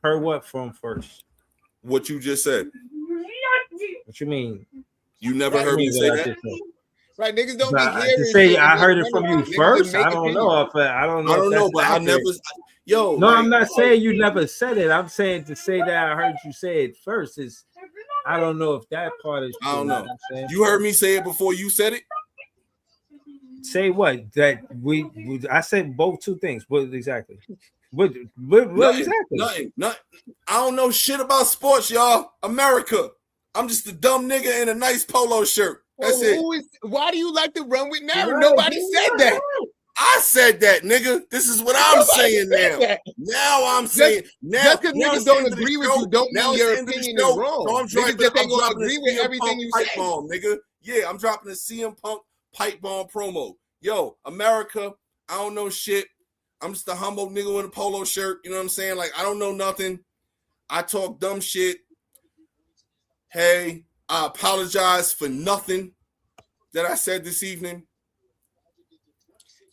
A: Heard what from first?
C: What you just said.
A: What you mean?
C: You never heard me say that?
D: Right, niggas don't
A: But
D: be hearing.
A: to say
D: shit
A: I
D: and
A: heard
D: just
A: it from
D: running
A: you
D: with it. Niggas
A: first.
D: just make
A: I don't
D: opinions.
A: know if I don't know.
C: I don't know,
A: if
C: but
A: that's
C: I never.
A: accurate.
C: Yo,
A: No,
C: like,
A: I'm not saying you never said it. I'm saying to say that I heard you say it first is. I don't know if that part is true.
C: I don't know.
A: You know what I'm saying?
C: You heard me say it before you said it.
A: Say what? That we I said both two things. What exactly? What
C: Nothing,
A: exactly?
C: nothing. I don't know shit about sports, y'all. America. I'm just a dumb nigga in a nice polo shirt. That's it.
D: Why do you like to run with narrative?
A: Right,
D: Nobody
A: you
D: said
A: right.
D: that.
C: I said that, nigga. This is what I'm
D: Nobody
C: saying
D: said
C: now.
D: that.
C: Now I'm saying now.
D: Just because
C: now
D: niggas
C: it's the
D: don't
C: end of the
D: agree with
C: show.
D: you don't
C: Now
D: mean
C: it's the
D: your
C: end of the
D: opinion
C: show.
D: is wrong.
C: So I'm
D: Niggas
C: dropping,
D: just
C: I'm
D: ain't gonna
C: dropping a
D: agree with
C: CM
D: everything
C: Punk
D: you
C: pipe
D: say.
C: bomb, nigga. Yeah, I'm dropping a CM Punk pipe bomb promo. Yo, America, I don't know shit. I'm just a humble nigga with a polo shirt. You know what I'm saying? Like, I don't know nothing. I talk dumb shit. Hey, I apologize for nothing that I said this evening.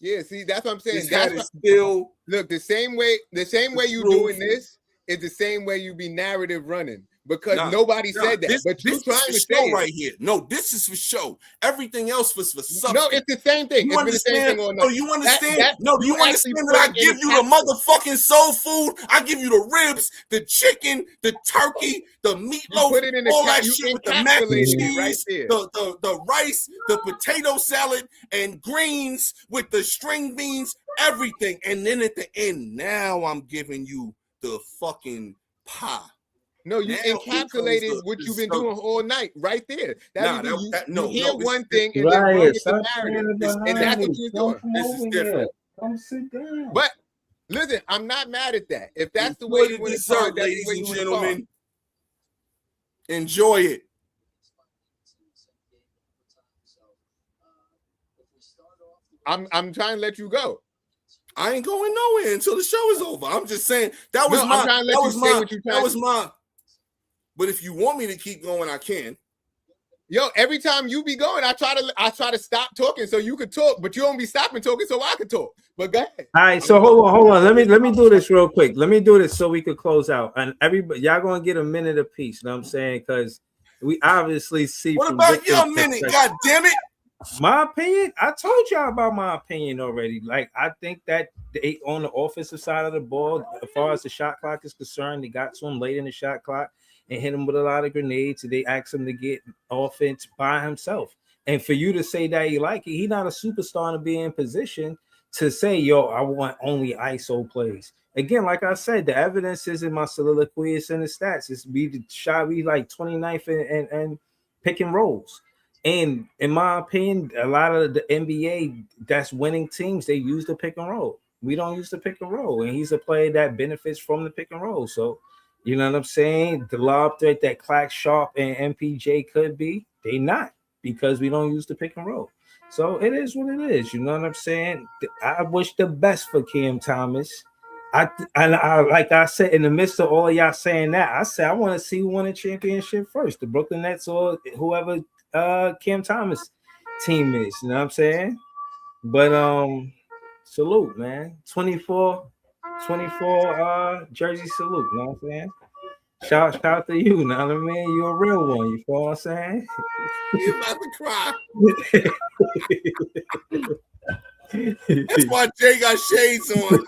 D: Yeah, see, that's what I'm saying.
C: This
D: That's
C: hat is still.
D: look, the same way you
C: proof.
D: doing this is the same way you be narrative running because nobody said that. But you trying to
C: is
D: say
C: for show
D: it.
C: right here. No, this is for show. Everything else was for substance.
D: No, it's the same thing.
C: You
D: It's been the same
C: understand?
D: thing all
C: No,
D: night.
C: you understand?
D: That
C: No, do you
D: actually
C: understand
D: put
C: that I
D: it in
C: give
D: a
C: you the
D: capsule.
C: motherfucking soul food? I give you the ribs, the chicken, the turkey, the meatloaf,
D: put it in a
C: all that
D: you
C: shit with the mac and
D: encapsulated it
C: cheese,
D: right there.
C: the rice, the potato salad, and greens with the string beans, everything. And then at the end, now I'm giving you the fucking pie.
D: No, you
C: Now
D: encapsulated what you've been doing all night right there. You hear one thing and then run with the narrative. And that's what you're doing.
C: This is different.
A: Come sit down.
D: But listen, I'm not mad at that. If that's the way
C: Enjoy
D: you
C: the
D: want to
C: dessert,
D: card, that's
C: ladies
D: the way
C: and
D: you want to card.
C: gentlemen. Enjoy it.
D: I'm trying to let you go.
C: I ain't going nowhere until the show is over. I'm just saying that was
D: No,
C: my.
D: I'm trying to let
C: That
D: you
C: was
D: say
C: my.
D: what you're trying
C: That
D: to
C: was my. But if you want me to keep going, I can.
D: Yo, every time you be going, I try to stop talking so you could talk, but you don't be stopping talking so I could talk. But go ahead.
A: All right, so hold on. Let me do this real quick. Let me do this so we could close out. And everybody, y'all gonna get a minute apiece. You know what I'm saying? Because we obviously see.
C: What
A: from
C: about
A: different
C: your minute?
A: perspectives.
C: God damn it!
A: My opinion, I told y'all about my opinion already. Like, I think that they on the offensive side of the ball, as far as the shot clock is concerned, they got to him late in the shot clock and hit him with a lot of grenades. And they asked him to get offense by himself. And for you to say that you like it, he's not a superstar to be in position to say, yo, I want only ISO plays. Again, like I said, the evidence is in my soliloquy, it's in the stats. It's be shot be like 29th and pick and rolls. And in my opinion, a lot of the NBA that's winning teams, they use the pick and roll. We don't use the pick and roll, and he's a player that benefits from the pick and roll. So, you know what I'm saying? The lob threat that Clack Sharp and MPJ could be, they not because we don't use the pick and roll. So it is what it is. You know what I'm saying? I wish the best for Cam Thomas. I like I said in the midst of all y'all saying that, I said I want to see who won a championship first, the Brooklyn Nets or whoever Cam Thomas team is, you know what I'm saying? But salute, man. 24 jersey salute, you know what I'm saying? Shout out to you, you know what I mean? You're a real one, you know what I'm saying?
C: You're about to cry. That's why Jay got shades on.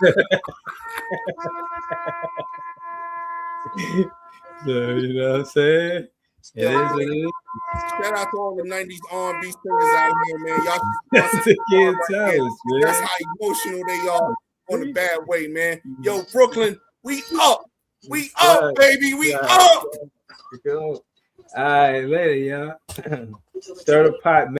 A: So, you know what I'm saying? It is what it is.
C: Shout out to all the 90s R&B singers out here, man. Y'all
A: That's the kid Thomas,
C: That's
A: man.
C: how emotional they are on a bad way, man. Yo, Brooklyn, we up. We up, baby. We up.
A: Go. All right, later, y'all. Stir the pot, man.